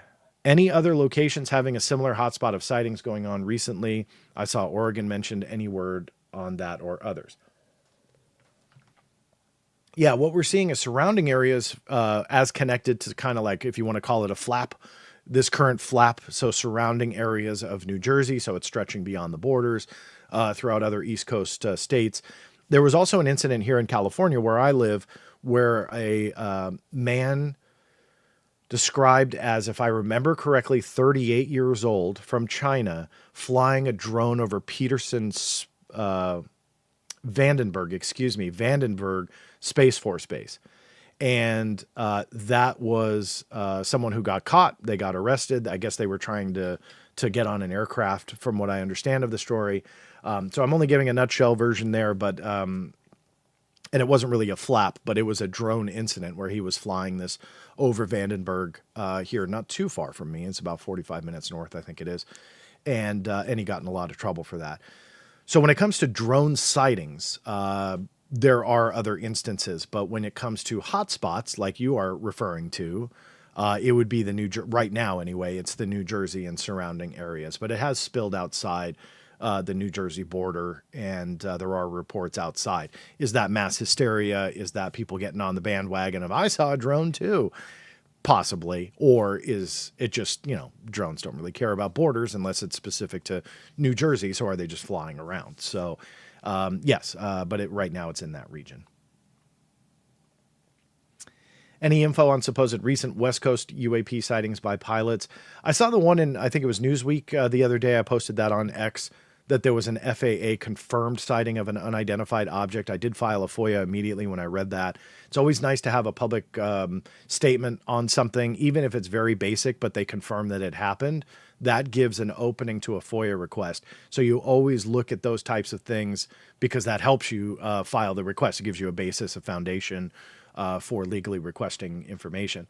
Any other locations having a similar hotspot of sightings going on recently? I saw Oregon mentioned. Any word on that or others? Yeah, what we're seeing is surrounding areas as connected to kind of like, if you want to call it a flap, this current flap. So surrounding areas of New Jersey. So it's stretching beyond the borders throughout other East Coast states. There was also an incident here in California where I live where a man described as, if I remember correctly, 38 years old from China, flying a drone over Peterson's Vandenberg Space Force Base. And that was someone who got caught. They got arrested. I guess they were trying to get on an aircraft, from what I understand of the story. So I'm only giving a nutshell version there, but and it wasn't really a flap, but it was a drone incident where he was flying this over Vandenberg here, not too far from me. It's about 45 minutes north, I think it is. And he got in a lot of trouble for that. So when it comes to drone sightings, there are other instances, but when it comes to hotspots like you are referring to, it would be right now anyway, it's the New Jersey and surrounding areas, but it has spilled outside the New Jersey border, and there are reports outside. Is that mass hysteria? Is that people getting on the bandwagon of, I saw a drone too? Possibly. Or is it just, drones don't really care about borders unless it's specific to New Jersey, so are they just flying around? So yes, but right now it's in that region. Any info on supposed recent West Coast UAP sightings by pilots? I saw the one in, I think it was Newsweek the other day. I posted that on X, that there was an FAA confirmed sighting of an unidentified object. I did file a FOIA immediately when I read that. It's always nice to have a public statement on something, even if it's very basic, but they confirm that it happened. That gives an opening to a FOIA request. So you always look at those types of things because that helps you file the request. It gives you a basis, a foundation for legally requesting information.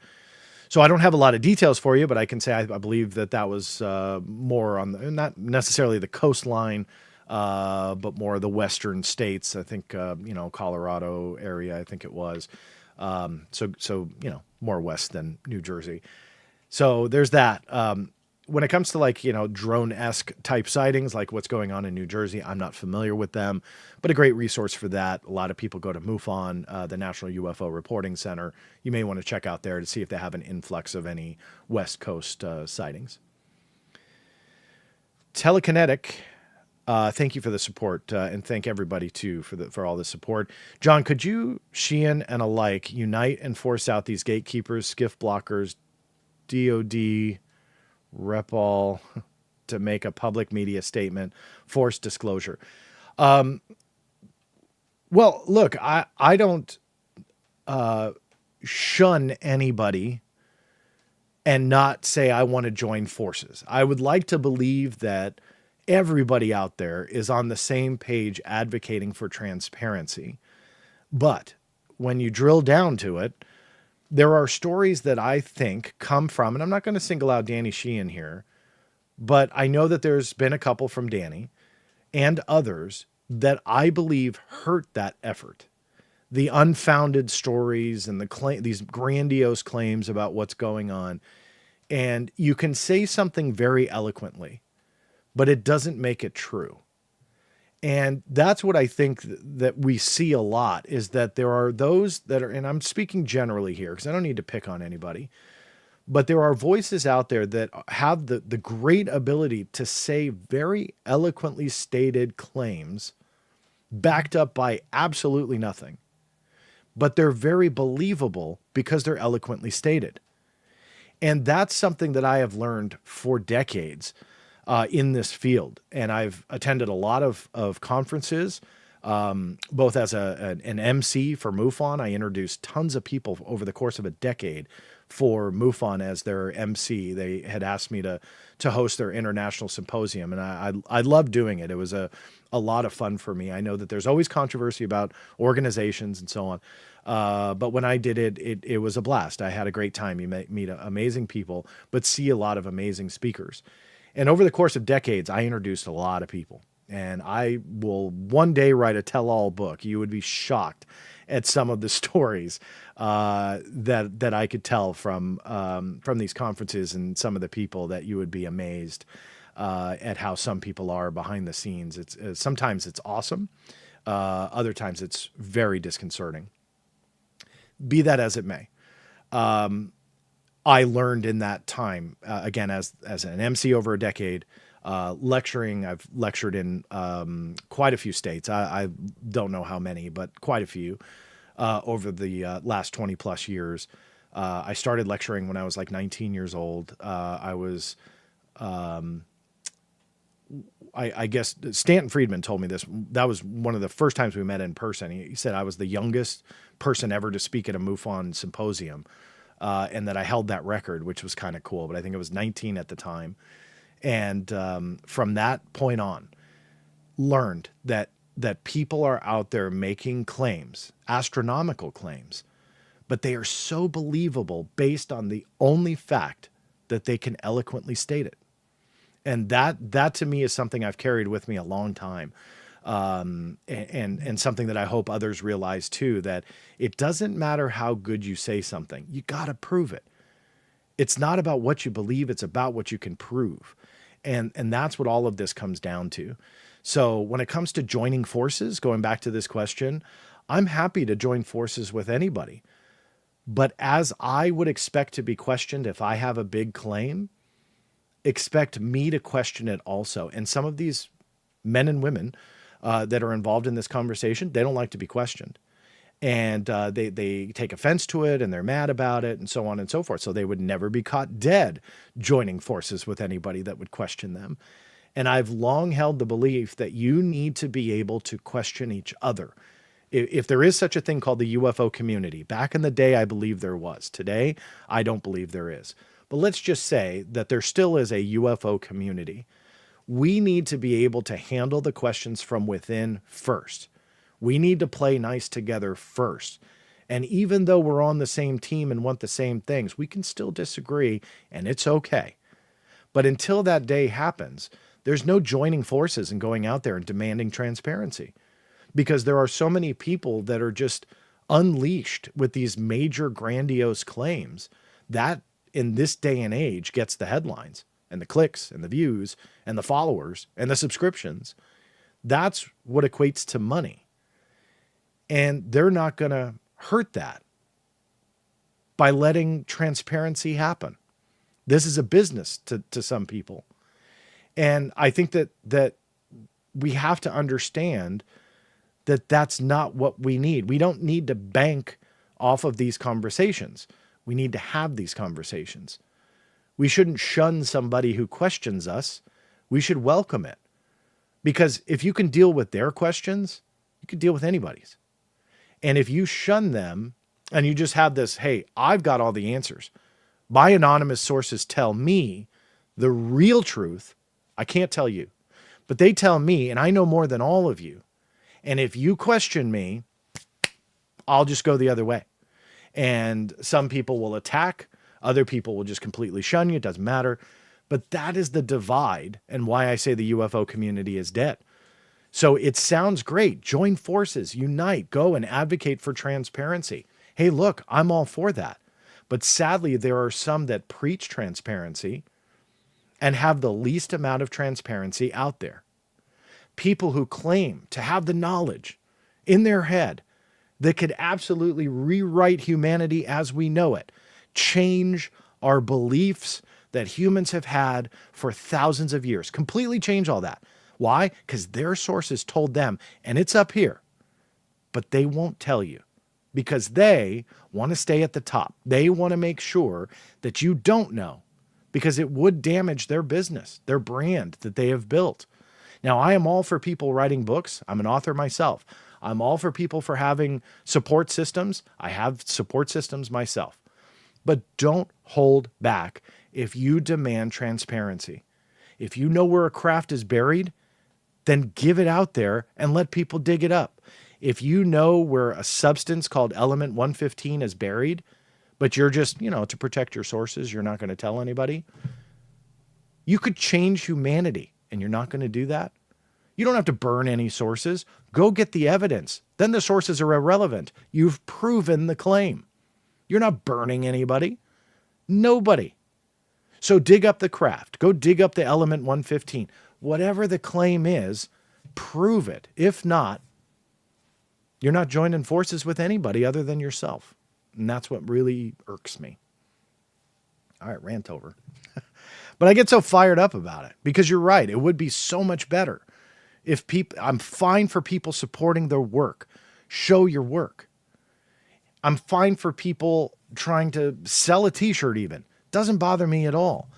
So I don't have a lot of details for you, but I can say I believe that was more on the, not necessarily the coastline, but more the western states. I think Colorado area. I think it was. So more west than New Jersey. So there's that. When it comes to drone-esque type sightings, like what's going on in New Jersey, I'm not familiar with them, but a great resource for that. A lot of people go to MUFON, the National UFO Reporting Center. You may want to check out there to see if they have an influx of any West Coast sightings. Telekinetic, thank you for the support, and thank everybody too for all the support. John, could you, Sheehan and alike, unite and force out these gatekeepers, skiff blockers, DOD, Repol to make a public media statement, forced disclosure? Well, look, I don't shun anybody and not say I want to join forces. I would like to believe that everybody out there is on the same page advocating for transparency. But when you drill down to it, there are stories that I think come from, and I'm not going to single out Danny Sheehan here, but I know that there's been a couple from Danny and others that I believe hurt that effort. The unfounded stories and these grandiose claims about what's going on. And you can say something very eloquently, but it doesn't make it true. And that's what I think that we see a lot, is that there are those that are, and I'm speaking generally here because I don't need to pick on anybody, but there are voices out there that have the great ability to say very eloquently stated claims backed up by absolutely nothing. But they're very believable because they're eloquently stated. And that's something that I have learned for decades in this field. And I've attended a lot of conferences, both as an MC for MUFON. I introduced tons of people over the course of a decade for MUFON as their MC. They had asked me to host their international symposium, and I loved doing it. It was a lot of fun for me. I know that there's always controversy about organizations and so on, but when I did it was a blast. I had a great time. You meet amazing people, but see a lot of amazing speakers. And over the course of decades, I introduced a lot of people. And I will one day write a tell-all book. You would be shocked at some of the stories that I could tell from these conferences, and some of the people that you would be amazed at how some people are behind the scenes. Sometimes it's awesome. Other times it's very disconcerting. Be that as it may. I learned in that time, again, as an MC over a decade, lecturing. I've lectured in quite a few states. I don't know how many, but quite a few over the last 20 plus years. I started lecturing when I was like 19 years old. I guess Stanton Friedman told me this. That was one of the first times we met in person. He said I was the youngest person ever to speak at a MUFON symposium. And that I held that record, which was kind of cool, but I think it was 19 at the time. And from that point on, learned that people are out there making claims, astronomical claims, but they are so believable based on the only fact that they can eloquently state it. And that to me is something I've carried with me a long time. And something that I hope others realize too, that it doesn't matter how good you say something, you got to prove it. It's not about what you believe, it's about what you can prove. And that's what all of this comes down to. So when it comes to joining forces, going back to this question, I'm happy to join forces with anybody. But as I would expect to be questioned if I have a big claim, expect me to question it also. And some of these men and women that are involved in this conversation, they don't like to be questioned. And they take offense to it, and they're mad about it, and so on and so forth. So they would never be caught dead joining forces with anybody that would question them. And I've long held the belief that you need to be able to question each other. If there is such a thing called the UFO community, back in the day, I believe there was. Today, I don't believe there is. But let's just say that there still is a UFO community. We need to be able to handle the questions from within first. We need to play nice together first. And even though we're on the same team and want the same things, we can still disagree, and it's okay. But until that day happens, there's no joining forces and going out there and demanding transparency, because there are so many people that are just unleashed with these major grandiose claims that in this day and age gets the headlines and the clicks and the views and the followers and the subscriptions. That's what equates to money. And they're not going to hurt that by letting transparency happen. This is a business to some people. And I think that we have to understand that that's not what we need. We don't need to bank off of these conversations. We need to have these conversations. We shouldn't shun somebody who questions us. We should welcome it. Because if you can deal with their questions, you can deal with anybody's. And if you shun them and you just have this, hey, I've got all the answers. My anonymous sources tell me the real truth. I can't tell you, but they tell me, and I know more than all of you. And if you question me, I'll just go the other way. And some people will attack. Other people will just completely shun you. It doesn't matter. But that is the divide and why I say the UFO community is dead. So it sounds great. Join forces, unite, go and advocate for transparency. Hey, look, I'm all for that. But sadly, there are some that preach transparency and have the least amount of transparency out there. People who claim to have the knowledge in their head that could absolutely rewrite humanity as we know it, change our beliefs that humans have had for thousands of years, completely change all that. Why? Because their sources told them, and it's up here, but they won't tell you because they want to stay at the top. They want to make sure that you don't know because it would damage their business, their brand that they have built. Now, I am all for people writing books. I'm an author myself. I'm all for people for having support systems. I have support systems myself. But don't hold back if you demand transparency. If you know where a craft is buried, then give it out there and let people dig it up. If you know where a substance called element 115 is buried, but you're just, to protect your sources, you're not going to tell anybody, you could change humanity and you're not going to do that. You don't have to burn any sources. Go get the evidence. Then the sources are irrelevant. You've proven the claim. You're not burning anybody. Nobody. So dig up the craft. Go dig up the element 115. Whatever the claim is, prove it. If not, you're not joining forces with anybody other than yourself. And that's what really irks me. All right, rant over. But I get so fired up about it because you're right. It would be so much better if people, I'm fine for people supporting their work. Show your work. I'm fine for people trying to sell a t-shirt even. Doesn't bother me at all.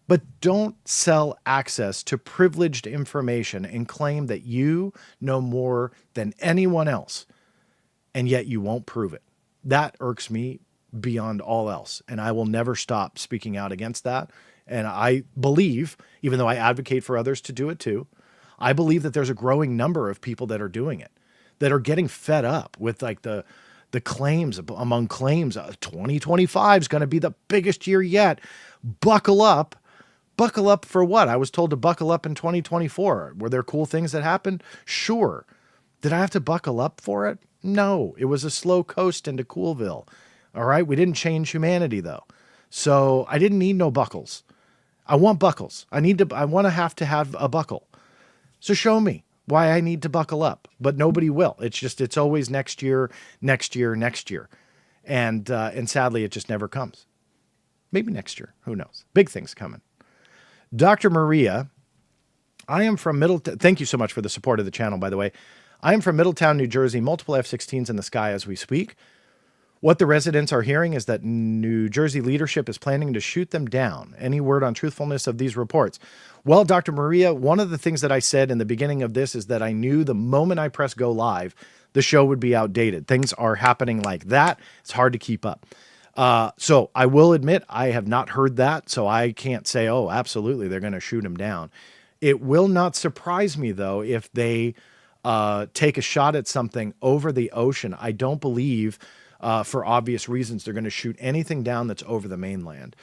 But don't sell access to privileged information and claim that you know more than anyone else, and yet you won't prove it. That irks me beyond all else, and I will never stop speaking out against that. And I believe, even though I advocate for others to do it too, I believe that there's a growing number of people that are doing it, that are getting fed up with like the claims among claims. 2025 is going to be the biggest year yet. Buckle up. Buckle up for what? I was told to buckle up in 2024. Were there cool things that happened? Sure. Did I have to buckle up for it? No. It was a slow coast into Coolville. All right. We didn't change humanity though. So I didn't need no buckles. I want buckles. I want to have a buckle. So show me why I need to buckle up, but nobody will. It's always next year, next year, next year. And sadly, it just never comes. Maybe next year. Who knows? Big things coming. Dr. Maria, I am from Middletown. Thank you so much for the support of the channel, by the way. I am from Middletown, New Jersey, multiple F-16s in the sky as we speak. What the residents are hearing is that New Jersey leadership is planning to shoot them down. Any word on truthfulness of these reports? Well, Dr. Maria, one of the things that I said in the beginning of this is that I knew the moment I press go live, the show would be outdated. Things are happening like that. It's hard to keep up. So I will admit I have not heard that, so I can't say, oh, absolutely, they're going to shoot him down. It will not surprise me, though, if they take a shot at something over the ocean. I don't believe for obvious reasons. They're going to shoot anything down that's over the mainland.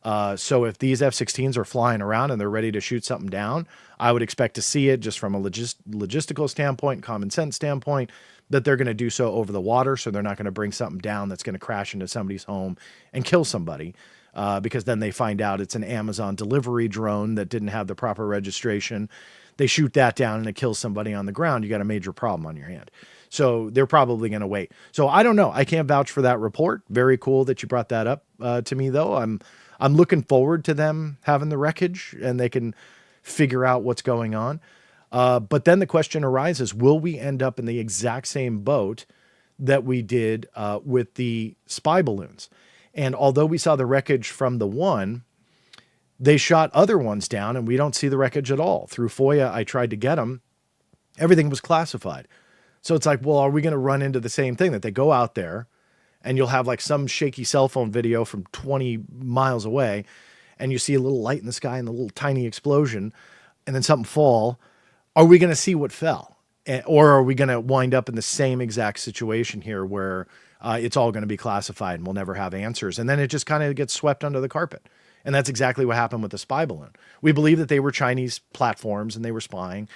So if these F-16s are flying around and they're ready to shoot something down, I would expect to see it just from a logistical standpoint, common sense standpoint, that they're going to do so over the water. So they're not going to bring something down that's going to crash into somebody's home and kill somebody, because then they find out it's an Amazon delivery drone that didn't have the proper registration. They shoot that down and it kills somebody on the ground. You got a major problem on your hand. So they're probably going to wait. So I don't know. I can't vouch for that report. Very cool that you brought that up to me, though. I'm looking forward to them having the wreckage and they can figure out what's going on. But then the question arises, will we end up in the exact same boat that we did with the spy balloons? And although we saw the wreckage from the one, they shot other ones down and we don't see the wreckage at all. Through FOIA, I tried to get them. Everything was classified. So it's like, well, are we going to run into the same thing that they go out there and you'll have like some shaky cell phone video from 20 miles away and you see a little light in the sky and a little tiny explosion and then something fall. Are we going to see what fell? Or are we going to wind up in the same exact situation here where it's all going to be classified and we'll never have answers? And then it just kind of gets swept under the carpet. And that's exactly what happened with the spy balloon. We believe that they were Chinese platforms and they were spying.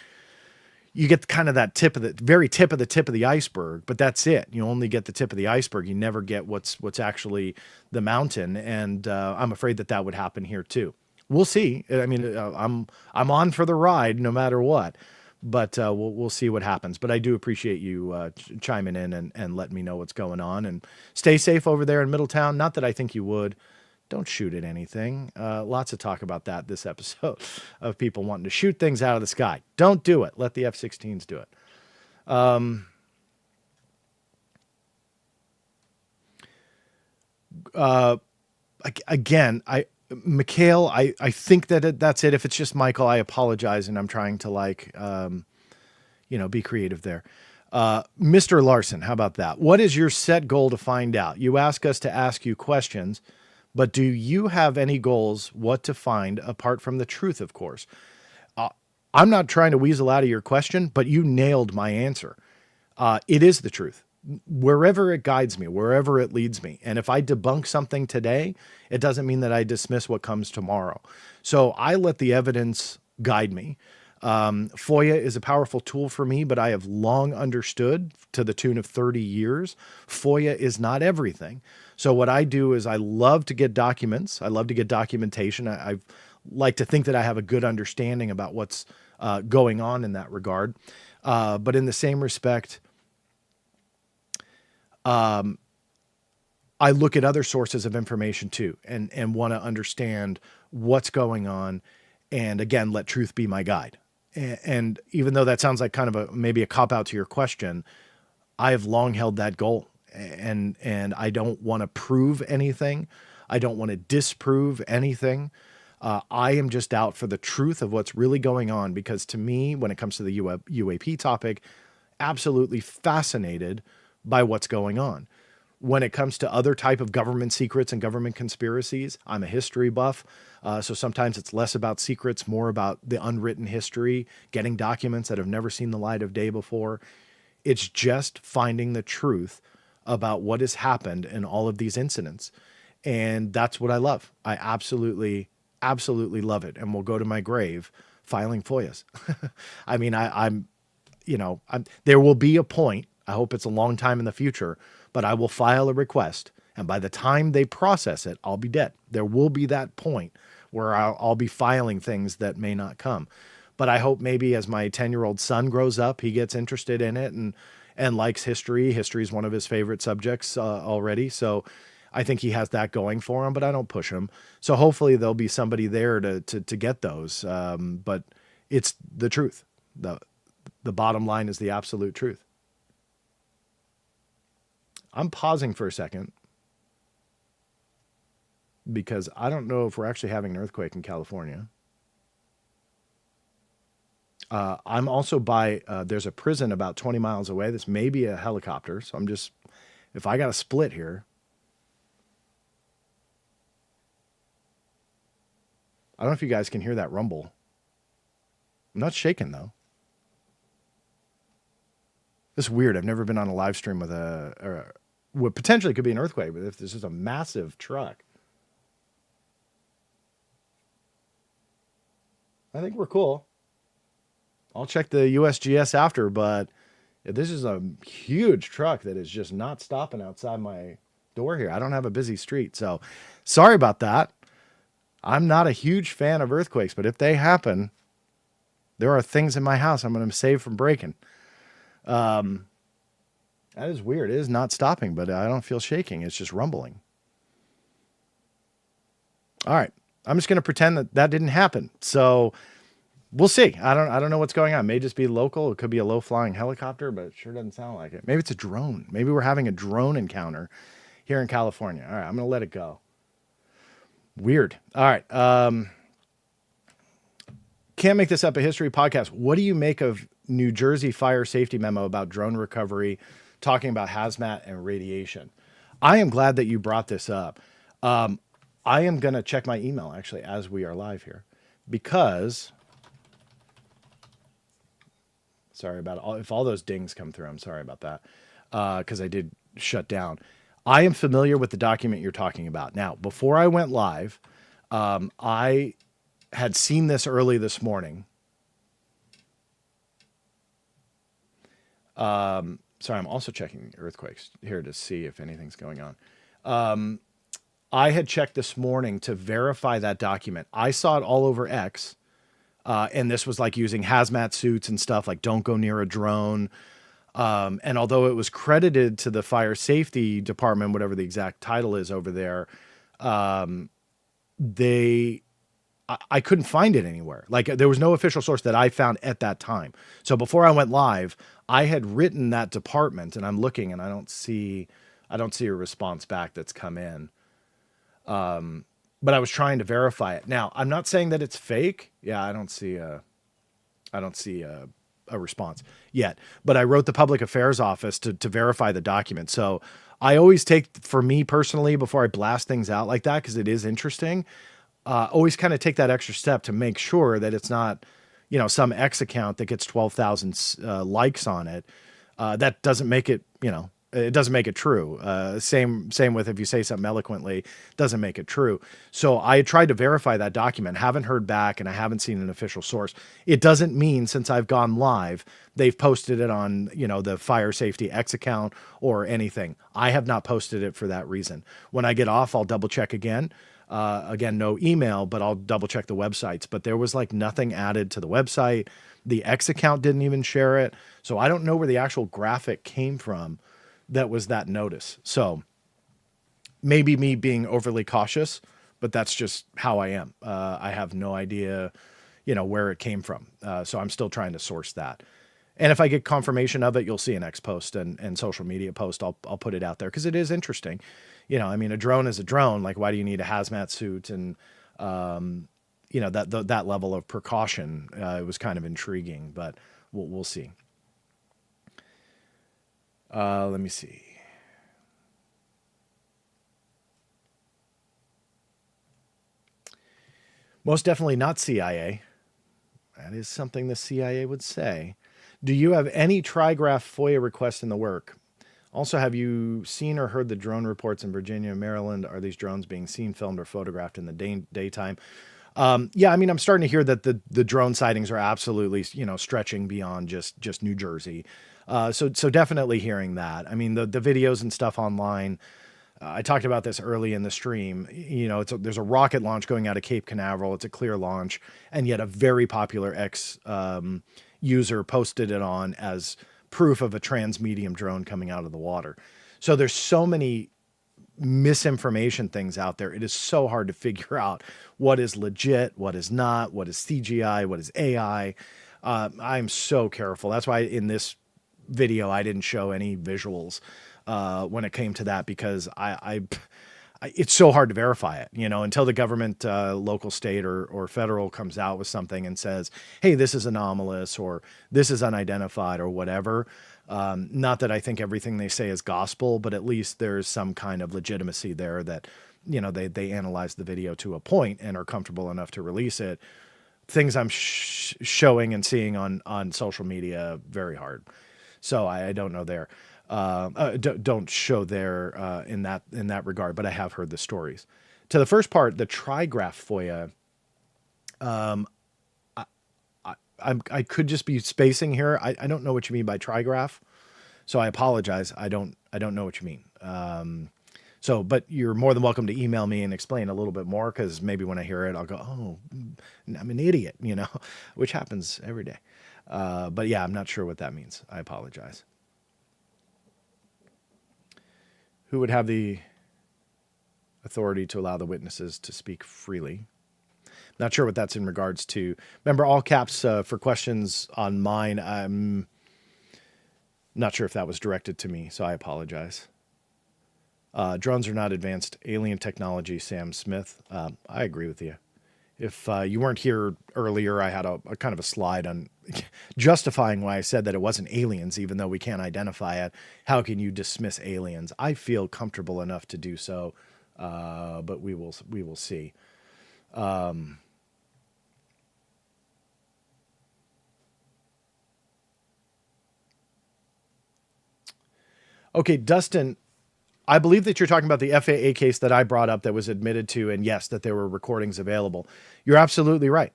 You get kind of that very tip of the iceberg, but that's it. You only get the tip of the iceberg. You never get what's actually the mountain. And I'm afraid that would happen here too. We'll see. I mean, I'm on for the ride no matter what, but we'll see what happens. But I do appreciate you chiming in and letting me know what's going on, and stay safe over there in Middletown. Not that I think you would. Don't shoot at anything. Lots of talk about that this episode of people wanting to shoot things out of the sky. Don't do it. Let the F-16s do it. Again, Mikhail, I think that's it. If it's just Michael, I apologize, and I'm trying to be creative there. Mr. Larson, how about that? What is your set goal to find out? You ask us to ask you questions, but do you have any goals what to find apart from the truth, of course? I'm not trying to weasel out of your question, but you nailed my answer. It is the truth. Wherever it guides me, wherever it leads me. And if I debunk something today, it doesn't mean that I dismiss what comes tomorrow. So I let the evidence guide me. FOIA is a powerful tool for me, but I have long understood, to the tune of 30 years, FOIA is not everything. So what I do is I love to get documents. I love to get documentation. I like to think that I have a good understanding about what's going on in that regard. But in the same respect, I look at other sources of information too, and want to understand what's going on. And again, let truth be my guide. And even though that sounds like kind of maybe a cop out to your question, I have long held that goal. And I don't want to prove anything. I don't want to disprove anything. I am just out for the truth of what's really going on, because to me, when it comes to the UAP topic, absolutely fascinated by what's going on. When it comes to other type of government secrets and government conspiracies, I'm a history buff. So sometimes it's less about secrets, more about the unwritten history, getting documents that have never seen the light of day before. It's just finding the truth about what has happened in all of these incidents. And that's what I love. I absolutely love it. And will go to my grave filing FOIAs. I mean, there will be a point, I hope it's a long time in the future, but I will file a request. And by the time they process it, I'll be dead. There will be that point where I'll be filing things that may not come. But I hope maybe as my 10-year-old son grows up, he gets interested in it and likes history. History is one of his favorite subjects already. So I think he has that going for him, but I don't push him. So hopefully there'll be somebody there to get those. But it's the truth. The bottom line is the absolute truth. I'm pausing for a second because I don't know if we're actually having an earthquake in California. I'm also by, there's a prison about 20 miles away. This may be a helicopter. So I'm just, if I got a split here, I don't know if you guys can hear that rumble. I'm not shaking though. This is weird. I've never been on a live stream with what potentially could be an earthquake, but if this is a massive truck, I think we're cool. I'll check the USGS after, but if this is a huge truck that is just not stopping outside my door here. I don't have a busy street, so sorry about that. I'm not a huge fan of earthquakes, but if they happen, there are things in my house I'm going to save from breaking. That is weird. It is not stopping, but I don't feel shaking. It's just rumbling. All right. I'm just going to pretend that that didn't happen. So we'll see. I don't know what's going on. It may just be local. It could be a low-flying helicopter, but it sure doesn't sound like it. Maybe it's a drone. Maybe we're having a drone encounter here in California. All right, I'm going to let it go. Weird. All right. Can't Make This Up, a history podcast. What do you make of New Jersey fire safety memo about drone recovery, talking about hazmat and radiation? I am glad that you brought this up. I am going to check my email, actually, as we are live here, because... Sorry about it. If all those dings come through, I'm sorry about that, because I did shut down. I am familiar with the document you're talking about. Now, before I went live, I had seen this early this morning. Sorry, I'm also checking earthquakes here to see if anything's going on. I had checked this morning to verify that document. I saw it all over X. And this was like using hazmat suits and stuff, like don't go near a drone. And although it was credited to the fire safety department, whatever the exact title is over there, I couldn't find it anywhere. Like there was no official source that I found at that time. So before I went live, I had written that department, and I'm looking, and I don't see a response back that's come in. But I was trying to verify it. Now, I'm not saying that it's fake. Yeah, I don't see a response yet. But I wrote the public affairs office to verify the document. So I always take, for me personally, before I blast things out like that, because it is interesting, always kind of take that extra step to make sure that it's not, some X account that gets 12,000 likes on it. That doesn't make it, it doesn't make it true. Same with if you say something eloquently, doesn't make it true. So I tried to verify that document, haven't heard back, and I haven't seen an official source. It doesn't mean since I've gone live, they've posted it on, the Fire Safety X account or anything. I have not posted it for that reason. When I get off, I'll double check again. Again, no email, but I'll double check the websites. But there was like nothing added to the website. The X account didn't even share it. So I don't know where the actual graphic came from that was that notice. So maybe me being overly cautious, but that's just how I am. I have no idea, where it came from. So I'm still trying to source that. And if I get confirmation of it, you'll see an X post and social media post. I'll put it out there because it is interesting. A drone is a drone. Like, why do you need a hazmat suit? And, that level of precaution, it was kind of intriguing, but we'll see. Let me see. Most definitely not CIA. That is something the CIA would say. Do you have any trigraph FOIA requests in the work? Also, have you seen or heard the drone reports in Virginia and Maryland? Are these drones being seen, filmed, or photographed in the daytime? Yeah, I'm starting to hear that the drone sightings are absolutely, stretching beyond just New Jersey. So definitely hearing that. The videos and stuff online. I talked about this early in the stream. There's a rocket launch going out of Cape Canaveral. It's a clear launch, and yet a very popular X user posted it on as proof of a transmedium drone coming out of the water. So there's so many misinformation things out there. It is so hard to figure out what is legit, what is not, what is CGI, what is AI. I'm so careful. That's why in this video I didn't show any visuals when it came to that, because it's so hard to verify it, until the government, local, state, or federal comes out with something and says, hey, this is anomalous or this is unidentified or whatever. Not that I think everything they say is gospel, but at least there's some kind of legitimacy there that, they analyze the video to a point and are comfortable enough to release it. Things I'm showing and seeing on social media, very hard. So I don't know there. Don't show there in that regard, but I have heard the stories. To the first part, the trigraph FOIA, I could just be spacing here. I don't know what you mean by trigraph, so I apologize. I don't know what you mean. But you're more than welcome to email me and explain a little bit more, because maybe when I hear it, I'll go, oh, I'm an idiot, which happens every day. But yeah, I'm not sure what that means. I apologize. Who would have the authority to allow the witnesses to speak freely? Not sure what that's in regards to. Remember, all caps for questions on mine. I'm not sure if that was directed to me, so I apologize. Drones are not advanced alien technology, Sam Smith. I agree with you. If you weren't here earlier, I had a kind of a slide on justifying why I said that it wasn't aliens, even though we can't identify it. How can you dismiss aliens? I feel comfortable enough to do so, but we will see. Okay, Dustin, I believe that you're talking about the FAA case that I brought up that was admitted to, and yes, that there were recordings available. You're absolutely right.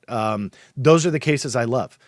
Those are the cases I love.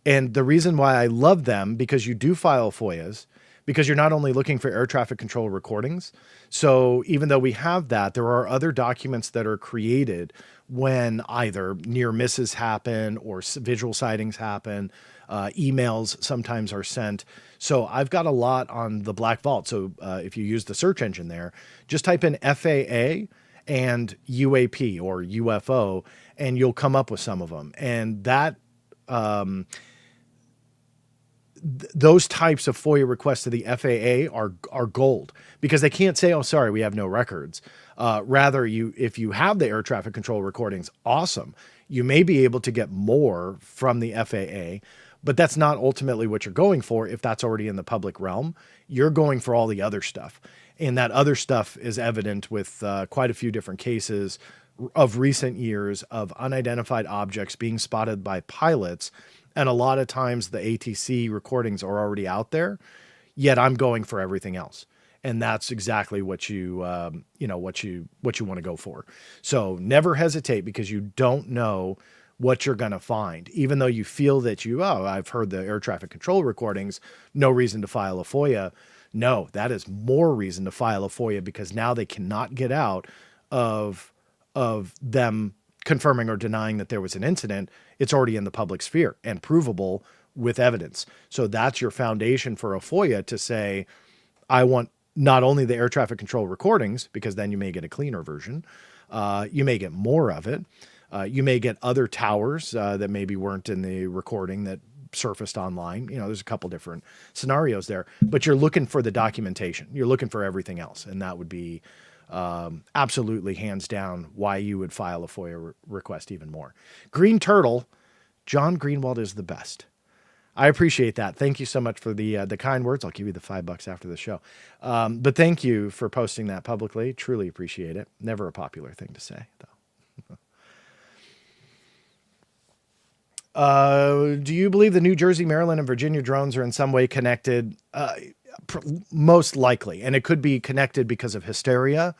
And the reason why I love them, because you do file FOIAs, because you're not only looking for air traffic control recordings. So even though we have that, there are other documents that are created when either near misses happen or visual sightings happen. Emails sometimes are sent. So I've got a lot on the Black Vault. So if you use the search engine there, just type in FAA and UAP or UFO, and you'll come up with some of them. And that those types of FOIA requests to the FAA are gold, because they can't say, oh, sorry, we have no records. Rather, if you have the air traffic control recordings, awesome. You may be able to get more from the FAA, but that's not ultimately what you're going for. If that's already in the public realm, you're going for all the other stuff. And that other stuff is evident with quite a few different cases of recent years of unidentified objects being spotted by pilots. And a lot of times the ATC recordings are already out there, yet I'm going for everything else. And that's exactly what you want to go for. So never hesitate, because you don't know what you're going to find. Even though you feel that I've heard the air traffic control recordings, no reason to file a FOIA. No, that is more reason to file a FOIA, because now they cannot get out of them confirming or denying that there was an incident. It's already in the public sphere and provable with evidence. So that's your foundation for a FOIA, to say, I want not only the air traffic control recordings, because then you may get a cleaner version. You may get more of it. You may get other towers that maybe weren't in the recording that surfaced online. There's a couple different scenarios there, but you're looking for the documentation. You're looking for everything else. And that would be absolutely hands down why you would file a FOIA request even more. Green Turtle, John Greenewald is the best. I appreciate that. Thank you so much for the kind words. I'll give you the $5 after the show. But thank you for posting that publicly. Truly appreciate it. Never a popular thing to say, though. Do you believe the New Jersey, Maryland, and Virginia drones are in some way connected? Most likely. And it could be connected because of hysteria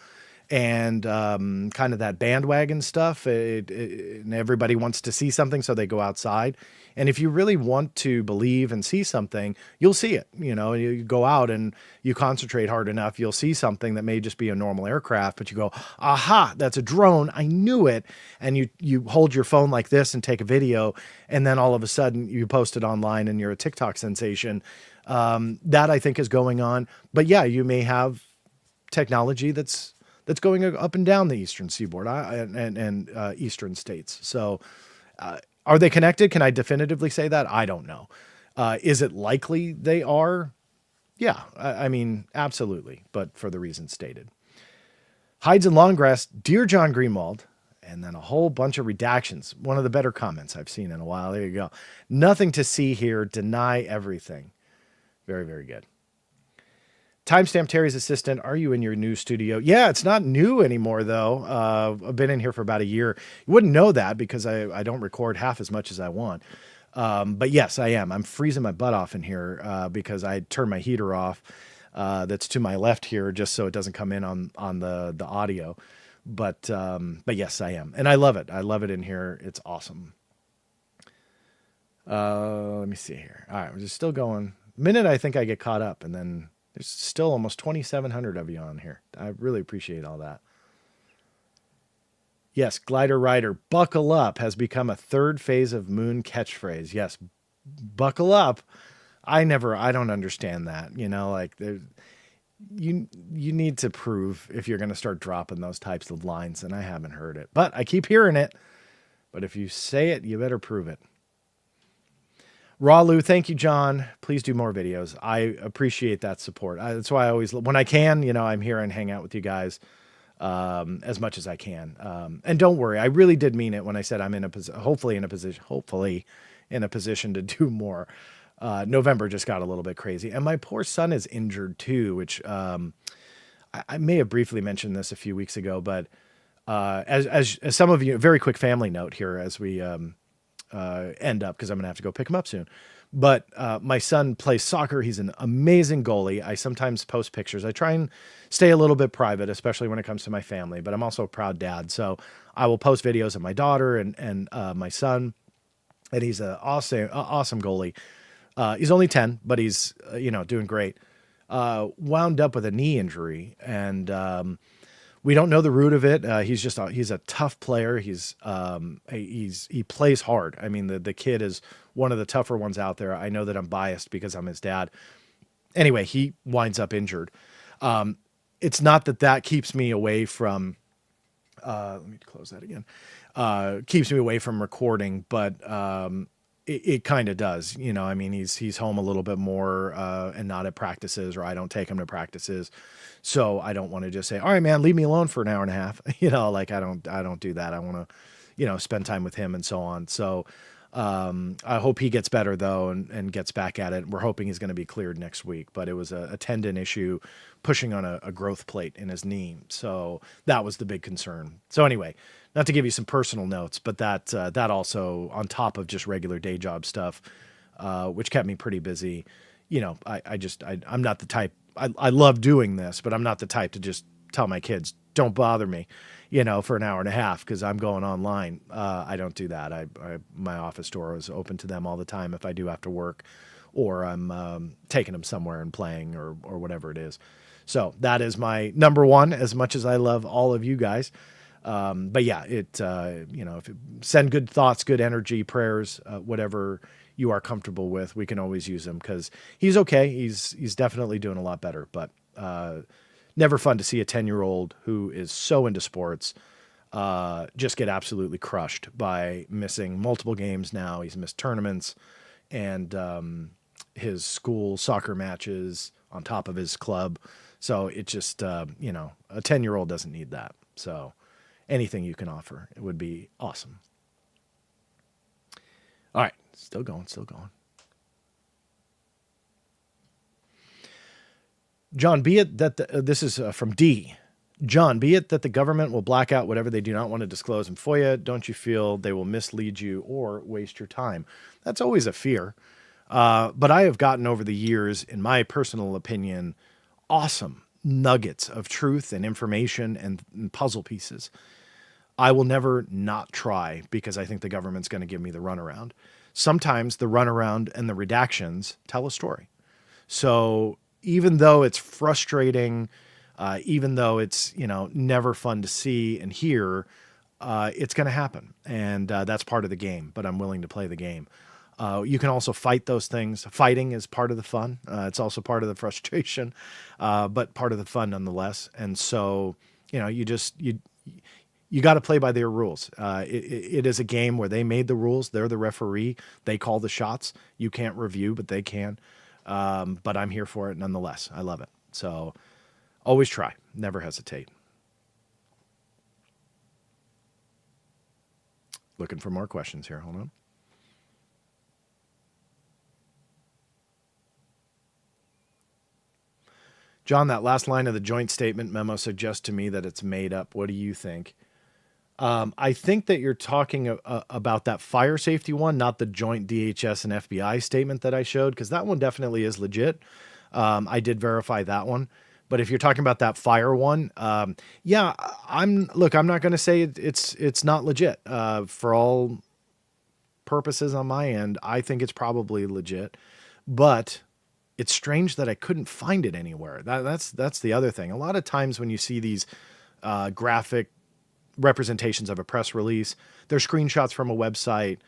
and kind of that bandwagon stuff. And everybody wants to see something, so they go outside. And if you really want to believe and see something, you'll see it. You go out and you concentrate hard enough, you'll see something that may just be a normal aircraft, but you go, aha, that's a drone. I knew it. And you hold your phone like this and take a video. And then all of a sudden you post it online and you're a TikTok sensation. That I think is going on. But yeah, you may have technology that's going up and down the eastern seaboard and eastern states. So are they connected? Can I definitively say that? I don't know. Is it likely they are? Yeah, I mean, absolutely. But for the reasons stated. Hides and Longgrass, dear John Greenewald, and then a whole bunch of redactions. One of the better comments I've seen in a while. There you go. Nothing to see here. Deny everything. Very, very good. Timestamp Terry's assistant. Are you in your new studio? Yeah, it's not new anymore, though. I've been in here for about a year. You wouldn't know that because I don't record half as much as I want. But yes, I am. I'm freezing my butt off in here because I turned my heater off. That's to my left here, just so it doesn't come in on the audio. But yes, I am, and I love it. I love it in here. It's awesome. Let me see here. All right, we're just still going. Minute, I think I get caught up, and then there's still almost 2,700 of you on here. I really appreciate all that. Yes, Glider Rider, buckle up has become a third phase of Moon catchphrase. Yes, buckle up. I don't understand that. You know, like you need to prove if you're going to start dropping those types of lines, and I haven't heard it. But I keep hearing it. But if you say it, you better prove it. Ralu, thank you, John. Please do more videos. I appreciate that support. That's why I always, when I can, you know, I'm here and hang out with you guys as much as I can. And don't worry, I really did mean it when I said I'm in a hopefully in a position to do more. November just got a little bit crazy, and my poor son is injured too, which I may have briefly mentioned this a few weeks ago, but as some of you, very quick family note here as we end up, because I'm gonna have to go pick him up soon. But my son plays soccer. He's an amazing goalie. I sometimes post pictures. I try and stay a little bit private, especially when it comes to my family, but I'm also a proud dad. So I will post videos of my daughter and my son, and he's an awesome goalie. He's only 10, but he's, doing great. Wound up with a knee injury, and we don't know the root of it. He's a tough player. He plays hard. I mean, the kid is one of the tougher ones out there. I know that I'm biased because I'm his dad. Anyway, he winds up injured. It's not that keeps me away from, let me close that again. Keeps me away from recording, but it kind of does. You know, I mean, he's home a little bit more and not at practices, or I don't take him to practices. So I don't want to just say, all right, man, leave me alone for an hour and a half. You know, like I don't do that. I want to, spend time with him and so on. So I hope he gets better though, and gets back at it. We're hoping he's going to be cleared next week, but it was a tendon issue pushing on a growth plate in his knee. So that was the big concern. So anyway, not to give you some personal notes, but that also on top of just regular day job stuff, which kept me pretty busy. You know, I'm not the type, I love doing this, but I'm not the type to just tell my kids, don't bother me, for an hour and a half because I'm going online. I don't do that. My office door is open to them all the time if I do have to work, or I'm taking them somewhere and playing or whatever it is. So that is my number one, as much as I love all of you guys. But yeah, if send good thoughts, good energy, prayers, whatever you are comfortable with, we can always use them, because he's okay. He's definitely doing a lot better, but, never fun to see a 10-year-old who is so into sports, just get absolutely crushed by missing multiple games. Now he's missed tournaments and, his school soccer matches on top of his club. So it just, a 10-year-old doesn't need that. So anything you can offer, it would be awesome. All right. Still going. John, be it that this is from D. John, be it that the government will black out whatever they do not want to disclose in FOIA, don't you feel they will mislead you or waste your time? That's always a fear. But I have gotten over the years, in my personal opinion, awesome nuggets of truth and information and puzzle pieces. I will never not try, because I think the government's going to give me the runaround. Sometimes the runaround and the redactions tell a story. So even though it's frustrating, even though it's, never fun to see and hear, it's going to happen. And that's part of the game, but I'm willing to play the game. You can also fight those things. Fighting is part of the fun. It's also part of the frustration, but part of the fun nonetheless. And so, you got to play by their rules. It is a game where they made the rules. They're the referee. They call the shots. You can't review, but they can. But I'm here for it nonetheless. I love it. So always try. Never hesitate. Looking for more questions here. Hold on. John, that last line of the joint statement memo suggests to me that it's made up. What do you think? I think that you're talking about that fire safety one, not the joint DHS and FBI statement that I showed, because that one definitely is legit. I did verify that one. But if you're talking about that fire one, yeah, I'm not going to say it's not legit. For all purposes on my end, I think it's probably legit. But it's strange that I couldn't find it anywhere. That's the other thing. A lot of times when you see these graphic representations of a press release, they're screenshots from a website,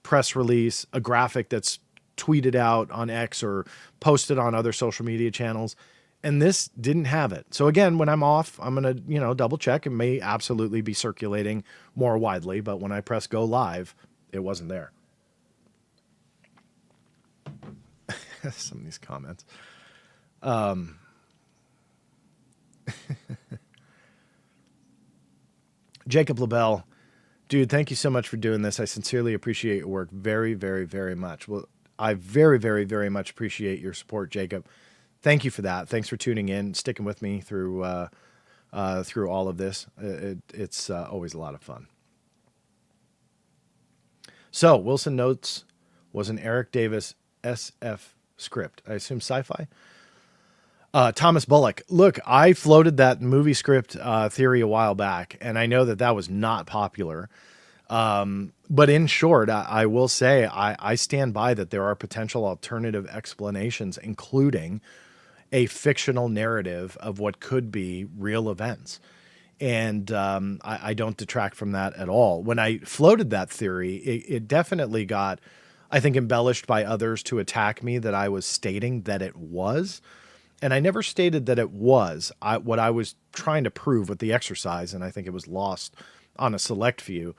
press release, a graphic that's tweeted out on X or posted on other social media channels. And this didn't have it. So again, when I'm off, I'm going to, double check. It may absolutely be circulating more widely, but when I press go live, it wasn't there. Some of these comments. Jacob LaBelle, dude, thank you so much for doing this. I sincerely appreciate your work very, very, very much. Well, I very, very, very much appreciate your support, Jacob. Thank you for that. Thanks for tuning in, sticking with me through all of this. It's always a lot of fun. So, Wilson Notes was an Eric Davis SF script. I assume sci-fi. Thomas Bullock. Look, I floated that movie script theory a while back, and I know that was not popular. But in short, I will say I stand by that there are potential alternative explanations, including a fictional narrative of what could be real events. And I don't detract from that at all. When I floated that theory, it definitely got, I think, embellished by others to attack me that I was stating that it was. And I never stated that it was. What I was trying to prove with the exercise, and I think it was lost on a select few,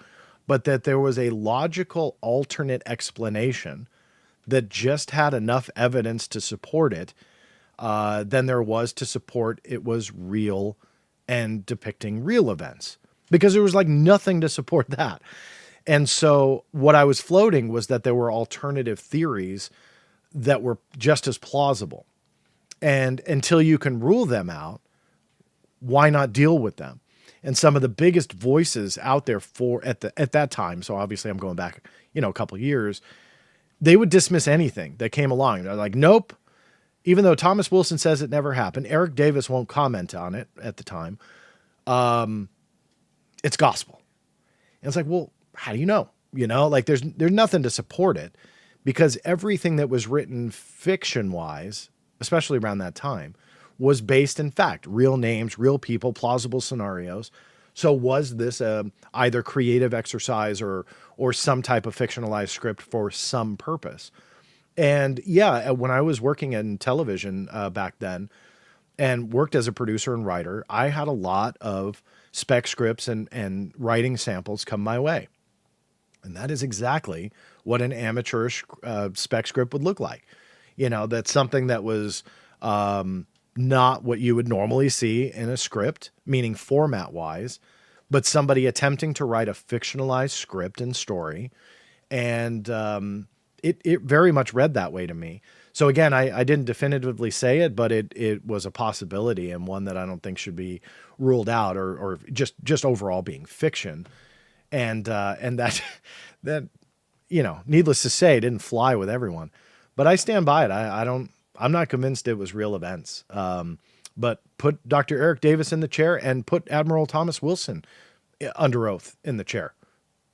but that there was a logical alternate explanation that just had enough evidence to support it than there was to support it was real and depicting real events, because there was like nothing to support that. And so what I was floating was that there were alternative theories that were just as plausible. And until you can rule them out, why not deal with them? And some of the biggest voices out there at that time, so obviously I'm going back, a couple of years, they would dismiss anything that came along. They're like, nope. Even though Thomas Wilson says it never happened, Eric Davis won't comment on it at the time. It's gospel. And it's like, well, how do you know? There's nothing to support it, because everything that was written fiction-wise, especially around that time, was based in fact, real names, real people, plausible scenarios. So was this either creative exercise or some type of fictionalized script for some purpose? And yeah, when I was working in television back then and worked as a producer and writer, I had a lot of spec scripts and writing samples come my way. And that is exactly what an amateurish spec script would look like. That's something that was not what you would normally see in a script, meaning format-wise, but somebody attempting to write a fictionalized script and story. And it very much read that way to me. So again, I didn't definitively say it, but it was a possibility, and one that I don't think should be ruled out or just overall being fiction. And that needless to say, it didn't fly with everyone. But I stand by it. I'm not convinced it was real events. But put Dr. Eric Davis in the chair and put Admiral Thomas Wilson under oath in the chair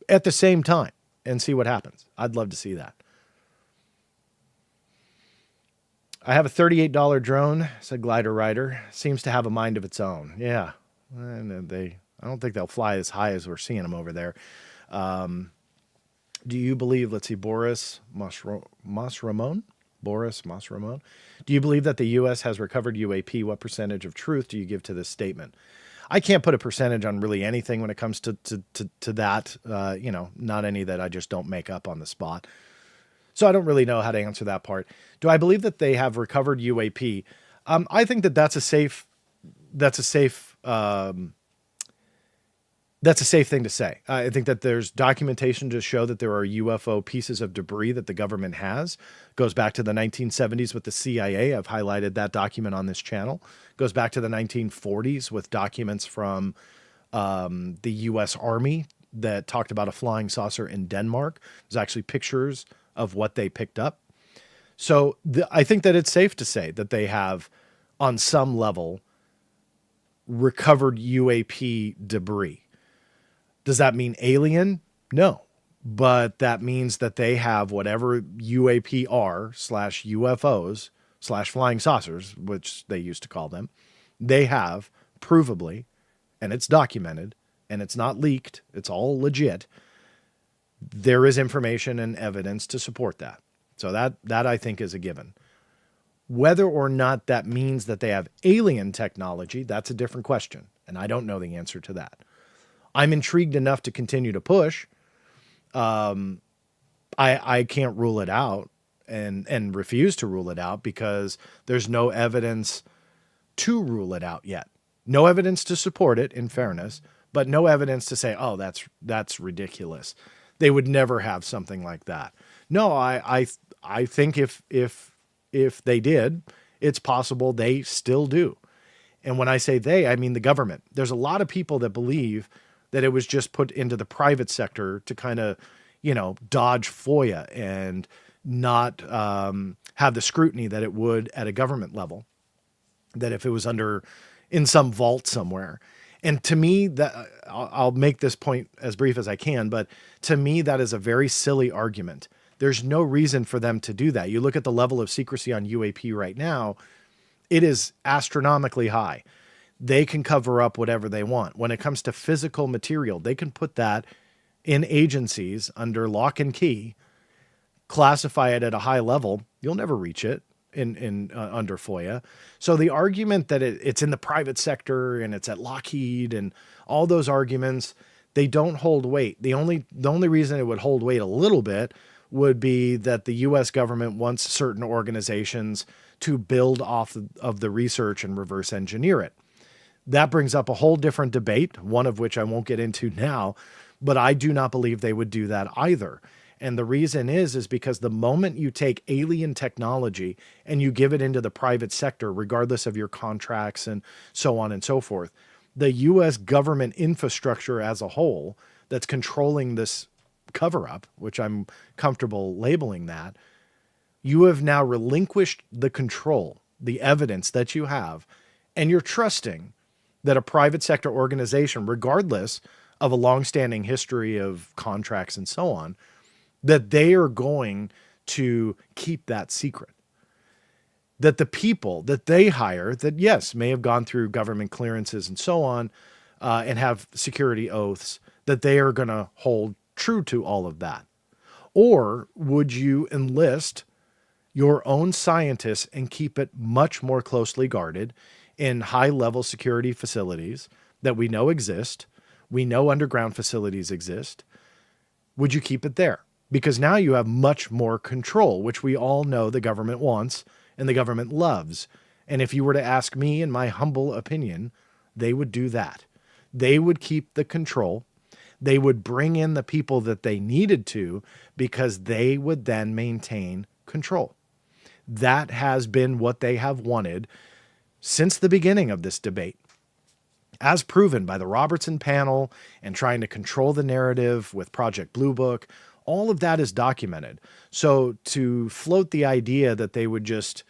at the same time and see what happens. I'd love to see that. I have a $38 drone, said Glider Rider. Seems to have a mind of its own. Yeah. And I don't think they'll fly as high as we're seeing them over there. Do you believe, let's see, Boris Masramon? Boris Masramon. Do you believe that the U.S. has recovered UAP? What percentage of truth do you give to this statement? I can't put a percentage on really anything when it comes to that. Not any that I just don't make up on the spot. So I don't really know how to answer that part. Do I believe that they have recovered UAP? I think that's a safe thing to say. I think that there's documentation to show that there are UFO pieces of debris that the government has. Goes back to the 1970s with the CIA. I've highlighted that document on this channel. Goes back to the 1940s with documents from the U.S. Army that talked about a flying saucer in Denmark. There's actually pictures of what they picked up. So I think that it's safe to say that they have, on some level, recovered UAP debris. Does that mean alien? No. But that means that they have whatever UAP are /UFOs /flying saucers, which they used to call them. They have provably, and it's documented, and it's not leaked, it's all legit. There is information and evidence to support that. So that I think is a given. Whether or not that means that they have alien technology, that's a different question. And I don't know the answer to that. I'm intrigued enough to continue to push. I can't rule it out and refuse to rule it out because there's no evidence to rule it out yet. No evidence to support it, in fairness, but no evidence to say, oh, that's ridiculous. They would never have something like that. No, I think if they did, it's possible they still do. And when I say they, I mean the government. There's a lot of people that believe that it was just put into the private sector to kind of, dodge FOIA and not have the scrutiny that it would at a government level, that if it was in some vault somewhere. And to me, that I'll make this point as brief as I can, but to me, that is a very silly argument. There's no reason for them to do that. You look at the level of secrecy on UAP right now, it is astronomically high. They can cover up whatever they want. When it comes to physical material, they can put that in agencies under lock and key, classify it at a high level. You'll never reach it under FOIA. So the argument that it's in the private sector and it's at Lockheed and all those arguments, they don't hold weight. The only reason it would hold weight a little bit would be that the U.S. government wants certain organizations to build off of the research and reverse engineer it. That brings up a whole different debate, one of which I won't get into now, but I do not believe they would do that either. And the reason is because the moment you take alien technology and you give it into the private sector, regardless of your contracts and so on and so forth, the U.S. government infrastructure as a whole that's controlling this cover-up, which I'm comfortable labeling that, you have now relinquished the control, the evidence that you have, and you're trusting that a private sector organization, regardless of a longstanding history of contracts and so on, that they are going to keep that secret. That the people that they hire, that yes, may have gone through government clearances and so on, and have security oaths, that they are going to hold true to all of that? Or would you enlist your own scientists and keep it much more closely guarded in high-level security facilities that we know exist? We know underground facilities exist. Would you keep it there? Because now you have much more control, which we all know the government wants and the government loves. And if you were to ask me, in my humble opinion, they would do that. They would keep the control. They would bring in the people that they needed to because they would then maintain control. That has been what they have wanted since the beginning of this debate, as proven by the Robertson panel and trying to control the narrative with Project Blue Book. All of that is documented. So to float the idea that they would just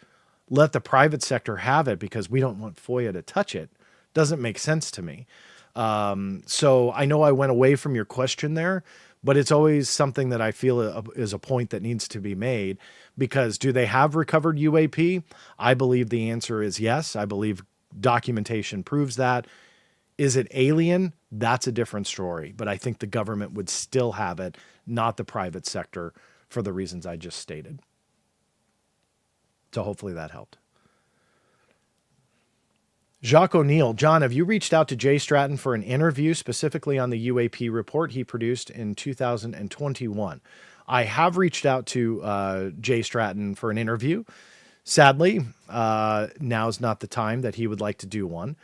let the private sector have it because we don't want FOIA to touch it doesn't make sense to me. So I know I went away from your question there, but it's always something that I feel is a point that needs to be made, because do they have recovered UAP? I believe the answer is yes. I believe documentation proves that. Is it alien? That's a different story, but I think the government would still have it, not the private sector, for the reasons I just stated. So hopefully that helped. Jacques O'Neill, John, have you reached out to Jay Stratton for an interview specifically on the UAP report he produced in 2021? I have reached out to Jay Stratton for an interview. Sadly, now's not the time that he would like to do one,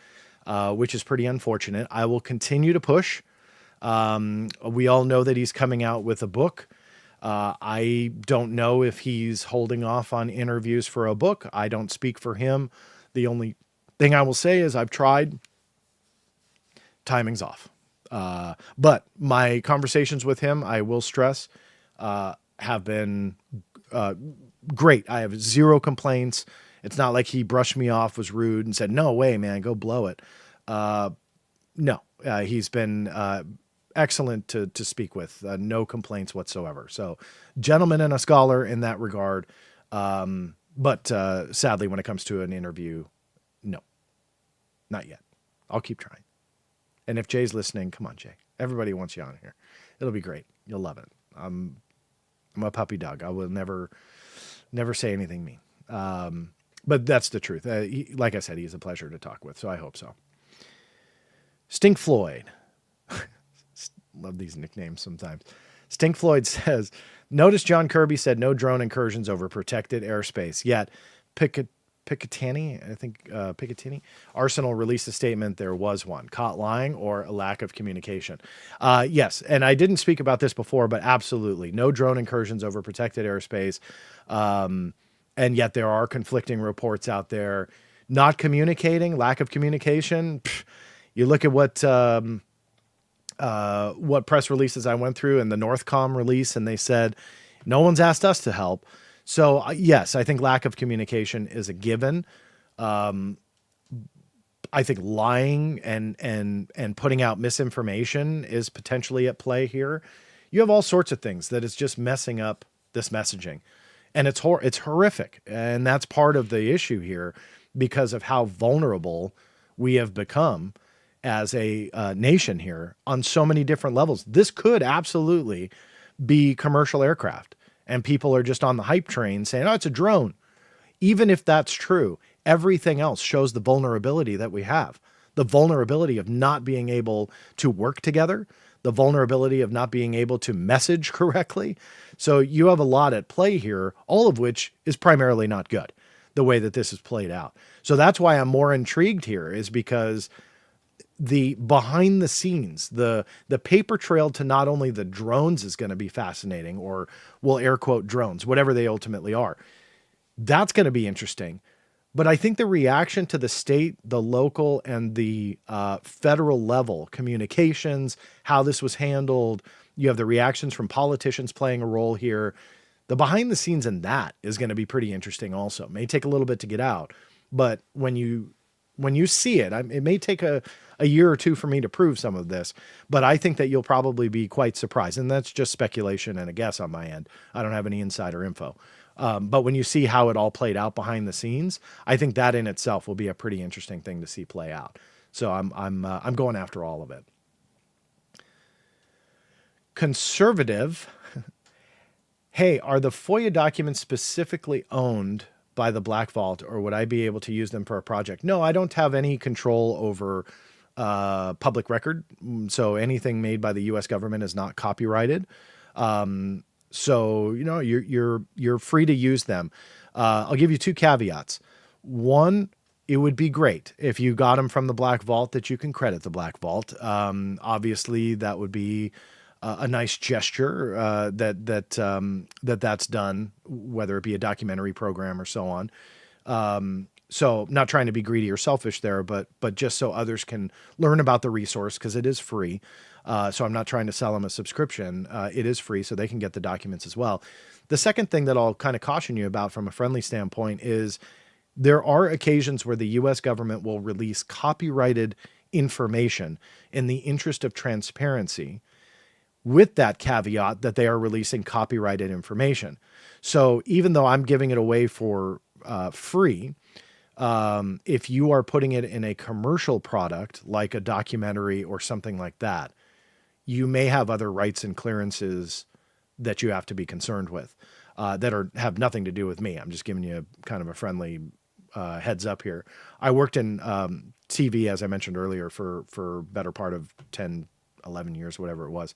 which is pretty unfortunate. I will continue to push. We all know that he's coming out with a book. I don't know if he's holding off on interviews for a book. I don't speak for him. The only thing I will say is I've tried timing's off. But my conversations with him, I will stress, have been great. I have zero complaints. It's not like he brushed me off, was rude, and said, "No way, man, go blow it." No, he's been excellent to speak with. No complaints whatsoever. So, gentleman and a scholar in that regard. But sadly, when it comes to an interview, no, not yet. I'll keep trying. And if Jay's listening, come on, Jay. Everybody wants you on here. It'll be great. You'll love it. I'm a puppy dog. I will never say anything mean. But that's the truth. Like I said, he's a pleasure to talk with, so I hope so. Stink Floyd. Love these nicknames sometimes. Stink Floyd says, notice John Kirby said no drone incursions over protected airspace. Yet Picatinny Arsenal released a statement there was one. Caught lying or a lack of communication. Yes, and I didn't speak about this before, but absolutely. No drone incursions over protected airspace. And yet there are conflicting reports out there. Not communicating, lack of communication. You look at what press releases I went through and the Northcom release, and they said, no one's asked us to help. So yes, I think lack of communication is a given. I think lying and putting out misinformation is potentially at play here. You have all sorts of things that is just messing up this messaging, and it's horrific. And that's part of the issue here because of how vulnerable we have become as a nation here on so many different levels. This could absolutely be commercial aircraft, and people are just on the hype train saying, oh, it's a drone. Even if that's true, everything else shows the vulnerability that we have. The vulnerability of not being able to work together, the vulnerability of not being able to message correctly. So you have a lot at play here, all of which is primarily not good, the way that this is played out. So that's why I'm more intrigued here, is because the behind the scenes, the paper trail to not only the drones is going to be fascinating, or we'll air quote drones, whatever they ultimately are. That's going to be interesting. But I think the reaction to the state, the local, and the federal level communications, how this was handled, you have the reactions from politicians playing a role here. The behind the scenes in that is going to be pretty interesting also. It may take a little bit to get out, but when you see it, it may take a year or two for me to prove some of this, but I think that you'll probably be quite surprised. And that's just speculation and a guess on my end. I don't have any insider info. But when you see how it all played out behind the scenes, I think that in itself will be a pretty interesting thing to see play out. So I'm going after all of it. Conservative. Hey, are the FOIA documents specifically owned by the Black Vault, or would I be able to use them for a project? No, I don't have any control over public record. So anything made by the U.S. government is not copyrighted. So, you're free to use them. I'll give you two caveats. One, it would be great if you got them from the Black Vault that you can credit the Black Vault. Obviously that would be a nice gesture, that's done, whether it be a documentary program or so on. So not trying to be greedy or selfish there, but just so others can learn about the resource, because it is free. So I'm not trying to sell them a subscription. It is free, so they can get the documents as well. The second thing that I'll kind of caution you about from a friendly standpoint is there are occasions where the U.S. government will release copyrighted information in the interest of transparency, with that caveat that they are releasing copyrighted information. So even though I'm giving it away for free, if you are putting it in a commercial product, like a documentary or something like that, you may have other rights and clearances that you have to be concerned with that have nothing to do with me. I'm just giving you kind of a friendly heads up here. I worked in TV, as I mentioned earlier, for better part of 10, 11 years, whatever it was,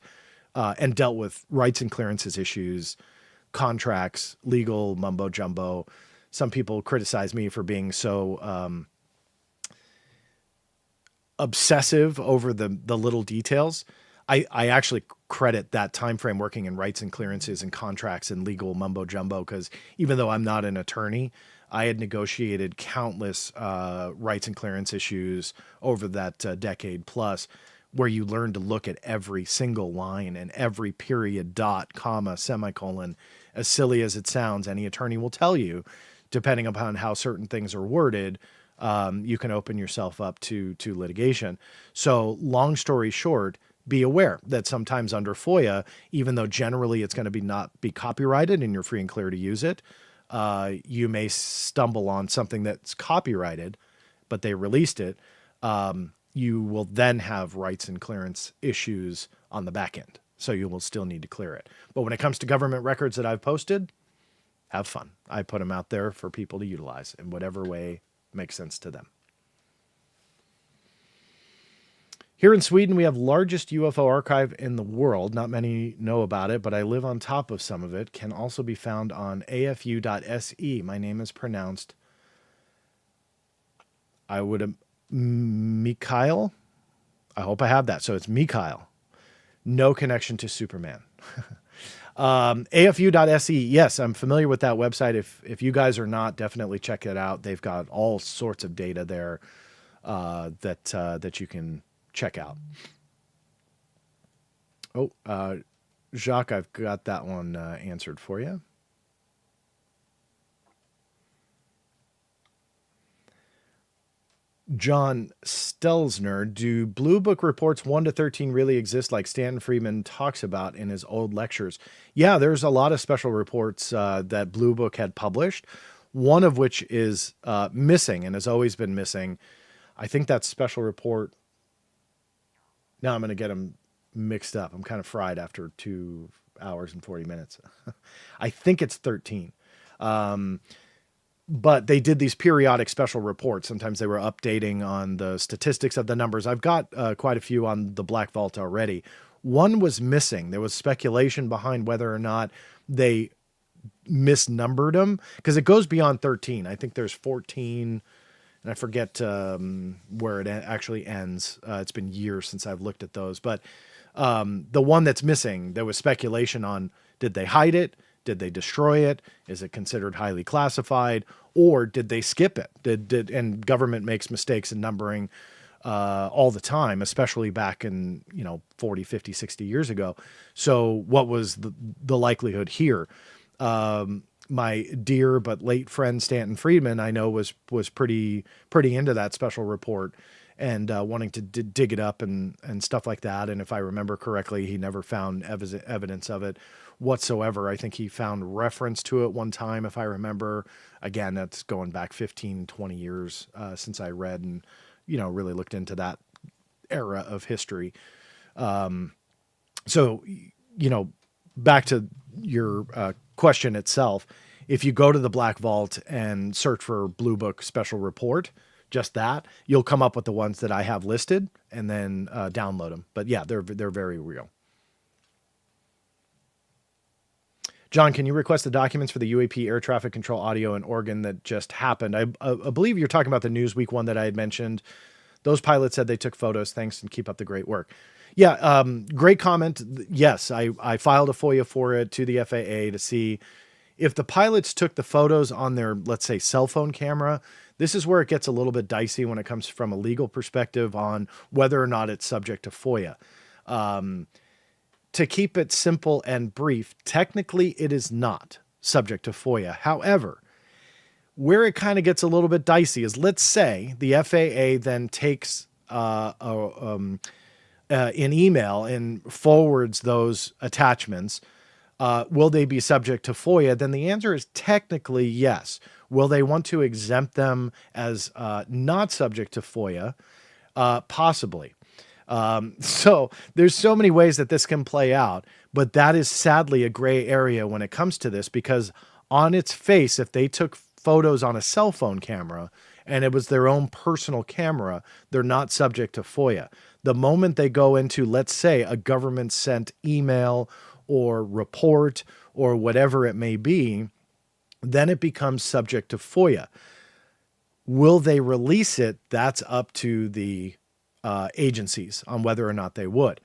and dealt with rights and clearances issues, contracts, legal mumbo jumbo. Some people criticize me for being so obsessive over the little details. I actually credit that time frame working in rights and clearances and contracts and legal mumbo jumbo, because even though I'm not an attorney, I had negotiated countless rights and clearance issues over that decade plus, where you learn to look at every single line and every period, dot, comma, semicolon. As silly as it sounds, any attorney will tell you, depending upon how certain things are worded, you can open yourself up to litigation. So long story short, be aware that sometimes under FOIA, even though generally it's going to not be copyrighted and you're free and clear to use it, you may stumble on something that's copyrighted, but they released it. You will then have rights and clearance issues on the back end. So you will still need to clear it. But when it comes to government records that I've posted, have fun. I put them out there for people to utilize in whatever way makes sense to them. Here in Sweden, we have largest UFO archive in the world. Not many know about it, but I live on top of some of it. Can also be found on afu.se. My name is pronounced, Mikhail. I hope I have that. So it's Mikhail. No connection to Superman. afu.se. Yes, I'm familiar with that website. If you guys are not, definitely check it out. They've got all sorts of data there that you can check out. Oh, Jacques, I've got that one answered for you. John Stelzner, do Blue Book reports 1 to 13 really exist like Stanton Friedman talks about in his old lectures? Yeah, there's a lot of special reports that Blue Book had published, one of which is missing and has always been missing. I think that special report, now I'm going to get them mixed up. I'm kind of fried after 2 hours and 40 minutes. I think it's 13. But they did these periodic special reports. Sometimes they were updating on the statistics of the numbers. I've got quite a few on the Black Vault already. One was missing. There was speculation behind whether or not they misnumbered them, because it goes beyond 13. I think there's 14, and I forget where it actually ends. It's been years since I've looked at those. But the one that's missing, there was speculation on, did they hide it? Did they destroy it? Is it considered highly classified? Or did they skip it? And government makes mistakes in numbering all the time, especially back in 40, 50, 60 years ago. So what was the likelihood here? My dear but late friend Stanton Friedman, I know was pretty into that special report and wanting to dig it up and stuff like that. And if I remember correctly, he never found evidence of it whatsoever. I think he found reference to it one time, if I remember. Again, that's going back 15, 20 years since I read and, really looked into that era of history. So, back to your question itself, if you go to the Black Vault and search for Blue Book Special Report, just that, you'll come up with the ones that I have listed and then download them. But yeah, they're very real. John, can you request the documents for the UAP air traffic control audio in Oregon that just happened? I believe you're talking about the Newsweek one that I had mentioned. Those pilots said they took photos. Thanks, and keep up the great work. Yeah, great comment. Yes, I filed a FOIA for it to the FAA to see if the pilots took the photos on their, let's say, cell phone camera. This is where it gets a little bit dicey when it comes from a legal perspective on whether or not it's subject to FOIA. To keep it simple and brief, technically it is not subject to FOIA. However, where it kind of gets a little bit dicey is, let's say the FAA then takes an email and forwards those attachments. Will they be subject to FOIA? Then the answer is technically yes. Will they want to exempt them as not subject to FOIA? Possibly. So there's so many ways that this can play out, but that is sadly a gray area when it comes to this, because on its face, if they took photos on a cell phone camera and it was their own personal camera, they're not subject to FOIA. The moment they go into, let's say, a government sent email or report or whatever it may be, then it becomes subject to FOIA. Will they release it? That's up to the agencies on whether or not they would.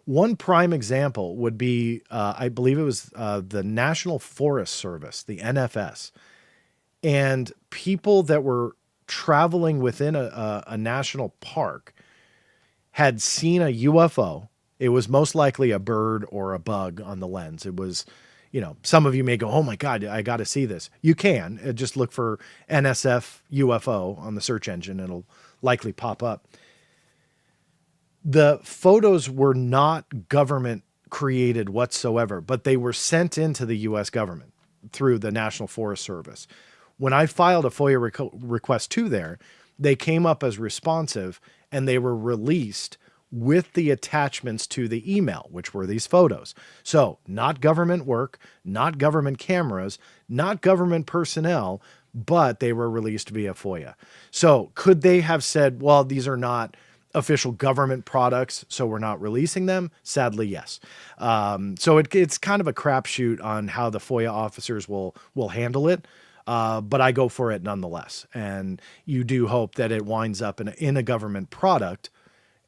One prime example would be, I believe it was the National Forest Service, the NFS, and people that were traveling within a national park had seen a UFO. It was most likely a bird or a bug on the lens. It was, some of you may go, oh my God, I got to see this. You can just look for NSF UFO on the search engine. It'll likely pop up. The photos were not government created whatsoever, but they were sent into the U.S. government through the National Forest Service. When I filed a FOIA request to there, they came up as responsive and they were released with the attachments to the email, which were these photos. So not government work, not government cameras, not government personnel, but they were released via FOIA. So could they have said, well, these are not official government products, so we're not releasing them? Sadly, yes. So it's kind of a crapshoot on how the FOIA officers will handle it. But I go for it nonetheless. And you do hope that it winds up in a government product,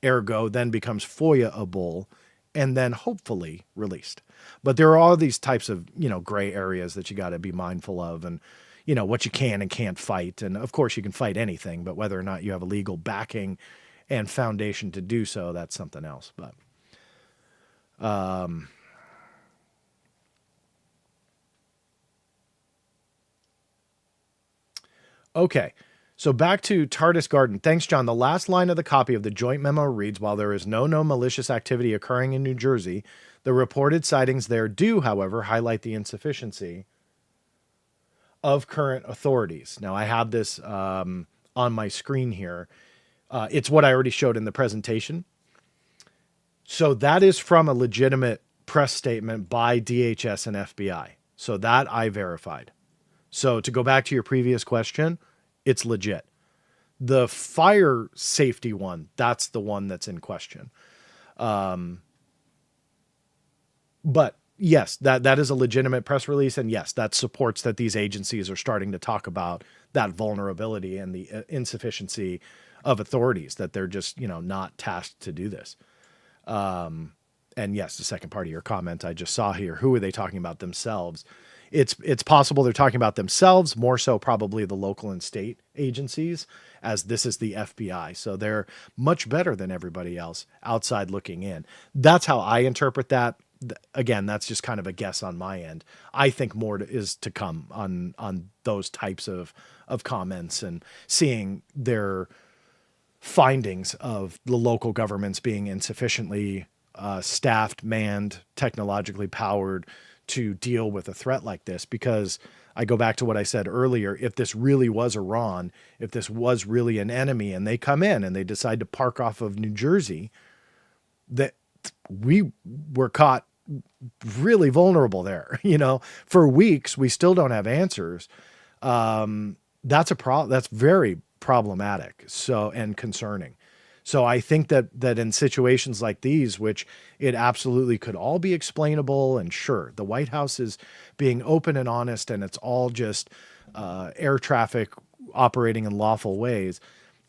ergo then becomes FOIA-able, and then hopefully released. But there are all these types of, gray areas that you got to be mindful of, and, what you can and can't fight. And of course you can fight anything, but whether or not you have a legal backing and foundation to do so, that's something else. But, okay. So back to TARDIS Garden. Thanks, John. The last line of the copy of the joint memo reads, while there is no malicious activity occurring in New Jersey, the reported sightings there do, however, highlight the insufficiency of current authorities. Now, I have this on my screen here. It's what I already showed in the presentation. So that is from a legitimate press statement by DHS and FBI. So that I verified. So to go back to your previous question, it's legit. The fire safety one, that's the one that's in question. But yes, that is a legitimate press release. And yes, that supports that these agencies are starting to talk about that vulnerability and the insufficiency of authorities, that they're just, not tasked to do this. And yes, the second part of your comment I just saw here, who are they talking about themselves? It's possible they're talking about themselves, more so probably the local and state agencies, as this is the FBI. So they're much better than everybody else outside looking in. That's how I interpret that. Again, that's just kind of a guess on my end. I think more is to come on those types of comments, and seeing their findings of the local governments being insufficiently staffed, manned, technologically powered to deal with a threat like this. Because I go back to what I said earlier, if this really was Iran, if this was really an enemy and they come in and they decide to park off of New Jersey, that we were caught really vulnerable there, for weeks. We still don't have answers. That's a problem. That's very problematic. So, and concerning. So I think that in situations like these, which it absolutely could all be explainable, and sure, the White House is being open and honest, and it's all just air traffic operating in lawful ways.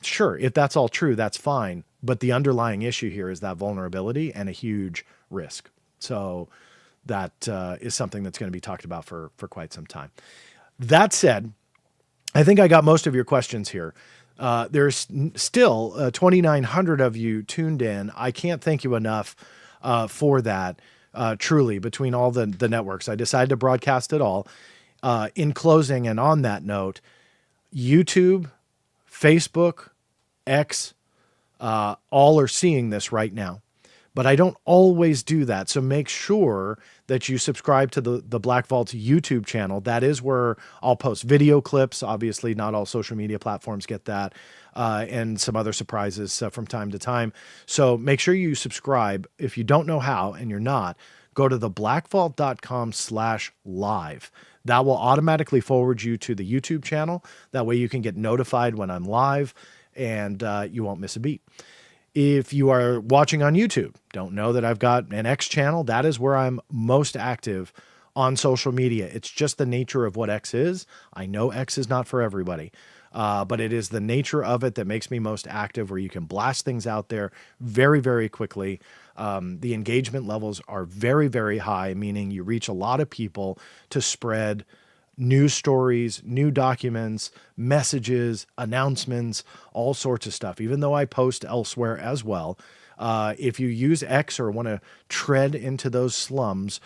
Sure, if that's all true, that's fine. But the underlying issue here is that vulnerability and a huge risk. So that is something that's going to be talked about for quite some time. That said, I think I got most of your questions here. There's still 2,900 of you tuned in. I can't thank you enough for that, truly, between all the networks. I decided to broadcast it all. In closing, and on that note, YouTube, Facebook, X, all are seeing this right now. But I don't always do that. So make sure that you subscribe to the Black Vault YouTube channel. That is where I'll post video clips. Obviously, not all social media platforms get that, and some other surprises from time to time. So make sure you subscribe. If you don't know how, and you're not, go to theblackvault.com/live. That will automatically forward you to the YouTube channel. That way you can get notified when I'm live, and you won't miss a beat. If you are watching on YouTube, don't know that I've got an X channel. That is where I'm most active on social media. It's just the nature of what X is. I know X is not for everybody, but it is the nature of it that makes me most active, where you can blast things out there very, very quickly. The engagement levels are very, very high, meaning you reach a lot of people to spread news stories, new documents, messages, announcements, all sorts of stuff. Even though I post elsewhere as well, If you use X or want to tread into those slums,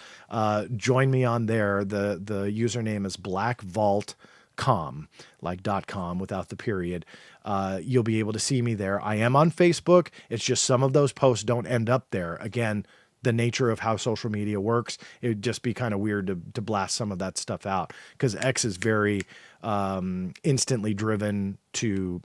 join me on there. The username is blackvault.com, like .com without the period. You'll be able to see me there. I am on Facebook. It's just some of those posts don't end up there. Again, the nature of how social media works, it would just be kind of weird to blast some of that stuff out, because X is very instantly driven to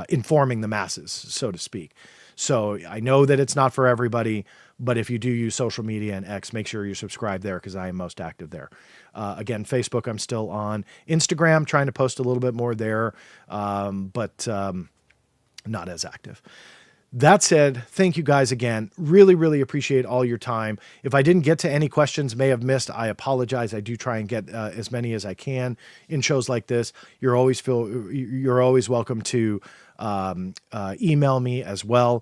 informing the masses, so to speak. So I know that it's not for everybody, but if you do use social media and X, make sure you're subscribed there, because I am most active there. Again, Facebook, I'm still on. Instagram, trying to post a little bit more there, but not as active. That said, thank you guys again. Really, really appreciate all your time. If I didn't get to any questions, may have missed, I apologize. I do try and get as many as I can in shows like this. You're always welcome to email me as well.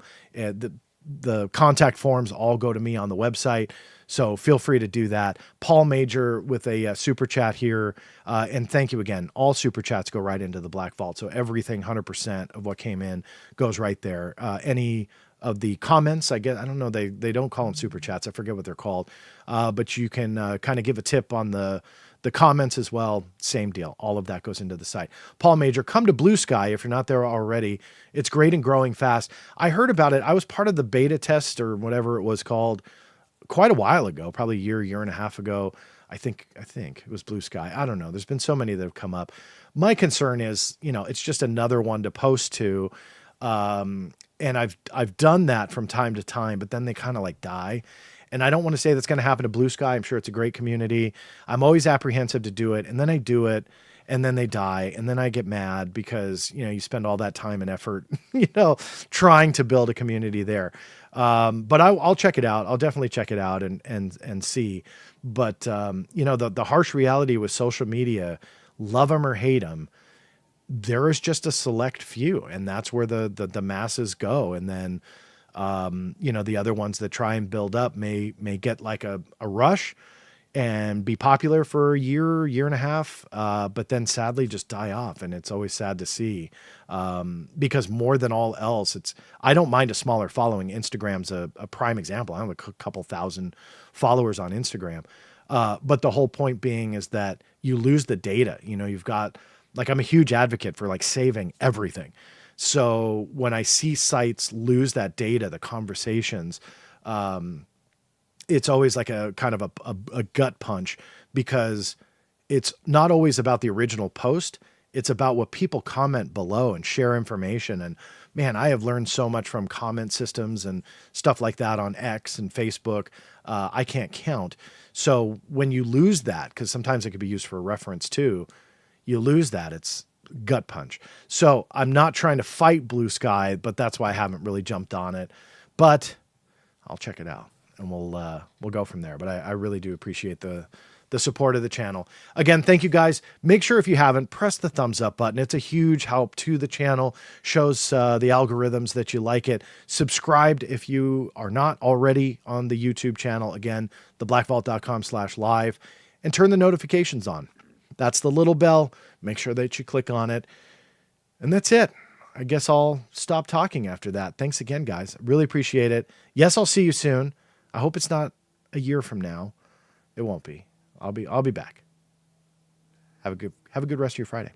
The contact forms all go to me on the website, so feel free to do that. Paul Major with a super chat here, and thank you again. All super chats go right into the Black Vault, so everything, 100% of what came in goes right there. Any of the comments, I don't know, they don't call them super chats. I forget what they're called, but you can kind of give a tip on the comments as well. Same deal. All of that goes into the site. Paul Major, come to Blue Sky if you're not there already. It's great and growing fast. I heard about it. I was part of the beta test or whatever it was called quite a while ago, probably a year and a half ago. I think it was Blue Sky. I don't know. There's been so many that have come up. My concern is, it's just another one to post to. And I've done that from time to time, but then they kind of like die. And I don't want to say that's going to happen to Blue Sky. I'm sure it's a great community. I'm always apprehensive to do it. And then I do it, and then they die. And then I get mad because, you spend all that time and effort, trying to build a community there. But I'll check it out. I'll definitely check it out and see. But, the harsh reality with social media, love them or hate them, there is just a select few, and that's where the masses go. And then, the other ones that try and build up may get like a rush and be popular for a year and a half, but then sadly just die off. And it's always sad to see, because more than all else, I don't mind a smaller following. Instagram's a prime example. I have a couple thousand followers on Instagram. But the whole point being is that you lose the data. You've got, I'm a huge advocate for saving everything. So when I see sites lose that data, the conversations, it's always like a kind of a gut punch, because it's not always about the original post. It's about what people comment below and share information. And man, I have learned so much from comment systems and stuff like that on X and Facebook. I can't count. So when you lose that, because sometimes it could be used for reference too, you lose that. It's gut punch. So I'm not trying to fight Blue Sky, but that's why I haven't really jumped on it. But I'll check it out, and we'll go from there. But I really do appreciate the support of the channel. Again, thank you guys. Make sure if you haven't, press the thumbs up button. It's a huge help to the channel. Shows the algorithms that you like it. Subscribed if you are not already on the YouTube channel. Again, theblackvault.com/live, and turn the notifications on. That's the little bell. Make sure that you click on it. And that's it. I guess I'll stop talking after that. Thanks again, guys. Really appreciate it. Yes, I'll see you soon. I hope it's not a year from now. It won't be. I'll be back. Have a good rest of your Friday.